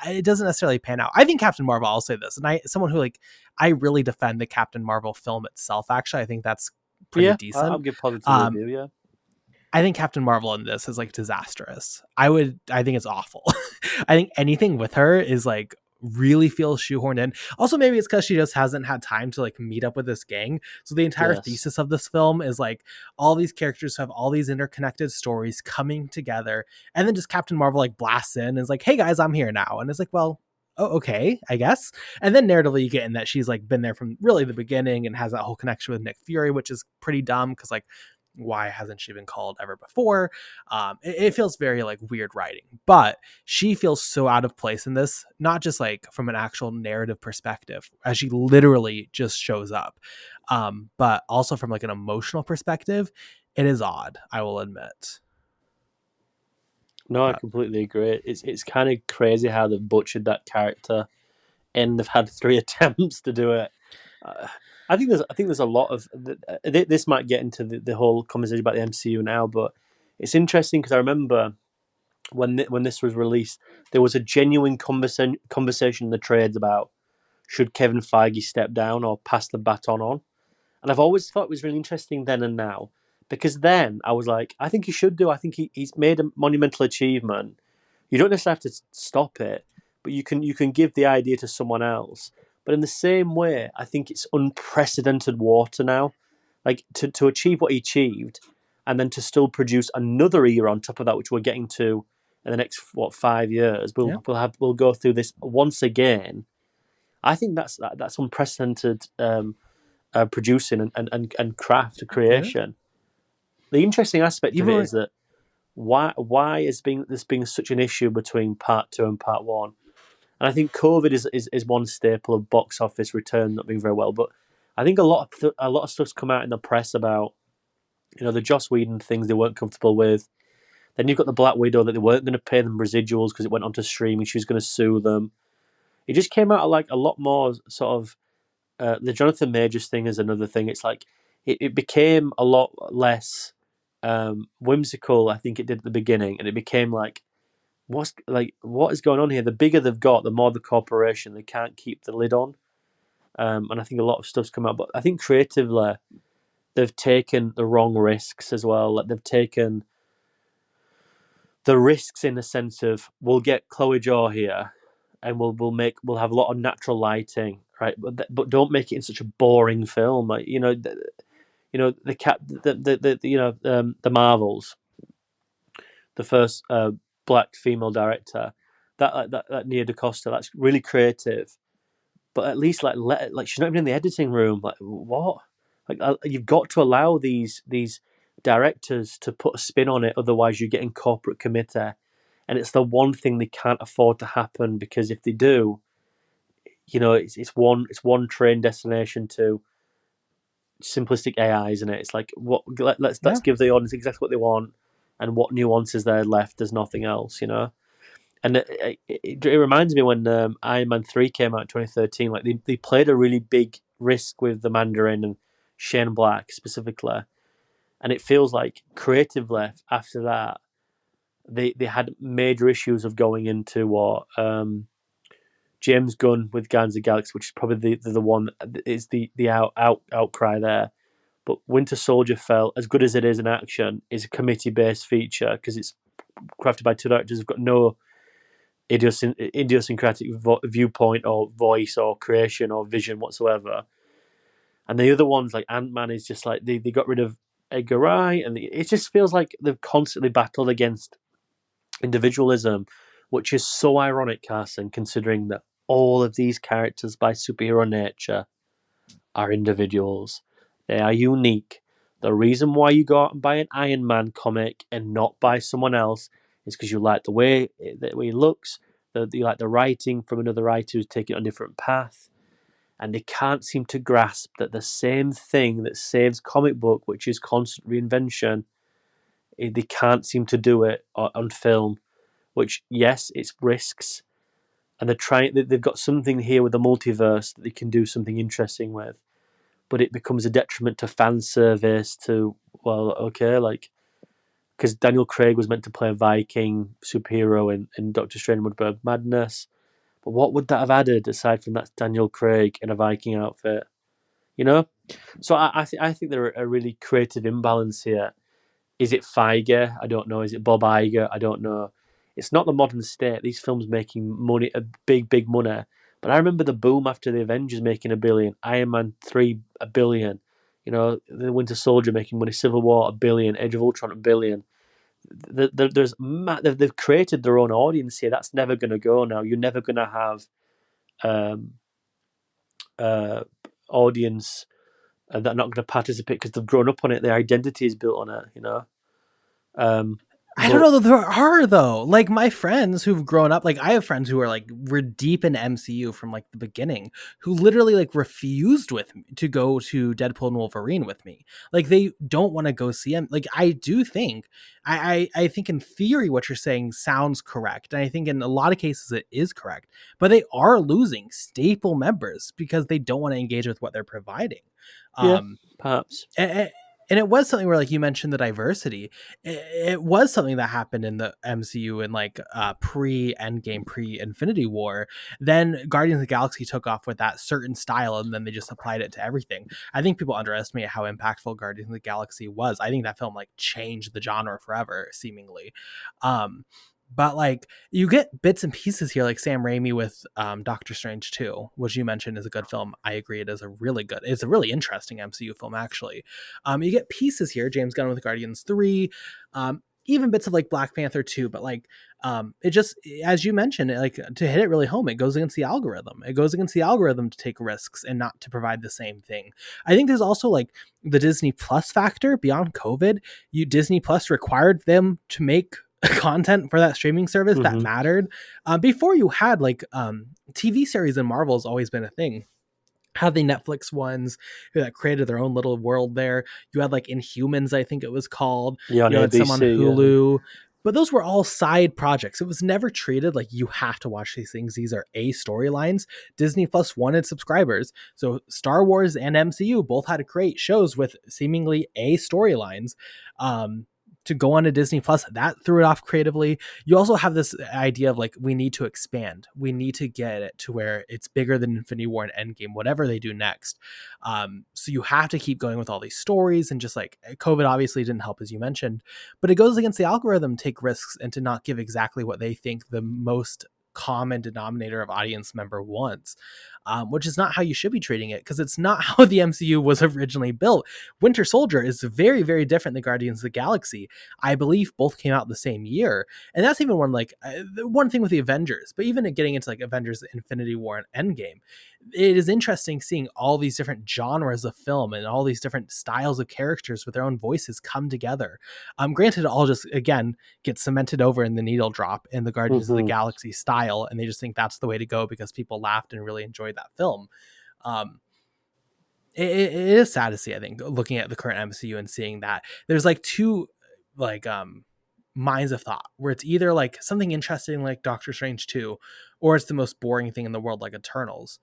It doesn't necessarily pan out. I think Captain Marvel. I'll say this, and someone who like I really defend the Captain Marvel film itself. Actually, I think that's pretty Yeah, I'll decent. give positive Um, review. Yeah, I think Captain Marvel in this is like disastrous. I think it's awful. I think anything with her is like really feels shoehorned in. Also, maybe it's because she just hasn't had time to like meet up with this gang. So the entire yes. thesis of this film is like all these characters have all these interconnected stories coming together, and then just Captain Marvel like blasts in and is like, "Hey guys, I'm here now," and it's like, well. Oh, okay, I guess. And then narratively, you get in that she's like been there from really the beginning and has that whole connection with Nick Fury, which is pretty dumb because like why hasn't she been called ever before? It feels very like weird writing, but she feels so out of place in this, not just like from an actual narrative perspective, as she literally just shows up, but also from like an emotional perspective. It is odd, I will admit. No, I But completely agree. It's kind of crazy how they've butchered that character, and they've had three attempts to do it. Uh, I think there's a lot of this might get into the whole conversation about the MCU now, but it's interesting because I remember when this was released, there was a genuine conversation in the trades about should Kevin Feige step down or pass the baton on, and I've always thought it was really interesting then and now, because then I was like, I think he should do. I think he's made a monumental achievement. You don't necessarily have to stop it, but you can give the idea to someone else. But in the same way, I think it's unprecedented water now. Like to achieve what he achieved, and then to still produce another era on top of that, which we're getting to in the next 5 years. yeah, We'll go through this once again. I think that's unprecedented producing and craft it is. creation. The interesting aspect of Even it when, is that why is this being such an issue between part two and part one? And I think COVID is one staple of box office return not being very well. But I think a lot of stuff's come out in the press about the Joss Whedon things they weren't comfortable with. Then you've got the Black Widow that they weren't going to pay them residuals because it went onto streaming. She was going to sue them. It just came out like a lot more sort of the Jonathan Majors thing is another thing. It's like it became a lot less whimsical. I think it did at the beginning, and it became like what is going on here? The bigger they've got, the more the corporation they can't keep the lid on. And I think a lot of stuff's come out, but I think creatively they've taken the wrong risks as well. Like they've taken the risks in the sense of we'll get Chloe Zhao here, and we'll have a lot of natural lighting, right? But don't make it in such a boring film. Like the cat the Marvels, the first black female director, that Nia DaCosta, that's really creative. But at least she's not even in the editing room. Like what? You've got to allow these directors to put a spin on it. Otherwise, you're getting corporate committee, and it's the one thing they can't afford to happen, because if they do, it's one train destination to simplistic AI, isn't it? It's like let's Yeah. give the audience exactly what they want, and what nuances there left. There's nothing else. And it reminds me when Iron Man 3 came out in 2013. Like they played a really big risk with the Mandarin and Shane Black specifically, and it feels like creatively after that they had major issues of going into what James Gunn with Guardians of the Galaxy, which is probably the one that is the outcry there. But Winter Soldier felt, as good as it is in action, is a committee based feature because it's crafted by two directors who've got no idiosyncratic viewpoint or voice or creation or vision whatsoever. And the other ones, like Ant-Man, is just like they got rid of Edgar Wright, and it just feels like they've constantly battled against individualism, which is so ironic, Carson, considering that all of these characters by superhero nature are individuals. They are unique. The reason why you go out and buy an Iron Man comic and not buy someone else is because you like the way he looks, you like the writing from another writer who's taken a different path, and they can't seem to grasp that the same thing that saves comic book, which is constant reinvention, they can't seem to do it on film. Which, yes, it's risks, and they've got something here with the multiverse that they can do something interesting with, but it becomes a detriment to fan service. Because Daniel Craig was meant to play a Viking superhero in Doctor Strange Multiverse of Madness, but what would that have added aside from that Daniel Craig in a Viking outfit? You know, so I think there are a really creative imbalance here. Is it Feige? I don't know. Is it Bob Iger? I don't know. It's not the modern state. These films making money, a big money. But I remember the boom after the Avengers making $1 billion, Iron Man 3 $1 billion, the Winter Soldier making money, Civil War $1 billion, Age of Ultron $1 billion. They've created their own audience here. That's never going to go now. You're never going to have audience that are not going to participate because they've grown up on it. Their identity is built on it. I don't know that there are, though. Like my friends who've grown up, like I have friends who are like we're deep in MCU from like the beginning, who literally like refused with me to go to Deadpool and Wolverine with me. Like they don't want to go see him. Like I do think, I think in theory what you're saying sounds correct, and I think in a lot of cases it is correct. But they are losing staple members because they don't want to engage with what they're providing. Yeah, perhaps. And it was something where, like you mentioned, the diversity. It was something that happened in the MCU in like pre-Endgame, pre-Infinity War. Then Guardians of the Galaxy took off with that certain style, and then they just applied it to everything. I think people underestimate how impactful Guardians of the Galaxy was. I think that film like changed the genre forever, seemingly. But like you get bits and pieces here, like Sam Raimi with Doctor Strange 2, which you mentioned is a good film. I agree, it's a really interesting MCU film, actually. You get pieces here, James Gunn with Guardians 3, even bits of like Black Panther 2, but like it just, as you mentioned, like to hit it really home, it goes against the algorithm. It goes against the algorithm to take risks and not to provide the same thing. I think there's also like the Disney Plus factor beyond COVID. Disney Plus required them to make content for that streaming service that mattered. Before you had like TV series, and Marvel's always been a thing. Had the Netflix ones that created their own little world there. You had like Inhumans, I think it was called. Yeah, on you had ABC, some on Hulu. But those were all side projects. It was never treated like you have to watch these things. These are A, storylines. Disney Plus wanted subscribers. So Star Wars and MCU both had to create shows with seemingly A, storylines. to go on to Disney Plus. That threw it off creatively. You also have this idea of like, we need to expand. We need to get it to where it's bigger than Infinity War and Endgame, whatever they do next. So you have to keep going with all these stories, and just like COVID obviously didn't help, as you mentioned, but it goes against the algorithm to take risks and to not give exactly what they think the most common denominator of audience member wants, which is not how you should be treating it, because it's not how the MCU was originally built. Winter Soldier is very, very different than Guardians of the Galaxy. I believe both came out the same year, and that's even one like one thing with the Avengers. But even getting into like Avengers: Infinity War and Endgame, it is interesting seeing all these different genres of film and all these different styles of characters with their own voices come together. Granted, it all just again gets cemented over in the needle drop in the Guardians of the Galaxy style, and they just think that's the way to go because people laughed and really enjoyed that film. It is sad to see, I think, looking at the current MCU and seeing that there's like two like minds of thought, where it's either like something interesting like Doctor Strange 2, or it's the most boring thing in the world like Eternals.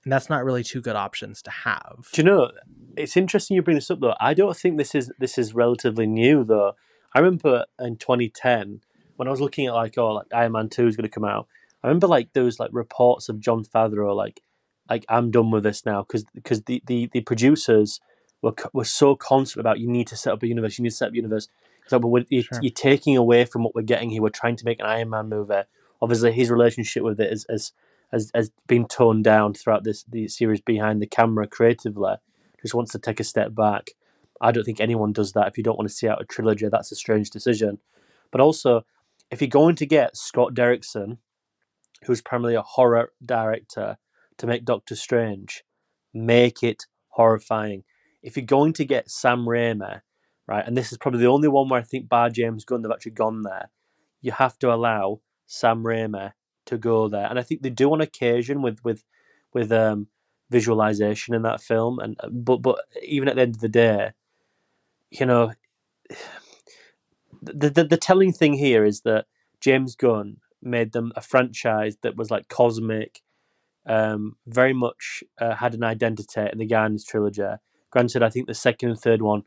And that's not really two good options to have. Do you know? It's interesting you bring this up though. I don't think this is relatively new though. I remember in 2010 when I was looking at like Iron Man 2 is going to come out. I remember like there was like reports of Jon Favreau like I'm done with this now because the producers were so constant about you need to set up a universe, you need to set up a universe. It's like, but you're taking away from what we're getting here. We're trying to make an Iron Man movie. Obviously, his relationship with it has been toned down throughout the series behind the camera creatively. Just wants to take a step back. I don't think anyone does that. If you don't want to see out a trilogy, that's a strange decision. But also, if you're going to get Scott Derrickson, who's primarily a horror director, to make Doctor Strange, make it horrifying. If you're going to get Sam Raimi, right, and this is probably the only one where I think bar James Gunn, they've actually gone there, you have to allow Sam Raimi to go there. And I think they do on occasion with visualization in that film. And but even at the end of the day, you know, the telling thing here is that James Gunn made them a franchise that was like cosmic, very much had an identity in the Guardians trilogy. Granted, I think the second and third one,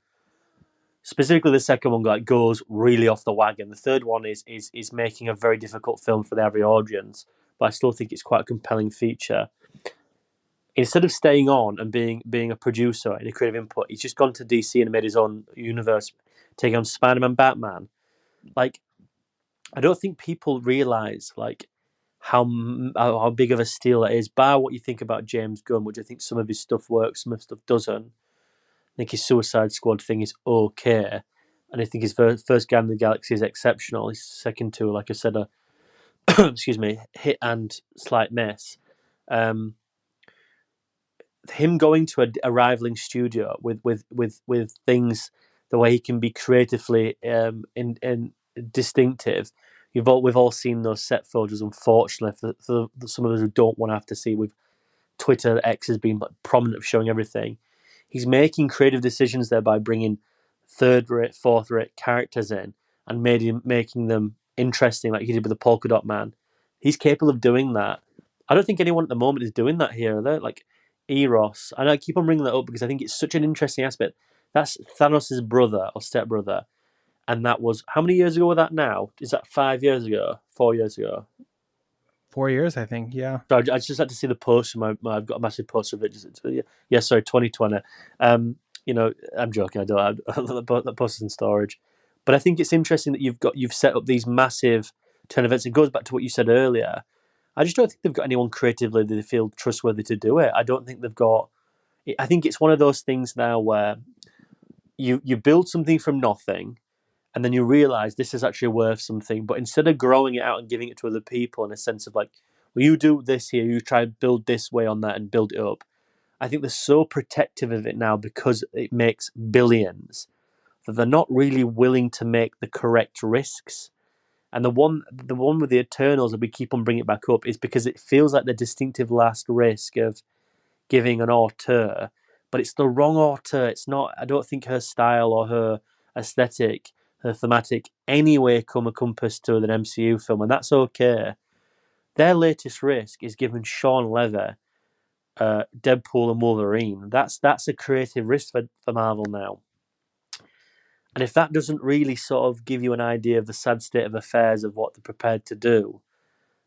specifically the second one, like goes really off the wagon. The third one is making a very difficult film for the average audience, but I still think it's quite a compelling feature. Instead of staying on and being a producer and a creative input, he's just gone to DC and made his own universe, taking on Spider-Man, Batman. Like, I don't think people realize like how big of a steal it is. Bar what you think about James Gunn, which I think some of his stuff works, some of his stuff doesn't. I think his Suicide Squad thing is okay, and I think his first Guardian of the Galaxy is exceptional. His second two, like I said, are excuse me, hit and slight miss. Him going to a rivaling studio with things the way he can be creatively in distinctive. We've all seen those set photos. Unfortunately, for some of those who don't want to have to see, with Twitter X has been prominent of showing everything. He's making creative decisions there by bringing third-rate, fourth-rate characters in and making them interesting, like he did with the Polka Dot Man. He's capable of doing that. I don't think anyone at the moment is doing that here. They're like Eros, and I keep on bringing that up because I think it's such an interesting aspect. That's Thanos' brother or stepbrother, and that was how many years ago was that now? Is that 5 years ago? 4 years ago? 4 years, I think. Yeah. So I just had to see the poster. I've got a massive poster of it. Sorry, 2020. I'm joking. I don't. That poster's in storage. But I think it's interesting that you've set up these massive turn events. It goes back to what you said earlier. I just don't think they've got anyone creatively that they feel trustworthy to do it. I don't think they've got. I think it's one of those things now where you build something from nothing, and then you realize this is actually worth something. But instead of growing it out and giving it to other people in a sense of like, well, you do this here, you try to build this way on that and build it up. I think they're so protective of it now because it makes billions that they're not really willing to make the correct risks. And the one with the Eternals that we keep on bringing it back up is because it feels like the distinctive last risk of giving an auteur, but it's the wrong auteur. It's not. I don't think her style or her aesthetic, her thematic, anyway come compassed to an MCU film, and that's okay. Their latest risk is giving Sean Levy Deadpool and Wolverine. That's a creative risk for Marvel now. And if that doesn't really sort of give you an idea of the sad state of affairs of what they're prepared to do,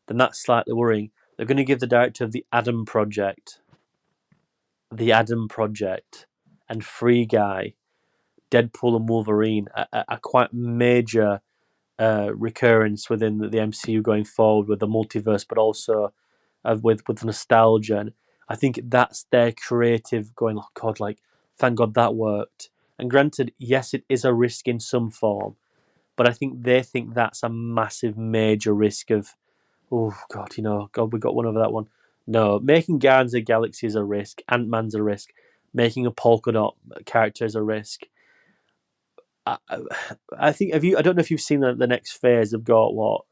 then that's slightly worrying. They're going to give the director of the Adam Project, and Free Guy, Deadpool and Wolverine, a quite major recurrence within the MCU going forward with the multiverse, but also with nostalgia. And I think that's their creative going, oh God, like, thank God that worked. And granted, yes, it is a risk in some form, but I think they think that's a massive, major risk of, oh God, God, we got one over that one. No, making Guardians of the Galaxy is a risk. Ant-Man's a risk. Making a polka dot character is a risk. I, I think I don't know if you've seen the next phase. They've got what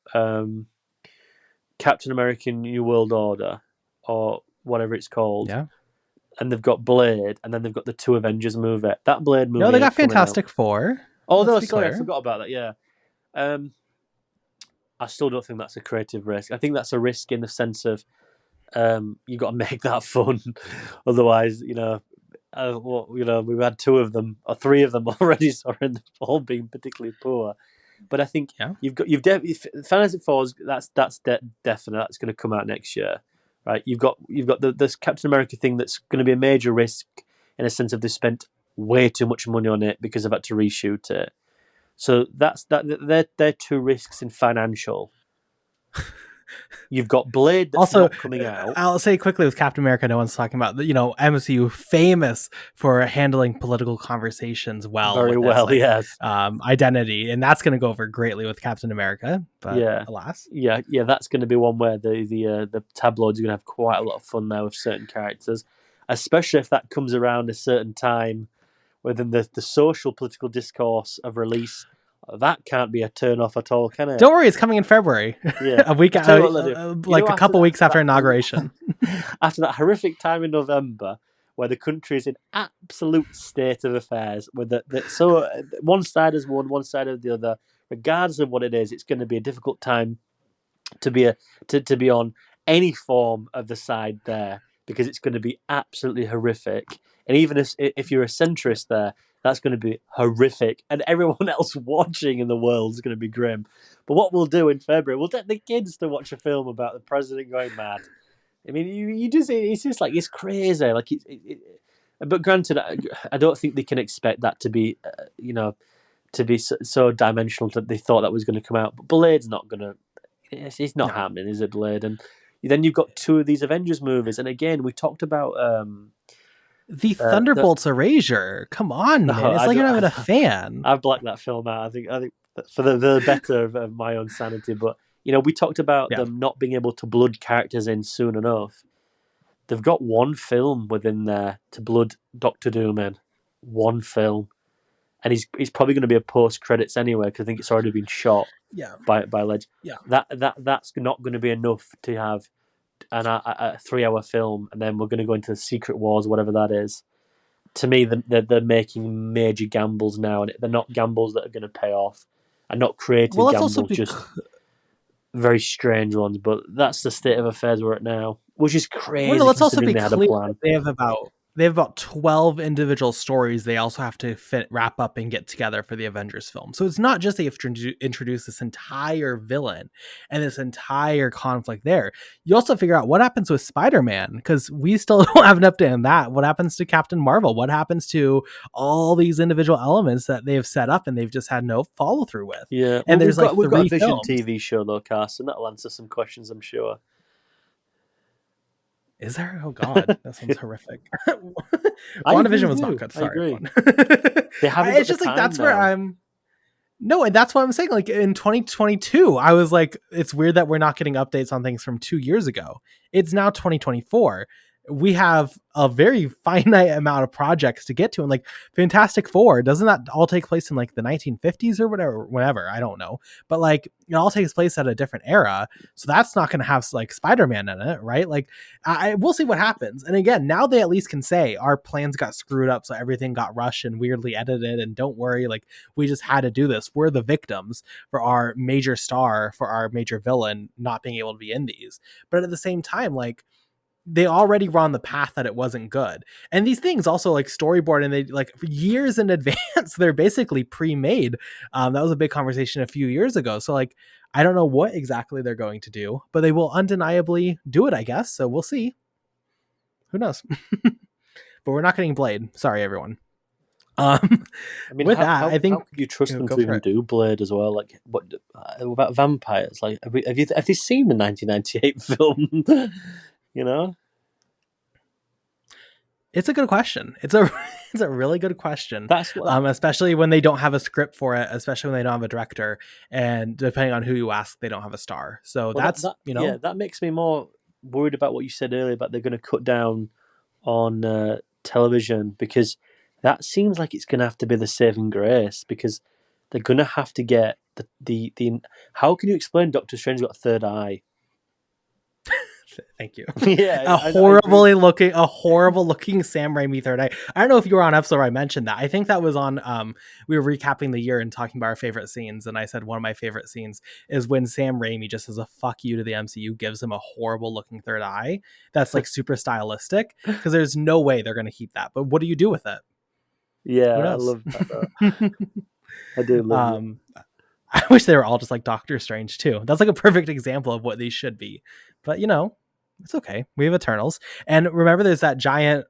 Captain America: New World Order or whatever it's called, Yeah. and they've got Blade, and then they've got the two Avengers movie. That Blade movie No, they got ain't coming out. Fantastic Four. Oh Let's no, be sorry, I clear. forgot about that. Yeah, I still don't think that's a creative risk. I think that's a risk in the sense of you got to make that fun, otherwise, we've had two of them or three of them already, sorry, and they've all been particularly poor. But I think Yeah. Fantastic Four's that's definite. That's going to come out next year, right? You've got this Captain America thing that's going to be a major risk in a sense of they spent way too much money on it because they've had to reshoot it. So they're two risks in financial. You've got Blade that's Also, not coming out. I'll say quickly with Captain America, no one's talking about, MCU famous for handling political conversations well Very with its well, yes. identity, and that's going to go over greatly with Captain America. But Yeah, alas, yeah. That's going to be one where the tabloids are going to have quite a lot of fun there with certain characters, especially if that comes around a certain time within the social political discourse of release. That can't be a turn off at all, can it? don't worry, it's coming in February, Yeah. a week, I tell you what, Lydia, like a couple weeks after that inauguration. after that horrific time in November, where the country is in absolute state of affairs, with so one side has won, one side of the other. Regardless of what it is, it's going to be a difficult time to be on any form of the side there, because it's going to be absolutely horrific. And even if you're a centrist there, that's going to be horrific, and everyone else watching in the world is going to be grim. But what we'll do in February, we'll get the kids to watch a film about the president going mad. I mean, it's just like, it's crazy. Like but granted, I don't think they can expect that to be, to be so dimensional that they thought that was going to come out. But Blade's not going to. It's not No. happening, is it, Blade? And then you've got two of these Avengers movies, and again, we talked about The Thunderbolts erasure. Come on, no, man! It's like you're not even a fan. I've blacked that film out. I think for the better of my own sanity. But we talked about them not being able to blood characters in soon enough. They've got one film within there to blood Doctor Doom in. One film. And he's probably going to be a post credits anyway, because I think it's already been shot. Yeah. By Ledge. Yeah. That's not going to be enough to have a 3-hour film, and then we're going to go into the Secret Wars, whatever that is. To me, they're making major gambles now, and they're not gambles that are going to pay off, and not creative gambles, just very strange ones. But that's the state of affairs we're at now, which is crazy. Well, let's also be they had clear a plan. they have about 12 individual stories they also have to wrap up and get together for the Avengers film. So it's not just they have to introduce this entire villain and this entire conflict there. You also figure out what happens with Spider-Man, because we still don't have an update on that. What happens to Captain Marvel? What happens to all these individual elements that they've set up and they've just had no follow through with? Yeah, and we've got a Vision films. TV show though, Carson. That'll answer some questions, I'm sure. Is there? Oh God, that sounds horrific. WandaVision was not good. Sorry. They haven't. It's just like that's now. Where I'm. No, and that's what I'm saying. Like in 2022, I was like, it's weird that we're not getting updates on things from 2 years ago. It's now 2024. We have a very finite amount of projects to get to, and like Fantastic Four, doesn't that all take place in like the 1950s or whatever? I don't know, but like it all takes place at a different era, so that's not going to have like Spider-Man in it, right? Like we'll see what happens. And again, now they at least can say our plans got screwed up, so everything got rushed and weirdly edited, and don't worry, like we just had to do this. We're the victims for our major star, for our major villain not being able to be in these. But at the same time, like they already were on the path that it wasn't good. And these things also like storyboard, and they like years in advance, they're basically pre-made. That was a big conversation a few years ago. So like, I don't know what exactly they're going to do, but they will undeniably do it, I guess. So we'll see. Who knows? But we're not getting Blade. Sorry, everyone. I mean, With that, I how think could you trust them go to for even it. do Blade as well? Like, what about vampires? Like, have you seen the 1998 film? You know, It's a good question. It's a it's a really good question. that's what. Especially when they don't have a script for it, especially when they don't have a director, and depending on who you ask, they don't have a star. So Well, that's, you yeah, know, that makes me more worried about what you said earlier about they're going to cut down on television, because that seems like it's going to have to be the saving grace, because they're going to have to get the. How can you explain Doctor Strange got a third eye? thank you. Yeah, I agree. A horrible looking Sam Raimi third eye. I don't know if you were on episode where I mentioned that. I think that was on we were recapping the year and talking about our favorite scenes, and I said one of my favorite scenes is when Sam Raimi, just as a fuck you to the MCU, gives him a horrible looking third eye that's like super stylistic, because there's no way they're going to keep that. But what do you do with it? Yeah, Who I knows? love that though. I do love that. um I wish they were all just like Doctor Strange too. That's like a perfect example of what these should be. But you know, it's okay. We have Eternals. And remember, there's that giant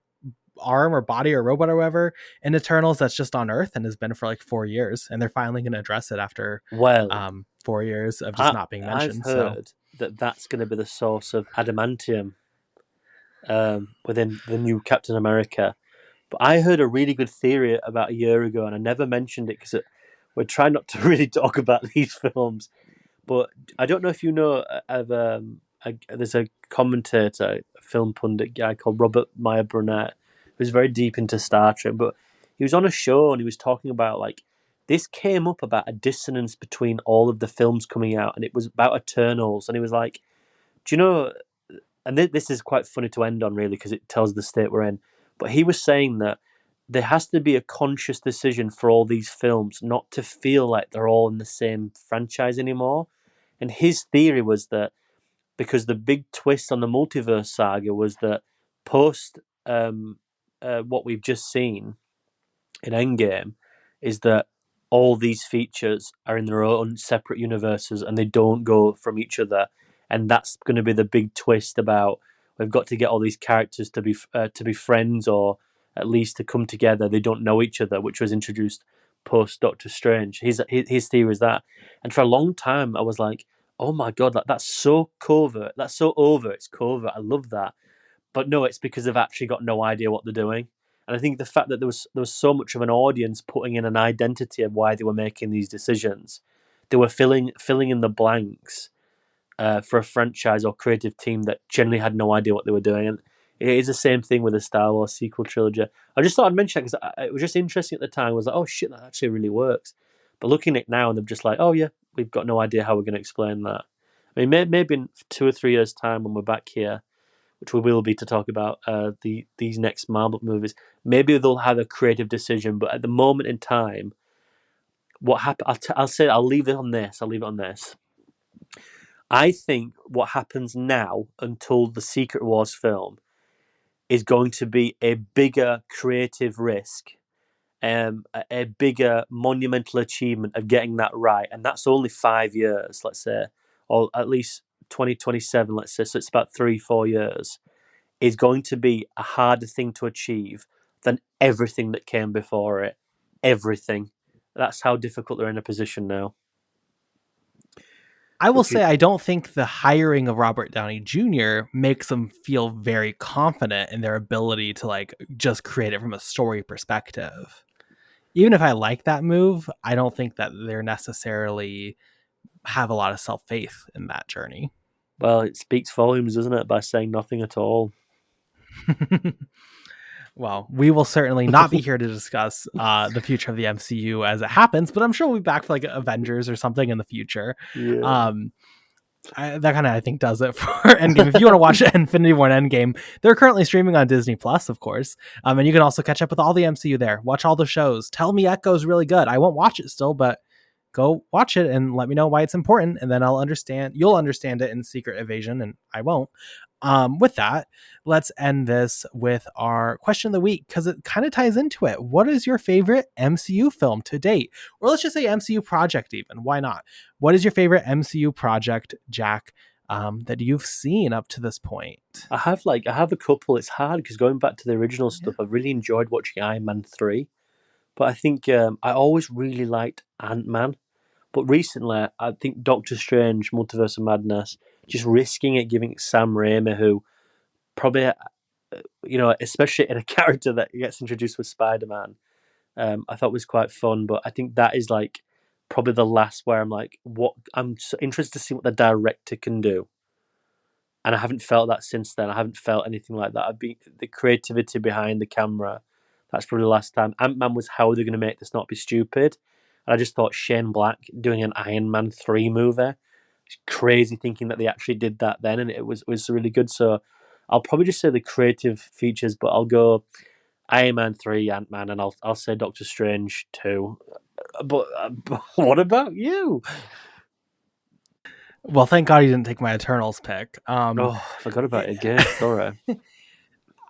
arm or body or robot or whatever in Eternals that's just on Earth and has been for like 4 years. And they're finally going to address it after Well, 4 years of just not being I've mentioned. So heard that that's going to be the source of adamantium within the new Captain America. But I heard a really good theory about a year ago, and I never mentioned it because we're trying not to really talk about these films. But I don't know if you know of there's a commentator, a film pundit guy called Robert Meyer Burnett, who's very deep into Star Trek. But he was on a show and he was talking about like this came up about a dissonance between all of the films coming out, and it was about Eternals, and he was like, "Do you know?" And this is quite funny to end on, really, because it tells the state we're in. But he was saying that there has to be a conscious decision for all these films not to feel like they're all in the same franchise anymore. And his theory was that because the big twist on the multiverse saga was that post what we've just seen in Endgame is that all these features are in their own separate universes and they don't go from each other, and that's going to be the big twist about we've got to get all these characters to be friends, or at least to come together. They don't know each other, which was introduced post Doctor Strange. His theory is that, and for a long time I was like, oh my god, that's so covert, that's so over. It's covert. I love that, but no, it's because they've actually got no idea what they're doing. And I think the fact that there was so much of an audience putting in an identity of why they were making these decisions, they were filling in the blanks for a franchise or creative team that generally had no idea what they were doing. And it is the same thing with the Star Wars sequel trilogy. I just thought I'd mention that because it was just interesting at the time. I was like, oh shit, that actually really works. But looking at it now, and they're just like, oh yeah, we've got no idea how we're going to explain that. I mean, maybe in 2 or 3 years' time when we're back here, which we will be to talk about these next Marvel movies, maybe they'll have a creative decision. But at the moment in time, what happened? I'll leave it on this. I'll leave it on this. I think what happens now until the Secret Wars film is going to be a bigger creative risk, a bigger monumental achievement of getting that right, and that's only 5 years, let's say, or at least 2027, let's say. So it's about 3-4 years. Is going to be a harder thing to achieve than everything that came before it. Everything. That's how difficult they're in a position now. I will Which say is I don't think the hiring of Robert Downey Jr. makes them feel very confident in their ability to like just create it from a story perspective. Even if I like that move, I don't think that they're necessarily have a lot of self-faith in that journey. well, it speaks volumes, doesn't it, by saying nothing at all. Well, we will certainly not be here to discuss the future of the MCU as it happens, but I'm sure we'll be back for like Avengers or something in the future. Yeah. Um, that kind of I think does it for Endgame. If you want to watch Infinity War and Endgame, they're currently streaming on Disney Plus, of course. And you can also catch up with all the MCU there. Watch all the shows. Tell me Echo's really good. I won't watch it still, but go watch it and let me know why it's important, and then I'll understand. You'll understand it in Secret Invasion, and I won't. With that, let's end this with our question of the week because it kind of ties into it. What is your favorite MCU film to date? Or let's just say MCU project, even. Why not? What is your favorite MCU project, Jack, that you've seen up to this point? I have a couple. It's hard because going back to the original Yeah. stuff, I've really enjoyed watching Iron Man 3. But I think I always really liked Ant Man. But recently, I think Doctor Strange, Multiverse of Madness, just risking it, giving it Sam Raimi, who probably, especially in a character that gets introduced with Spider Man, I thought was quite fun. But I think that is like probably the last where I'm like, what I'm so interested to see what the director can do. And I haven't felt that since then. I haven't felt anything like that. I've been the creativity behind the camera. That's probably the last time. Ant Man was how they're going to make this not be stupid. And I just thought Shane Black doing an Iron Man 3 movie. It's crazy thinking that they actually did that then, and it was really good. So I'll probably just say the creative features, but I'll go Iron Man 3, Ant Man, and I'll say Doctor Strange 2. But what about you? Well, thank God you didn't take my Eternals pick. Oh, I forgot about it again. Sorry.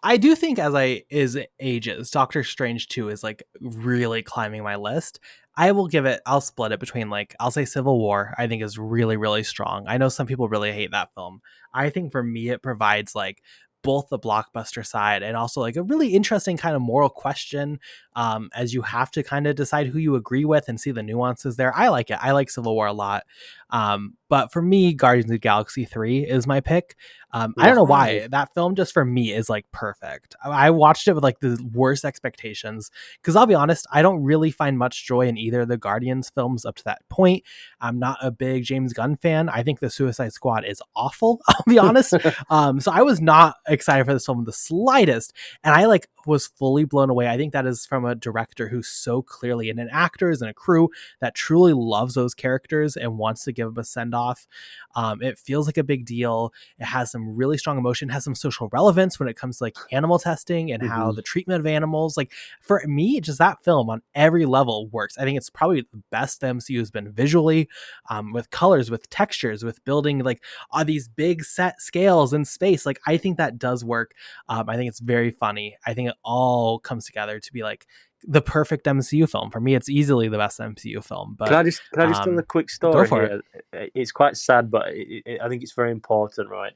I do think as I is ages, Doctor Strange 2 is like really climbing my list. I'll split it between like, I'll say Civil War, I think is really, really strong. I know some people really hate that film. I think for me, it provides like both the blockbuster side and also like a really interesting kind of moral question, as you have to kind of decide who you agree with and see the nuances there. I like it. I like Civil War a lot. But for me, Guardians of the Galaxy 3 is my pick. I don't know Why? why that film just for me is like perfect. I watched it with like the worst expectations because I'll be honest, I don't really find much joy in either of the Guardians films up to that point. I'm not a big James Gunn fan. I think the Suicide Squad is awful. I'll be honest. So I was not excited for this film the slightest, and I like was fully blown away. I think that is from a director who's so clearly and an actors and a crew that truly loves those characters and wants to give them a send off. It feels like a big deal. It has some really strong emotion, has some social relevance when it comes to like animal testing and how Hmm. the treatment of animals, like for me, just that film on every level works. I think it's probably the best the MCU has been visually, with colors, with textures, with building like these big set scales in space. Like I think that does work. I think it's very funny. I think it all comes together to be like the perfect MCU film. For me, it's easily the best MCU film. But Can I just tell a quick go story for it. here? It's quite sad, but I think it's very important, right?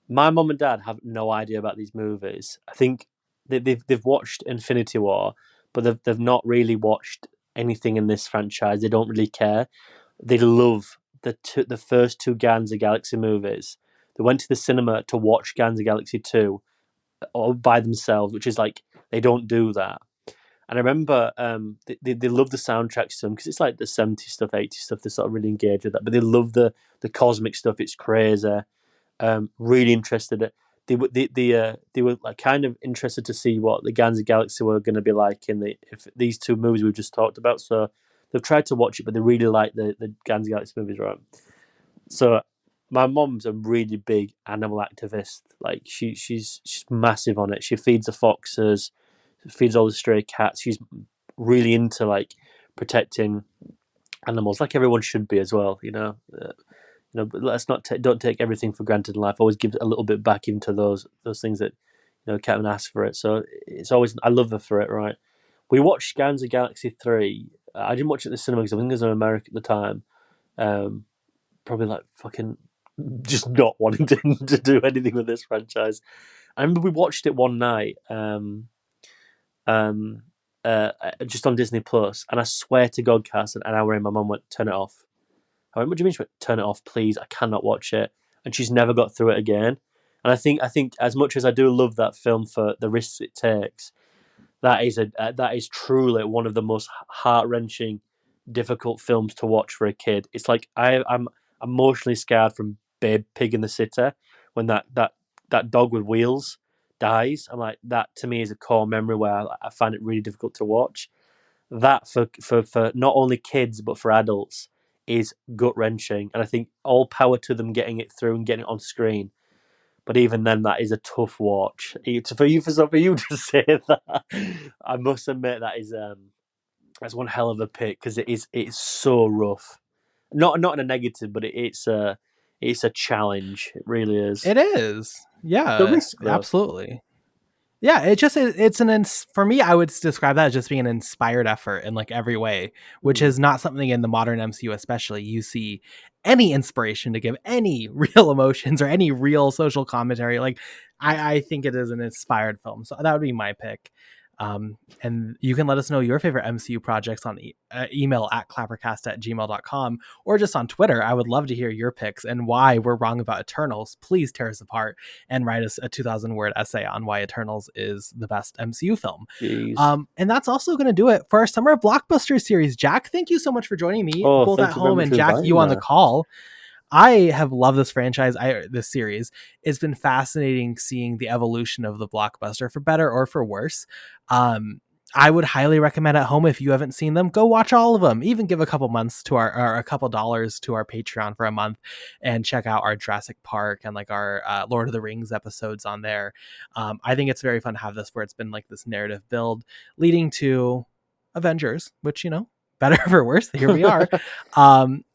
My mum and dad have no idea about these movies. I think they've watched Infinity War, but they've not really watched anything in this franchise. They don't really care. They love the first two Guardians of the Galaxy movies. They went to the cinema to watch Guardians of the Galaxy 2 all by themselves, which is like they don't do that. And I remember they love the soundtracks to them because it's like the 70s stuff, 80s stuff. They sort of really engage with that, but they love the cosmic stuff. It's crazy. Really interested. They were like kind of interested to see what the Guardians of the Galaxy were going to be like in if these two movies we've just talked about. So they've tried to watch it, but they really like the Guardians of the Galaxy movies, right? So my mom's a really big animal activist. Like she's massive on it. She feeds the foxes, feeds all the stray cats. She's really into like protecting animals, like everyone should be as well. But let's not don't take everything for granted in life. Always give a little bit back into those things that can't even ask for it. So it's always I love her for it. Right? We watched Guardians of the Galaxy 3. I didn't watch it at the cinema because I think I was in America at the time. Um, Probably like fucking just not wanting to do anything with this franchise. I remember we watched it one night. Um, just on Disney Plus, and I swear to God, Carson, an hour in, my mum went, "Turn it off." I went, "What do you mean?" She went, "Turn it off, please. I cannot watch it." And she's never got through it again. And I think as much as I do love that film for the risks it takes, that is truly one of the most heart wrenching, difficult films to watch for a kid. It's like I'm emotionally scarred from Babe Pig in the City when that dog with wheels dies. I'm like that to me is a core memory where I find it really difficult to watch. That for not only kids but for adults is gut wrenching, and I think all power to them getting it through and getting it on screen. But even then, that is a tough watch. For you to say that, I must admit that's one hell of a pick because it's so rough. Not in a negative, but it's it's a challenge. It really is. It is. It's a Yeah, risk, though. absolutely. Yeah, it's for me, I would describe that as just being an inspired effort in like every way, which Mm. is not something in the modern MCU, especially you see any inspiration to give any real emotions or any real social commentary. Like I think it is an inspired film. So that would be my pick. And you can let us know your favorite MCU projects on email at clappercast@gmail.com or just on Twitter. I would love to hear your picks and why we're wrong about Eternals. Please tear us apart and write us a 2,000 word essay on why Eternals is the best MCU film. Jeez. And that's also going to do it for our Summer of Blockbusters series. Jak, thank you so much for joining me, Oh, both at thank you very home much and for Jak, inviting you on me. the call. I have loved this franchise, this series. It's been fascinating seeing the evolution of the blockbuster, for better or for worse. I would highly recommend at home, if you haven't seen them, go watch all of them. Even give a couple months to or a couple dollars to our Patreon for a month and check out our Jurassic Park and like our Lord of the Rings episodes on there. I think it's very fun to have this where it's been like this narrative build leading to Avengers, which, better or worse, here we are.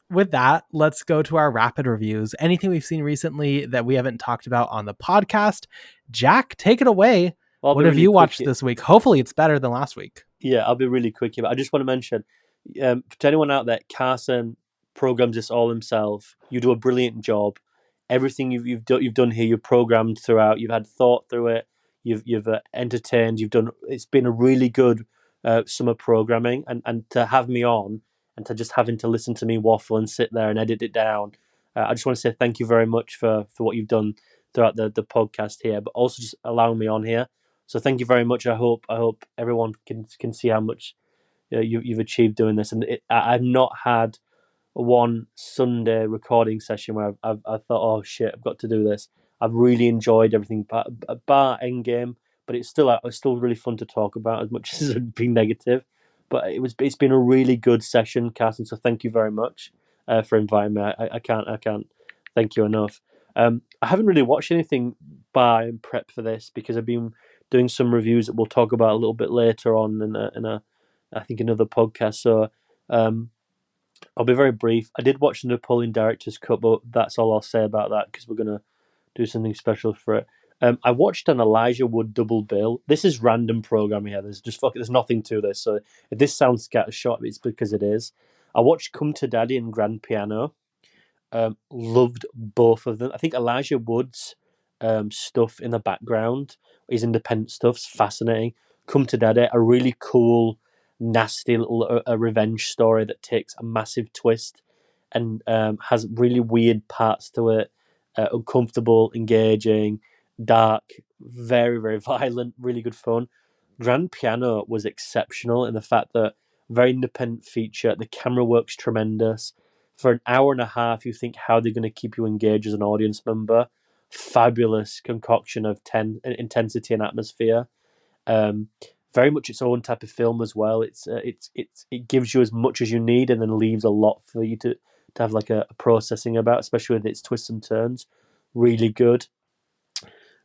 With that, let's go to our rapid reviews. Anything we've seen recently that we haven't talked about on the podcast? Jak, take it away. I'll What be have really you quick. watched this week? Hopefully it's better than last week. Yeah, I'll be really quick here. But I just want to mention to anyone out there, Carson programs this all himself. You do a brilliant job. Everything you've done here, you've programmed throughout. You've had thought through it. You've entertained. You've done. It's been a really good summer programming, and to have me on and to just having to listen to me waffle and sit there and edit it down. I just want to say thank you very much for what you've done throughout the podcast here, but also just allowing me on here. So thank you very much. I hope everyone can see how much you've achieved doing this. And I've not had one Sunday recording session where I've thought, oh shit, I've got to do this. I've really enjoyed everything, bar Endgame, but it's still really fun to talk about as much as it's been negative. But it's been a really good session, Carson. So thank you very much for inviting me. I can't thank you enough. I haven't really watched anything bar and prep for this because I've been doing some reviews that we'll talk about a little bit later on in a I think another podcast. So um, I'll be very brief. I did watch the Napoleon Director's Cut, but that's all I'll say about that because we're gonna do something special for it. I watched an Elijah Wood double bill. This is random programming here. There's nothing to this. So if this sounds scattershot, it's because it is. I watched Come to Daddy and Grand Piano. Loved both of them. I think Elijah Wood's stuff in the background, his independent stuff's fascinating. Come to Daddy, a really cool, nasty little revenge story that takes a massive twist and has really weird parts to it. Uncomfortable, engaging, dark, very, very violent, really good fun. Grand Piano was exceptional in the fact that very independent feature. The camera works tremendous. For an hour and a half, you think how they're going to keep you engaged as an audience member. Fabulous concoction of intensity and atmosphere. Um, Very much its own type of film as well. It gives you as much as you need and then leaves a lot for you to have like a processing about, especially with its twists and turns. Really good.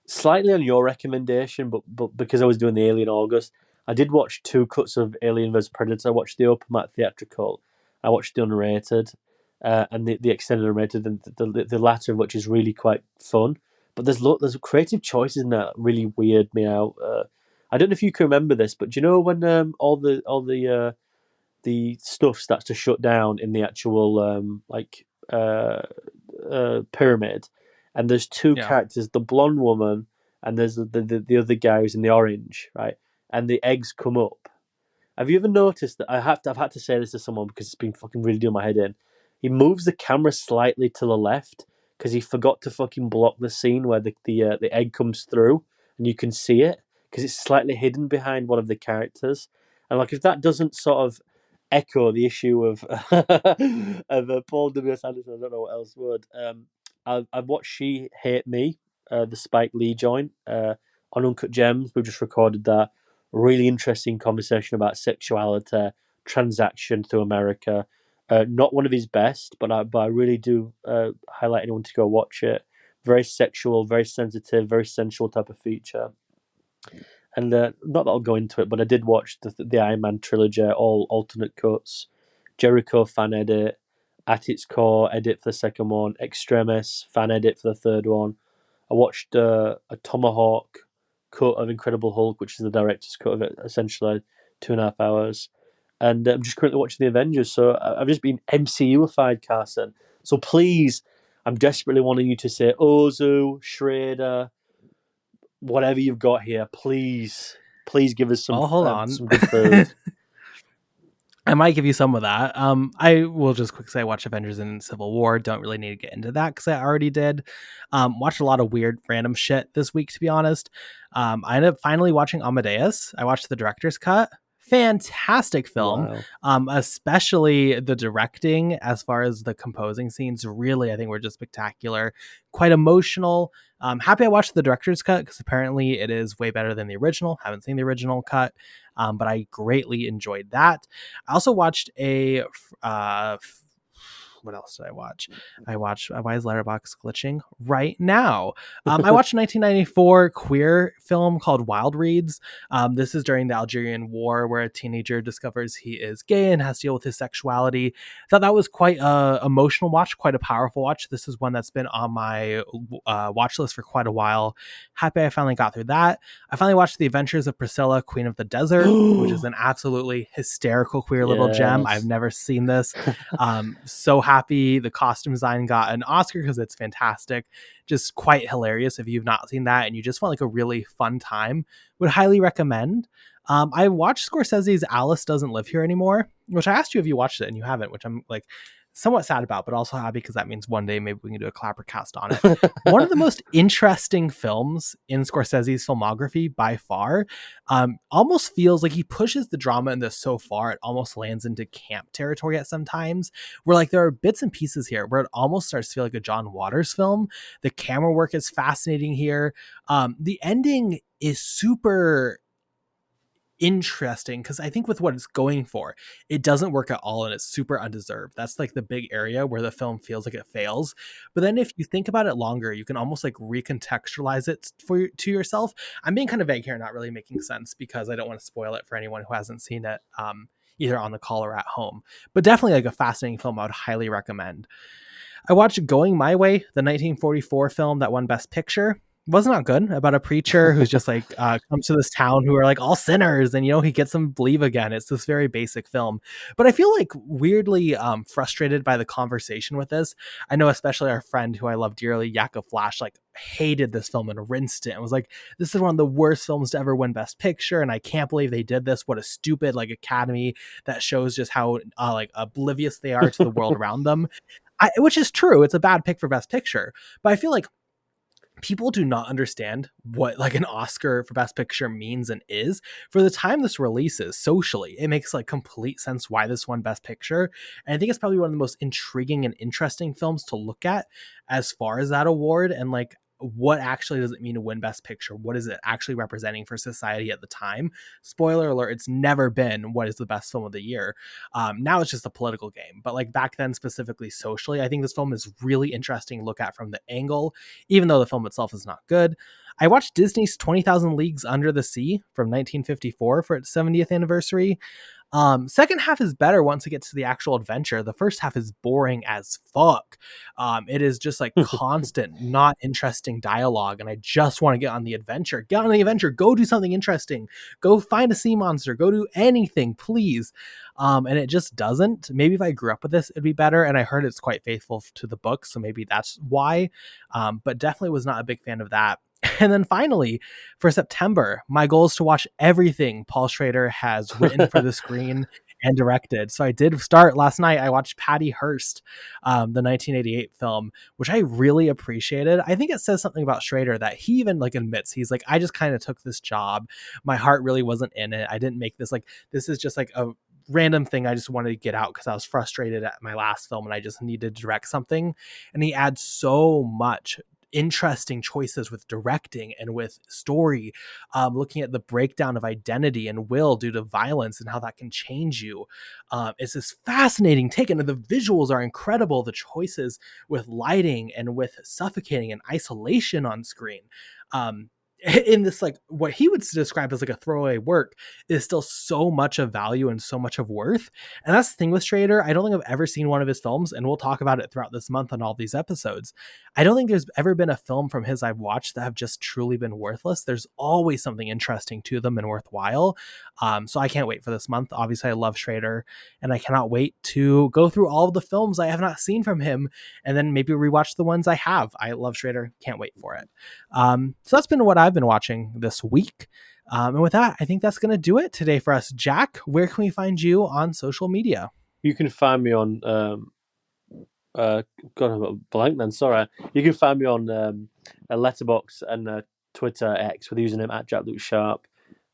Slightly on your recommendation, but because I was doing the Alien August, I did watch two cuts of Alien vs Predator. I watched the open mat theatrical. I watched the unrated, and the extended unrated, and the latter of which is really quite fun. But there's creative choices in that really weird me out. I don't know if you can remember this, but do you know when the stuff starts to shut down in the actual pyramid, and there's two Yeah. characters, the blonde woman and there's the other guy who's in the orange, right? And the eggs come up. Have you ever noticed that I've had to say this to someone because it's been fucking really doing my head in. He moves the camera slightly to the left because he forgot to fucking block the scene where the egg comes through and you can see it because it's slightly hidden behind one of the characters. And like if that doesn't sort of echo the issue of Paul W. S. Anderson, I don't know what else would. I've watched She Hate Me, the Spike Lee joint on Uncut Gems. We've just recorded that really interesting conversation about sexuality, transaction through America. Not one of his best, but I really do highlight anyone to go watch it. Very sexual, very sensitive, very sensual type of feature. And not that I'll go into it, but I did watch the Iron Man trilogy, all alternate cuts, Jericho fan edit, at its core edit for the second one, Extremis fan edit for the third one. I watched a Tomahawk cut of Incredible Hulk, which is the director's cut of it, essentially 2.5 hours. And I'm just currently watching the Avengers, so I've just been MCUified, Carson. So please, I'm desperately wanting you to say Ozu, Schrader, whatever you've got here. Please give us Oh, hold on. some good food. I might give you some of that. I will just quick say I watched Avengers and Civil War. Don't really need to get into that because I already did. Watched a lot of weird random shit this week, to be honest. I ended up finally watching Amadeus. I watched the director's cut. Fantastic film. Wow. Especially the directing as far as the composing scenes. Really, I think were just spectacular. Quite emotional. Happy I watched the director's cut because apparently it is way better than the original. Haven't seen the original cut. But I greatly enjoyed that. I also watched what else did I watch? I watched why is Letterboxd glitching right now? I watched a 1994 queer film called Wild Reeds. This is during the Algerian War, where a teenager discovers he is gay and has to deal with his sexuality. I thought that was quite a emotional watch, quite a powerful watch. This is one that's been on my watch list for quite a while. Happy I finally got through that. I finally watched The Adventures of Priscilla, Queen of the Desert, which is an absolutely hysterical queer little gem. I've never seen this. So happy the costume design got an Oscar because it's fantastic. Just quite hilarious. If you've not seen that and you just want like a really fun time, would highly recommend. I watched Scorsese's Alice Doesn't Live Here Anymore, which I asked you if you watched it and you haven't, which I'm like somewhat sad about, but also happy because that means one day maybe we can do a ClapperCast on it. One of the most interesting films in Scorsese's filmography by far. Almost feels like he pushes the drama in this so far, it almost lands into camp territory at some times, where like there are bits and pieces here where it almost starts to feel like a John Waters film. The camera work is fascinating here. The ending is super interesting because I think with what it's going for, it doesn't work at all and it's super undeserved. That's like the big area where the film feels like it fails. But then if you think about it longer, you can almost like recontextualize it to yourself. I'm being kind of vague here, not really making sense because I don't want to spoil it for anyone who hasn't seen it, either on the call or at home. But definitely like a fascinating film I would highly recommend. I watched Going My Way, the 1944 film that won Best Picture. Was not good, about a preacher who's just like comes to this town who are like all sinners, and he gets them to believe again. It's this very basic film, but I feel like weirdly frustrated by the conversation with this. I know especially our friend who I love dearly, Jak Flash, like hated this film and rinsed it and was like, this is one of the worst films to ever win Best Picture, and I can't believe they did this. What a stupid like Academy that shows just how like oblivious they are to the world around them. Which is true. It's a bad pick for Best Picture, but I feel like people do not understand what like an Oscar for Best Picture means and is. For the time this releases socially, it makes like complete sense why this won Best Picture. And I think it's probably one of the most intriguing and interesting films to look at as far as that award, and like what actually does it mean to win Best Picture? What is it actually representing for society at the time? Spoiler alert, it's never been what is the best film of the year. Now it's just a political game, but like back then, specifically socially, I think this film is really interesting to look at from the angle, even though the film itself is not good. I watched Disney's 20,000 Leagues Under the Sea from 1954 for its 70th anniversary. Second half is better once it gets to the actual adventure. The first half is boring as fuck. It is just like constant, not interesting dialogue, and I just want to get on the adventure. Get on the adventure. Go do something interesting. Go find a sea monster. Go do anything, please. And it just doesn't. Maybe if I grew up with this, it'd be better. And I heard it's quite faithful to the book, so maybe that's why. But definitely was not a big fan of that. And then finally, for September, my goal is to watch everything Paul Schrader has written for the screen and directed. So I did start last night. I watched Patty Hearst, the 1988 film, which I really appreciated. I think it says something about Schrader that he even like admits, he's like, I just kind of took this job. My heart really wasn't in it. I didn't make this, like, this is just like a random thing I just wanted to get out because I was frustrated at my last film and I just needed to direct something. And he adds so much interesting choices with directing and with story, looking at the breakdown of identity and will due to violence and how that can change you. It's this fascinating take, and the visuals are incredible. The choices with lighting and with suffocating and isolation on screen. in this, like what he would describe as like a throwaway work, is still so much of value and so much of worth. And that's the thing with Schrader. I don't think I've ever seen one of his films, and we'll talk about it throughout this month on all these episodes. I don't think there's ever been a film from his I've watched that have just truly been worthless. There's always something interesting to them and worthwhile. So I can't wait for this month. Obviously, I love Schrader, and I cannot wait to go through all of the films I have not seen from him, and then maybe rewatch the ones I have. I love Schrader. Can't wait for it. So that's been what I've been watching this week. And with that, I think that's going to do it today for us. Jak, where can we find you on social media? You can find me on God, I've got a blank then. Sorry. You can find me on a Letterboxd and Twitter X with the username at Jak-Luke Sharp,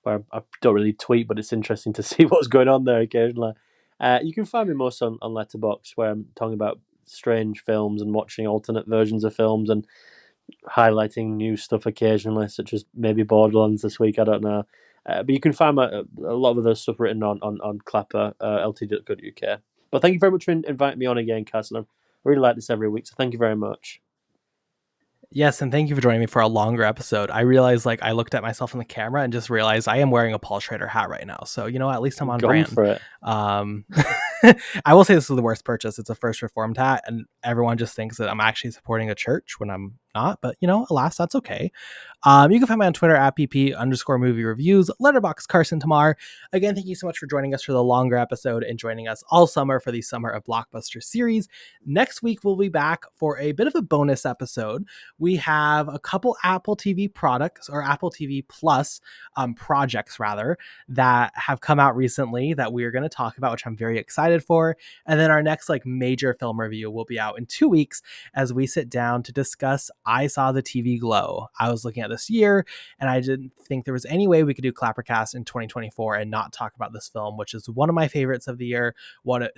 where I don't really tweet, but it's interesting to see what's going on there occasionally. You can find me most on Letterboxd, where I'm talking about strange films and watching alternate versions of films and highlighting new stuff occasionally, such as maybe Borderlands this week. I don't know. But you can find a lot of the stuff written on Clapper, lt.co.uk. But thank you very much for inviting me on again, Carson. I really like this every week, so thank you very much. Yes, and thank you for joining me for a longer episode. I realized, like, I looked at myself in the camera and just realized I am wearing a Paul Schrader hat right now. So, you know, at least I'm on brand. For it. I will say this is the worst purchase. It's a First Reformed hat, and everyone just thinks that I'm actually supporting a church when I'm not. But, you know, alas, that's okay. You can find me on Twitter at pp_movie reviews, Letterboxd Carson Timar. Again, thank you so much for joining us for the longer episode and joining us all summer for the Summer of Blockbuster series. Next week, we'll be back for a bit of a bonus episode. We have a couple Apple TV products, or Apple TV Plus projects rather, that have come out recently that we are going to talk about, which I'm very excited for. And then our next like major film review will be out in 2 weeks as we sit down to discuss I Saw the TV Glow. I was looking at this year, and I didn't think there was any way we could do ClapperCast in 2024 and not talk about this film, which is one of my favorites of the year.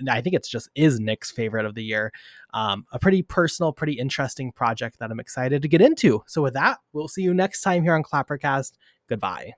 I think it's just is Nick's favorite of the year. A pretty personal, pretty interesting project that I'm excited to get into. So with that, we'll see you next time here on ClapperCast. Goodbye.